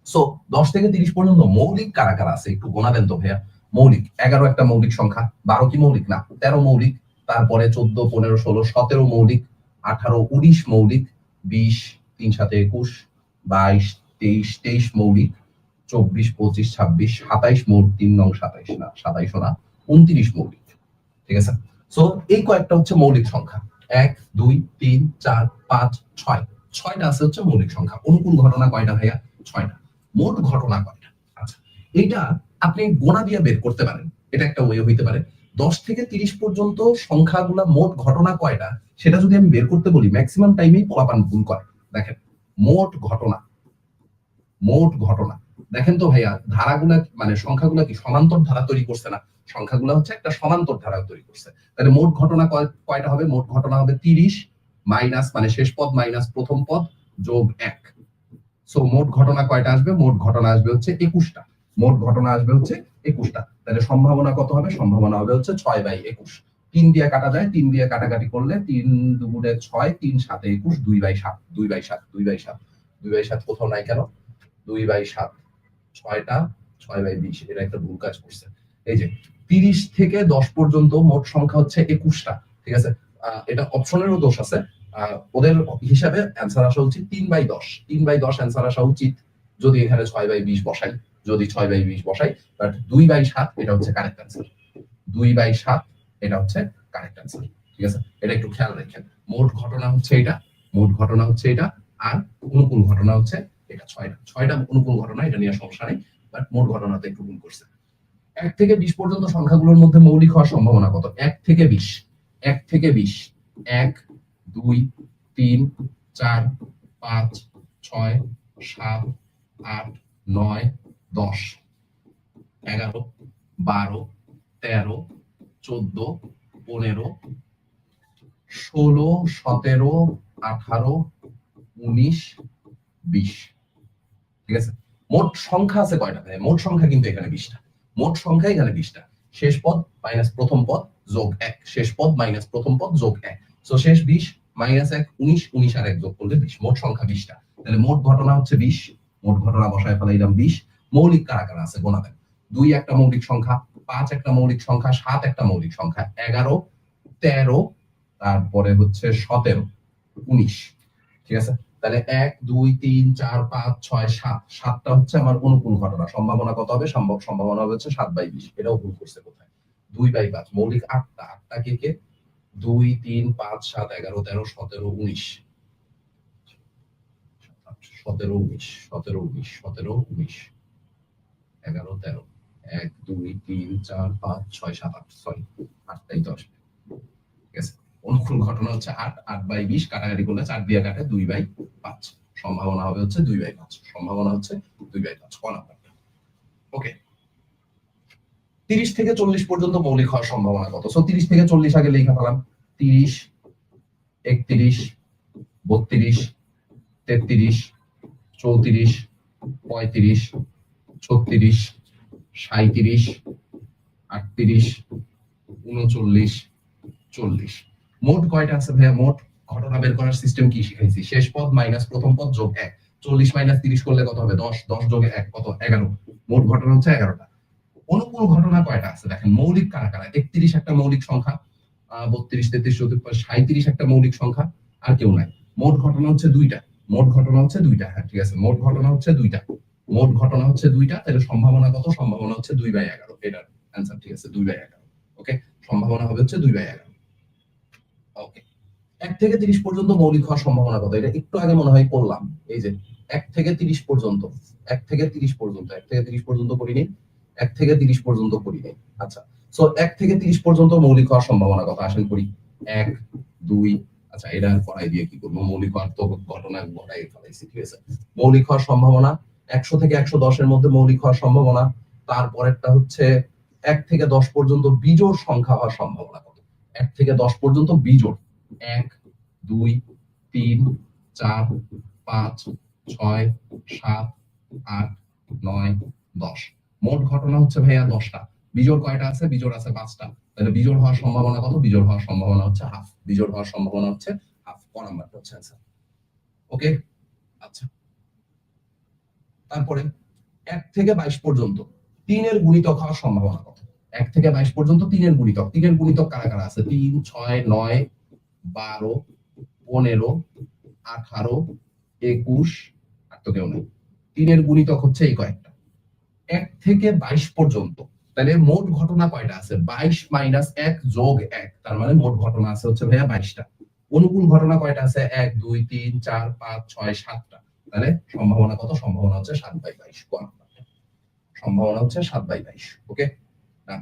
সো 10 থেকে 30 পর্যন্ত মৌলিক কারা কারা আছে একটু গোনা দেন তো ভাইয়া। মৌলিক 11 একটা মৌলিক সংখ্যা, 12 কি মৌলিক না? 13 মৌলিক, তারপরে 14, 15, 16, 17 মৌলিক, 18, 19 মৌলিক, 20, 3 7 21, 22, 23, 23 মৌলিক, 24, 25, 26, 27 মৌলিক, 3 নং 27 না, 27 না, 29 মৌলিক। ঠিক আছে, সো এই কয়েকটা হচ্ছে মৌলিক সংখ্যা। 1 2 3 4 5 6, 6টা আছে হচ্ছে মৌলিক সংখ্যা। অনুকূল ঘটনা কয়টা ভাইয়া? 6টা। মোট ঘটনা কয়টা? আচ্ছা, এটা আপনি গোনা দিয়ে বের করতে পারেন, এটা একটা ওয়ে হইতে পারে। 10 থেকে 30 পর্যন্ত সংখ্যাগুলা মোট ঘটনা কয়টা সেটা যদি আমি বের করতে বলি, ম্যাক্সিমাম টাইমেই পোলাপান ভুল করে। দেখেন, মোট ঘটনা, মোট ঘটনা দেখেন তো ভাইয়া, ধারাগুলা মানে সংখ্যাগুলা কি সমান্তর ধারা তৈরি করছে না? সংখ্যাগুলা হচ্ছে একটা সমান্তর ধারা তৈরি করছে। তাহলে মোট ঘটনা কয়টা হবে? মোট ঘটনা হবে 30 মাইনাস মানে শেষ পদ মাইনাস প্রথম পদ যোগ 1। সো মোট ঘটনা কয়টা আসবে? মোট ঘটনা আসবে হচ্ছে 21টা। মোট ঘটনা আসবে হচ্ছে 21টা। তাহলে সম্ভাবনা কত হবে? সম্ভাবনা হবে হচ্ছে 6/21। 3 দিয়ে কাটা যায়, 3 দিয়ে কাটাকাটি করলে 3 দুগুণে 6, 3 7 21, 2/7, 2/7, 2/7, 2/7 কোথাও নাই কেন? 2/7, 6টা 6/20, এটা একটা ভুল কাজ করছে। এই যে 30 থেকে 10 পর্যন্ত মোট সংখ্যা হচ্ছে 21টা। ঠিক আছে, এটা অপশনেরও দোষ আছে। ওদের হিসাবে অ্যান্সার আসা উচিত 3/10, 3/10 অ্যান্সার আসা উচিত যদি এখানে 6/20 বসাই, যদি 6/20 বসাই। বাট 2/7 এটা হচ্ছে কারেক্ট অ্যান্সার। 2/7 এটা হচ্ছে কারেক্ট অ্যান্সার। ঠিক আছে, এটা একটু খেয়াল রাখেন। মোট ঘটনা হচ্ছে এটা, মোট ঘটনা হচ্ছে এটা, আর অনুকূল ঘটনা হচ্ছে এটা। 6টা অনুকূল ঘটনা, এটা নিয়ে সমস্যা নেই, বাট মোট ঘটনাতে একটু ভুল করছে। 1 থেকে 20 পর্যন্ত সংখ্যাগুলোর মধ্যে মৌলিক হওয়ার সম্ভাবনা কত? 1 থেকে 20, 1 থেকে 20, 1 2 3 4 5 6 7 8 9 10 11 12 13 14 15 16 17 18 19 20। ঠিক আছে, মোট সংখ্যা আছে কয়টা? মোট সংখ্যা কিন্তু এখানে 20টা। মোট সংখ্যা এখানে 20টা। শেষ পদ মাইনাস প্রথম পদ যোগ 1, শেষ পদ মাইনাস প্রথম পদ যোগ 1। সো শেষ 20 মাইনাস 1 19, 19 আর 1 যোগ করলে 20। মোট সংখ্যা 20টা। তাহলে মোট ঘটনা হচ্ছে 20। মোট ঘটনা বসায় ফেলাইলাম 20। মৌলিক কারা কারা আছে গোনা দেন। 2 একটা মৌলিক সংখ্যা, 5 একটা মৌলিক সংখ্যা, 7 একটা মৌলিক সংখ্যা, 11 13 তারপরে হচ্ছে 17 19। ঠিক আছে, তাহলে 1 2 3 4 5 6 7, 7টা হচ্ছে আমার অনুকূল ঘটনা। সম্ভাবনা কত হবে? সম্ভাবনা হবে হচ্ছে 7/20। এটাও ভুল করছে কোথায়? 2/5। মৌলিক 8টা, 8টা কে কে? 2 3 5 7 11 13 17 19 17 19 17 19 17 19 11 13 1 2 3 4 5 6 7 8 সরি 8টাই তো আসবে। ঠিক আছে, অনুকূল ঘটনা হচ্ছে 8, 8/20 কাটাকাটি করলে 4 দিয়ে কাটে 2/5। সম্ভাবনা হবে হচ্ছে 2/5। সম্ভাবনা হচ্ছে 2/5 কোন নাম্বার? ওকে, 30 থেকে 40 পর্যন্ত মৌলিক হওয়ার সম্ভাবনা কত? সো 30 থেকে 40 আগে লেখা ফেলাম। 30 31 32 33 34 35 36 37 38 39 40। মোট কয়টা আছে ভাইয়া? মোট ঘটনা বের করার সিস্টেম কি শিখাইছি? শেষ পদ মাইনাস প্রথম পদ যোগ 1। 40 মাইনাস 30 করলে কত হবে? 10, 10 যোগে 1 কত? 11। মোট ঘটনা হচ্ছে 11টা। অনুকূল ঘটনা কয়টা আছে দেখেন। মৌলিক কারা কারা? 31 একটা মৌলিক সংখ্যা, 32 33 34 37 একটা মৌলিক সংখ্যা, আর কেউ নাই। মোট ঘটনা হচ্ছে 2টা। মোট ঘটনা হচ্ছে 2টা। হ্যাঁ ঠিক আছে, মোট ঘটনা হচ্ছে 2টা। মোট ঘটনা হচ্ছে 2টা। তাহলে সম্ভাবনা কত? সম্ভাবনা হচ্ছে 2/11। এটার অ্যানসার ঠিক আছে 2/11। ওকে, সম্ভাবনা হবে হচ্ছে 2/11। ওকে, 1 থেকে 30 পর্যন্ত মৌলিক হওয়ার সম্ভাবনা কত? এটা একটু আগে মনে হয় করলাম। এই যে 1 থেকে 30 পর্যন্ত, 1 থেকে 30 পর্যন্ত, 1 থেকে 30 পর্যন্ত করিনি, 1 থেকে 30 পর্যন্ত করিনি। আচ্ছা, সো 1 থেকে 30 পর্যন্ত মৌলিক হওয়ার সম্ভাবনা কত? আসেন করি। 1 2, আচ্ছা এটা করাই দিয়ে কি করবো? মৌলিক হওয়ার তো ঘটনা ঘটাই ফেলাইছি। ঠিক আছে, মৌলিক হওয়ার সম্ভাবনা 100 থেকে 110 এর মধ্যে মৌলিক হওয়ার সম্ভাবনা। তারপরেরটা হচ্ছে 1 থেকে 10 পর্যন্ত বিজোড় সংখ্যা হওয়ার সম্ভাবনা কত? 1 থেকে 10 পর্যন্ত বিজোড় 1 2 3 4 5 6 7 8 9 10। মোট ঘটনা হচ্ছে ভাইয়া 10টা। বিজোড় কয়টা আছে? বিজোড় আছে 5টা। তাহলে বিজোড় হওয়ার সম্ভাবনা কত? বিজোড় হওয়ার সম্ভাবনা হচ্ছে হাফ। বিজোড় হওয়ার সম্ভাবনা হচ্ছে হাফ। কোন নাম্বারটা হচ্ছে आंसर? ওকে, আচ্ছা তারপরে 1 থেকে 22 পর্যন্ত 3 এর গুণিতক হওয়ার সম্ভাবনা কত? 1 থেকে 22 পর্যন্ত 3 এর গুণিতক। 3 এর গুণিতক কারা কারা আছে? 3 6 9 12 15 18 21 আর তো কেউ নেই। 3 এর গুণিতক হচ্ছে এই কয়েকটা। 1 থেকে 22 পর্যন্ত, তাহলে মোট ঘটনা কয়টা আছে? 22 মাইনাস 1 যোগ 1, তার মানে মোট ঘটনা আছে হচ্ছে ভাইয়া 22টা। অনুকূল ঘটনা কয়টা আছে? 1 2 3 4 5 6 7টা। তাহলে সম্ভাবনা কত? সম্ভাবনা হচ্ছে 7/22। কোন নাম্বার? সম্ভাবনা হচ্ছে 7/22। ওকে, ডান।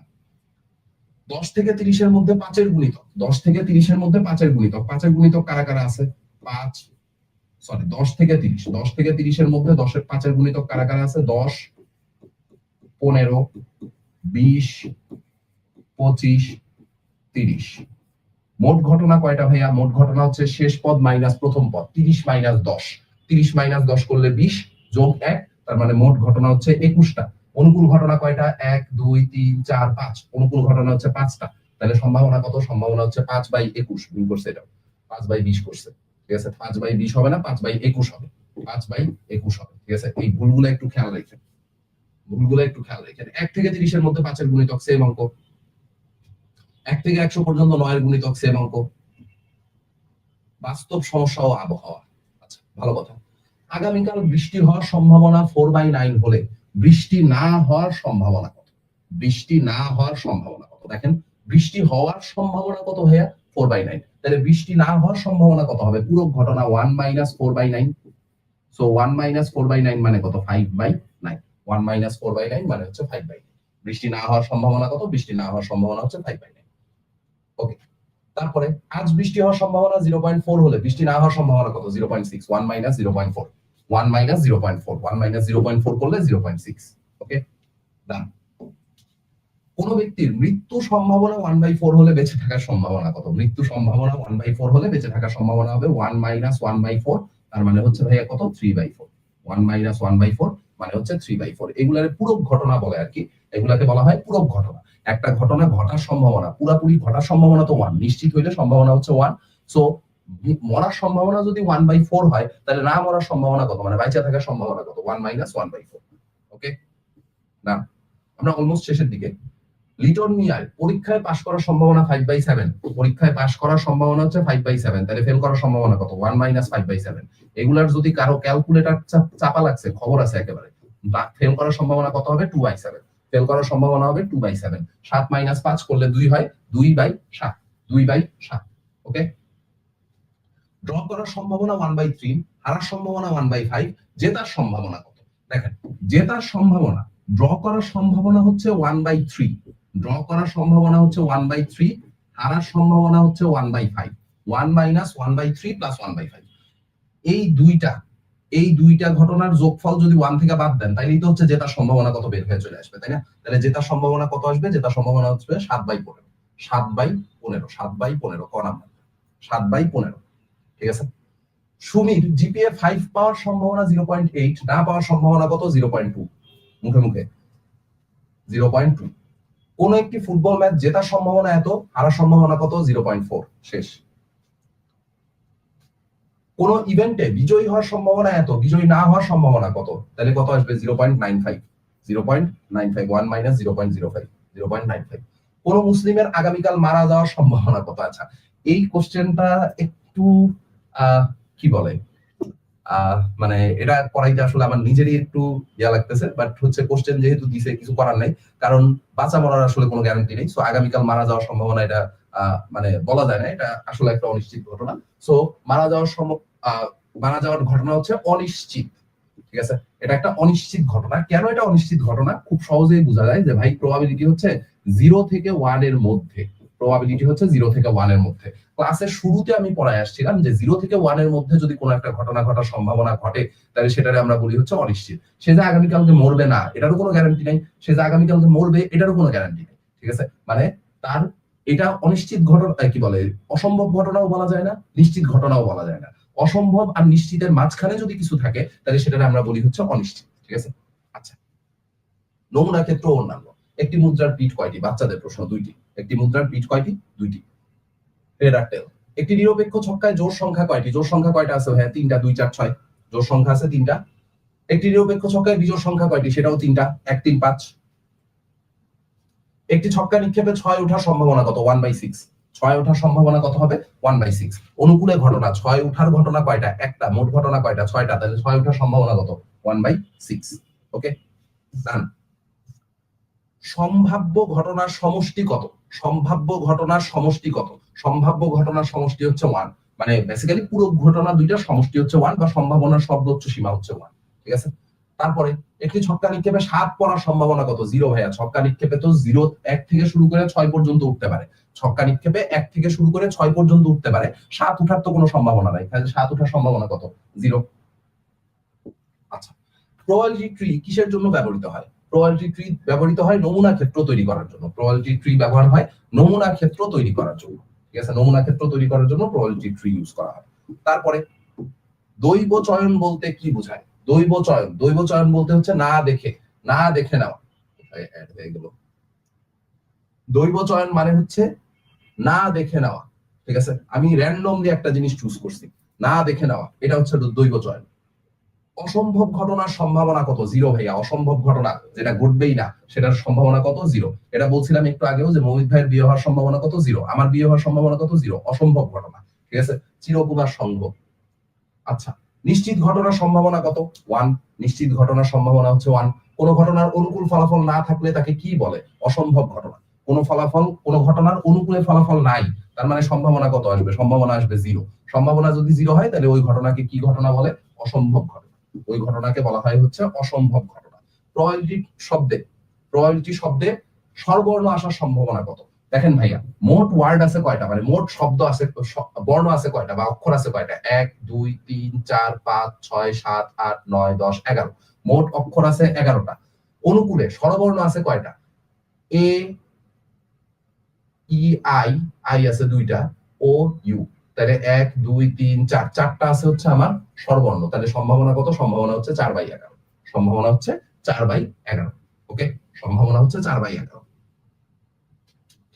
10 থেকে 30 এর মধ্যে 5 এর গুণিতক। 10 থেকে 30 এর মধ্যে 5 এর গুণিতক। 5 এর গুণিতক কারা কারা আছে? 5 সরি 10 থেকে 30। 10 থেকে 30 এর মধ্যে 10 এর 5 এর গুণিতক কারা কারা আছে? 10 15 20 25 30। মোট ঘটনা কয়টা ভাইয়া? মোট ঘটনা হচ্ছে শেষ পদ মাইনাস প্রথম পদ। 30 মাইনাস 10, 30 মাইনাস 10 করলে 20 যোগ 1, তার মানে মোট ঘটনা হচ্ছে 21টা। অনুকূল ঘটনা কয়টা? 1 2 3 4 5। অনুকূল ঘটনা হচ্ছে 5টা। তাহলে সম্ভাবনা কত? সম্ভাবনা হচ্ছে 5/21। ভুল করছে, এটা 5/20 করছে। ঠিক আছে, 5/20 হবে না, 5/21 হবে। 5/21 হবে। ঠিক আছে, এই ভুলগুলো একটু খেয়াল রাখেন। ভুলগুলো একটু খেয়াল রাখেন। 1 থেকে 30 এর মধ্যে 5 এর গুণিতক সেম অঙ্ক। 1 থেকে 100 পর্যন্ত 9 এর গুণিতক সেম অঙ্ক। বাস্তব সমস্যা ও আবহাওয়া। আচ্ছা, ভালো কথা। আগামীকাল বৃষ্টি হওয়ার সম্ভাবনা 4/9 হলে বৃষ্টি না হওয়ার সম্ভাবনা কত? বৃষ্টি না হওয়ার সম্ভাবনা কত? দেখেন, বৃষ্টি হওয়ার সম্ভাবনা কত ভাইয়া? 4/9। তাহলে বৃষ্টি না হওয়ার সম্ভাবনা কত হবে? পুরো ঘটনা 1 মাইনাস 4/9। সো 1 মাইনাস 4/9 মানে কত? 5/9। 1 মাইনাস 4/9 মানে হচ্ছে 5/9। বৃষ্টি না হওয়ার সম্ভাবনা কত? বৃষ্টি না হওয়ার সম্ভাবনা হচ্ছে 5/9। ওকে, তারপরে আজ বৃষ্টি হওয়ার সম্ভাবনা 0.4 হলে বৃষ্টি না হওয়ার সম্ভাবনা কত? 0.6। 1 মাইনাস 0.4, 1 মাইনাস 0.4, 1 মাইনাস 0.4 করলে 0.6। ওকে, ডান। কোন ব্যক্তির মৃত্যু সম্ভাবনা 1/4 হলে বেঁচে থাকার সম্ভাবনা কত? মৃত্যু সম্ভাবনা 1/4 হলে বেঁচে থাকার সম্ভাবনা হবে 1 মাইনাস 1/4, তার মানে হচ্ছে ভাইয়া কত? 3/4। 1 মাইনাস 1/4 মানে হচ্ছে 3/4। এগুলার পূরক ঘটনা বলে আর কি, এগুলাকে বলা হয় পূরক ঘটনা। একটা ঘটনা ঘটার সম্ভাবনা, পুরাপুরি ঘটার সম্ভাবনা তো 1, নিশ্চিত হইলে সম্ভাবনা হচ্ছে 1। সো মরার সম্ভাবনা যদি 1/4 হয়, তাহলে না মরার সম্ভাবনা কত, মানে বাইচা থাকার সম্ভাবনা কত, 1 - 1/4। ওকে, না আমরা অলমোস্ট শেষের দিকে। লিটন মিয়ার পরীক্ষায় পাশ করার সম্ভাবনা 5/7, পরীক্ষায় পাশ করার সম্ভাবনা হচ্ছে 5/7, তাহলে ফেল করার সম্ভাবনা কত, 1 - 5/7। এগুলার যদি কারো ক্যালকুলেটর চাপা লাগছে, খবর আছে একেবারে, ফেল করার সম্ভাবনা কত হবে, 2/7। ফেল করার সম্ভাবনা হবে 2/7। 7 - 5 করলে 2 হয়, 2/7, 2/7। ওকে, ড্র করার সম্ভাবনা 1/3, হারার সম্ভাবনা 1/5, জেতার সম্ভাবনা কত? দেখেন, জেতার সম্ভাবনা, ড্র করার সম্ভাবনা হচ্ছে 1/3, ড্র করার সম্ভাবনা হচ্ছে 1/3, হারার সম্ভাবনা হচ্ছে 1/5। 1 - 1/3 + 1/5, এই দুইটা ঘটনার যোগফল যদি 1 থেকে বাদ দেন, তাইলেই তো হচ্ছে জেতার সম্ভাবনা কত বের হয়ে চলে আসবে, তাই না? তাহলে জেতার সম্ভাবনা কত আসবে? জেতার সম্ভাবনা হচ্ছে 7/15, 7/15, 7/15, ক নাম্বার, 7/15। ঠিক আছে। সুমির জিপিএ 5 পাওয়ার সম্ভাবনা 0.8, না পাওয়ার সম্ভাবনা কত, 0.2, মুখে মুখে 0.2। কোন একটি ফুটবল ম্যাচ জেতার সম্ভাবনা এত, হারার সম্ভাবনা কত, 0.4, শেষ। কোন ইভেন্টে বিজয়ী হওয়ার সম্ভাবনা এত, বিজয়ী না হওয়ার সম্ভাবনা কত, তাহলে কত আসবে, 0.95, 0.95, 1 - 0.05, 0.95। কোন মুসলিমের আগামীকাল মারা যাওয়ার সম্ভাবনা কত? আচ্ছা, এই কোশ্চেনটা একটু কি বলে, মানে এটা পড়াইতে আসলে আমার নিজেরই একটু ইয়া লাগতেছে, বাট হচ্ছে কোশ্চেন যেহেতু দিছে, কিছু করার নাই, কারণ বাঁচা মরার আসলে কোনো গ্যারান্টি নেই। সো আগামীকাল মারা যাওয়ার সম্ভাবনা, এটা মানে বলা যায় না, এটা আসলে একটা অনিশ্চিত ঘটনা। সো মারা যাওয়ার ঘটনা হচ্ছে অনিশ্চিত। ঠিক আছে, এটা একটা অনিশ্চিত ঘটনা। কেন এটা অনিশ্চিত ঘটনা? খুব সহজেই বোঝা যায় যে ভাই প্রবাবিলিটি হচ্ছে 0 থেকে 1 এর মধ্যে, প্রবাবিলিটি হচ্ছে 0 থেকে 1 এর মধ্যে। ক্লাসের শুরুতে আমি পড়ায় আসছিলাম যে 0 থেকে 1 এর মধ্যে যদি কোনো একটা ঘটনা ঘটার সম্ভাবনা ঘটে, তাহলে সেটারে আমরা বলি হচ্ছে অনিশ্চিত। সে যে আগামীকালকে মরবে না, এটারও কোনো গ্যারান্টি নেই, সে যে আগামীকালকে মরবে, এটারও কোনো গ্যারান্টি নেই। ঠিক আছে, মানে তার এটা অনিশ্চিত ঘটনা, কি বলে, অসম্ভব ঘটনাও বলা যায় না, নিশ্চিত ঘটনাও বলা যায় না। অসম্ভব আর নিশ্চিতের মাঝখানে যদি কিছু থাকে, তাহলে সেটাকে আমরা বলি হচ্ছে অনিশ্চিত। ঠিক আছে, আচ্ছা। নমুনা ক্ষেত্র অন্যান্য। একটি মুদ্রার পিঠ কয়টি? বাচ্চাদের প্রশ্ন, 2টি। একটি মুদ্রার পিঠ কয়টি? 2টি। টেল। একটি নিরপেক্ষ ছক্কায় জোড় সংখ্যা কয়টি? জোড় সংখ্যা কয়টা আছে? হ্যাঁ, 3টা, 2, 4, 6। জোড় সংখ্যা আছে 3টা। একটি নিরপেক্ষ ছক্কায় বিজোড় সংখ্যা কয়টি? সেটাও 3টা, 1, 3, 5। একটি ছক্কা নিক্ষেপে 6 ওঠার সম্ভাবনা কত? 1/6। 6 ওঠার সম্ভাবনা কত হবে? 1/6। অনুকূলে ঘটনা, 6 ওঠার ঘটনা কয়টা? একটা। মোট ঘটনা কয়টা? 6টা, তাহলে 6 ওঠার সম্ভাবনা কত? 1/6। ওকে, ডান। সম্ভাব্য ঘটনার সমষ্টি কত? সম্ভাব্য ঘটনার সমষ্টি কত? সম্ভাব্য ঘটনার সমষ্টি হচ্ছে 1, মানে বেসিক্যালি পুরো ঘটনা দুইটার সমষ্টি হচ্ছে 1, বা সম্ভাবনার সর্বোচ্চ সীমা হচ্ছে 1। ঠিক আছে, তারপরে একটি ছক্কা নিক্ষেপে 7 পড়ার সম্ভাবনা কত? 0 ভাইয়া। ছক্কা নিক্ষেপে তো 1 থেকে শুরু করে 6 পর্যন্ত উঠতে পারে। ছক্কা নিক্ষেপে 1 থেকে শুরু করে 6 পর্যন্ত উঠতে পারে, 7 উঠার তো কোনো সম্ভাবনা নাই, তাহলে 7 উঠার সম্ভাবনা কত? 0। আচ্ছা, প্রবাবিলিটি ট্রি কিসের জন্য ব্যবহৃত হয়? প্রবাবিলিটি ট্রি ব্যবহৃত হয় নমুনা ক্ষেত্র তৈরি করার জন্য। প্রবাবিলিটি ট্রি ব্যবহার হয় নমুনা ক্ষেত্র তৈরি করার জন্য। ঠিক আছে, নমুনা ক্ষেত্র তৈরি করার জন্য প্রবাবিলিটি ট্রি ইউজ করা হয়। তারপরে দৈব চয়ন বলতে কি বোঝায়? দৈব চয়ন বলতে হচ্ছে না দেখে নেওয়া। দৈব চয়ন মানে হচ্ছে না দেখে নেওয়া। ঠিক আছে, আমি র্যান্ডমলি একটা জিনিস চুজ করছি, না দেখে নেওয়া, এটা হচ্ছে দৈব চয়ন। অসম্ভব ঘটনার সম্ভাবনা কত? 0 ভাইয়া। অসম্ভব ঘটনা যেটা ঘটবেই না, সেটার সম্ভাবনা কত? 0। এটা বলছিলাম একটু আগেও যে মৌমিক ভাইয়ের বিয়ে হওয়ার সম্ভাবনা কত? 0। আমার বিয়ে হওয়ার সম্ভাবনা কত? 0। অসম্ভব ঘটনা। ঠিক আছে, চিরকুমার সংঘ। আচ্ছা, নিশ্চিত ঘটনার সম্ভাবনা কত? 1। নিশ্চিত ঘটনার সম্ভাবনা হচ্ছে 1। কোন ঘটনার অনুকূল ফলাফল না থাকলে তাকে কি বলে? অসম্ভব ঘটনা। কোন ঘটনার অনুকূলে ফলাফল নাই, তার মানে সম্ভাবনা কত আসবে? সম্ভাবনা আসবে 0। সম্ভাবনা যদি 0 হয়, তাহলে ওই ঘটনাকে কি ঘটনা বলে? অসম্ভব ঘটনা। ওই ঘটনাকে বলা হয় হচ্ছে অসম্ভব ঘটনা। প্রবাবিলিটি শব্দে স্বরবর্ণ আসার সম্ভাবনা কত? দেখেন ভাইয়া, মোট ওয়ার্ড আছে কয়টা, মানে মোট শব্দ আছে, বর্ণ আছে কয়টা, বা অক্ষর আছে কয়টা? 1, 2, 3, 4, 5, 6, 7, 8, 9, 10, 11। মোট অক্ষর আছে 11টা। অনুকূলে স্বরবর্ণ আছে কয়টা? এ, ই, আই আছে 2টা, ও, ইউ। তাহলে 1, 2, 3, 4, 4টা আছে হচ্ছে আমার স্বরবর্ণ। তাহলে সম্ভাবনা কত? সম্ভাবনা হচ্ছে 4/11। সম্ভাবনা হচ্ছে 4/11। ওকে, সম্ভাবনা হচ্ছে 4/11।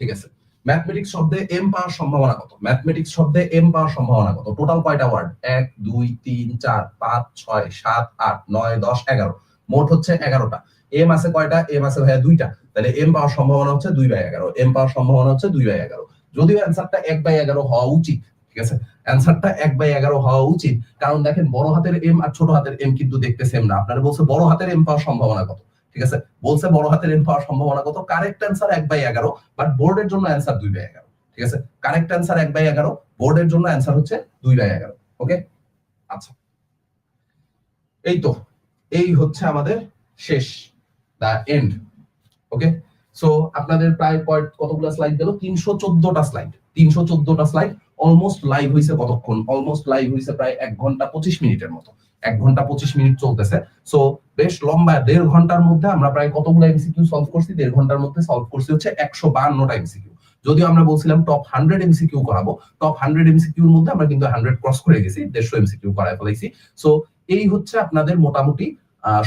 ঠিক আছে, ম্যাথমেটিক্স শব্দে এম পাওয়ার সম্ভাবনা কত? ম্যাথমেটিক্স শব্দে এম পাওয়ার সম্ভাবনা কত? টোটাল কয়টা ওয়ার্ড? 1 2 3 4 5 6 7 8 9 10 11, মোট হচ্ছে 11টা। এম আছে কয়টা? এম আছে ভাইয়া 2টা, তাহলে এম পাওয়ার সম্ভাবনা হচ্ছে 2/11। এম পাওয়ার সম্ভাবনা হচ্ছে 2/11, যদিও অ্যানসারটা 1/11 হওয়া উচিত। ঠিক আছে, অ্যানসারটা 1/11 হওয়া উচিত, কারণ দেখেন বড় হাতের এম আর ছোট হাতের এম কিন্তু দেখতে সেম না। আপনারা বলছে বড় হাতের এম পাওয়ার সম্ভাবনা কত? ঠিক আছে, বলছে বড় হাতের এম পাওয়ার সম্ভাবনা কত? কারেক্ট অ্যান্সার 1/11, বাট বোর্ডের জন্য অ্যান্সার 2/11। ঠিক আছে, কারেক্ট অ্যান্সার 1/11, বোর্ডের জন্য অ্যান্সার হচ্ছে 2/11। ওকে, আচ্ছা, এই তো, এই হচ্ছে আমাদের শেষ, দা এন্ড। ওকে, সো আপনাদের প্রায় কতগুলো স্লাইড গেল? 314টা স্লাইড, 314টা স্লাইড। অলমোস্ট লাইভ হইছে কতক্ষণ? অলমোস্ট লাইভ হইছে প্রায় 1 ঘন্টা 25 মিনিটের মতো। 1 ঘন্টা 25 মিনিট চলতেছে। সো বেশ লম্বা, 1.5 ঘন্টার মধ্যে আমরা প্রায় কতগুলো এমসিকিউ সলভ করছি? 1.5 ঘন্টার মধ্যে সলভ করছি হচ্ছে 152টা এমসিকিউ। যদিও আমরা বলছিলাম টপ 100 এমসিকিউ করাবো, টপ 100 এমসিকিউর মধ্যে আমরা কিন্তু 100 ক্রস করে গেছি, 150 এমসিকিউ করায় ফেলাইছি। সো এই হচ্ছে আপনাদের মোটামুটি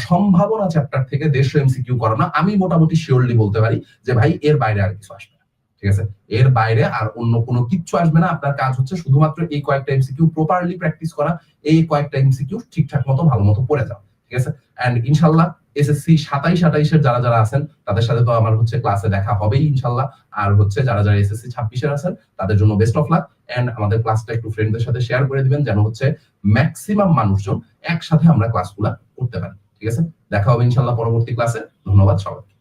সম্ভাবনা চ্যাপ্টার থেকে 150 এমসিকিউ করানো। আমি মোটামুটি শিওরলি বলতে পারি যে ভাই এর বাইরে আর কিছু আসবে না। ঠিক আছে, এর বাইরে আর অন্য কোনো কিচ্ছু আসবে না। আপনার কাজ হচ্ছে শুধুমাত্র এই কয়েকটা এমসিকিউ প্রপারলি প্র্যাকটিস করা, এই কয়েকটা এমসিকিউ ঠিকঠাক মতো ভালো মতো পড়ে যাও। ঠিক আছে, এন্ড ইনশাআল্লাহ এসএসসি 27-28 এর যারা আছেন তাদের সাথে তো আমার হচ্ছে ক্লাসে দেখা হবেই ইনশাআল্লাহ। আর হচ্ছে যারা এসএসসি 26 এর আছেন তাদের জন্য বেস্ট অফ লাক, এন্ড আমাদের ক্লাসটা একটু ফ্রেন্ডদের সাথে শেয়ার করে দিবেন, যেন হচ্ছে ম্যাক্সিমাম মানুষজন একসাথে আমরা ক্লাসগুলা করতে পারি। ঠিক আছে, দেখা হবে ইনশাআল্লাহ পরবর্তী ক্লাসে। ধন্যবাদ সবাইকে।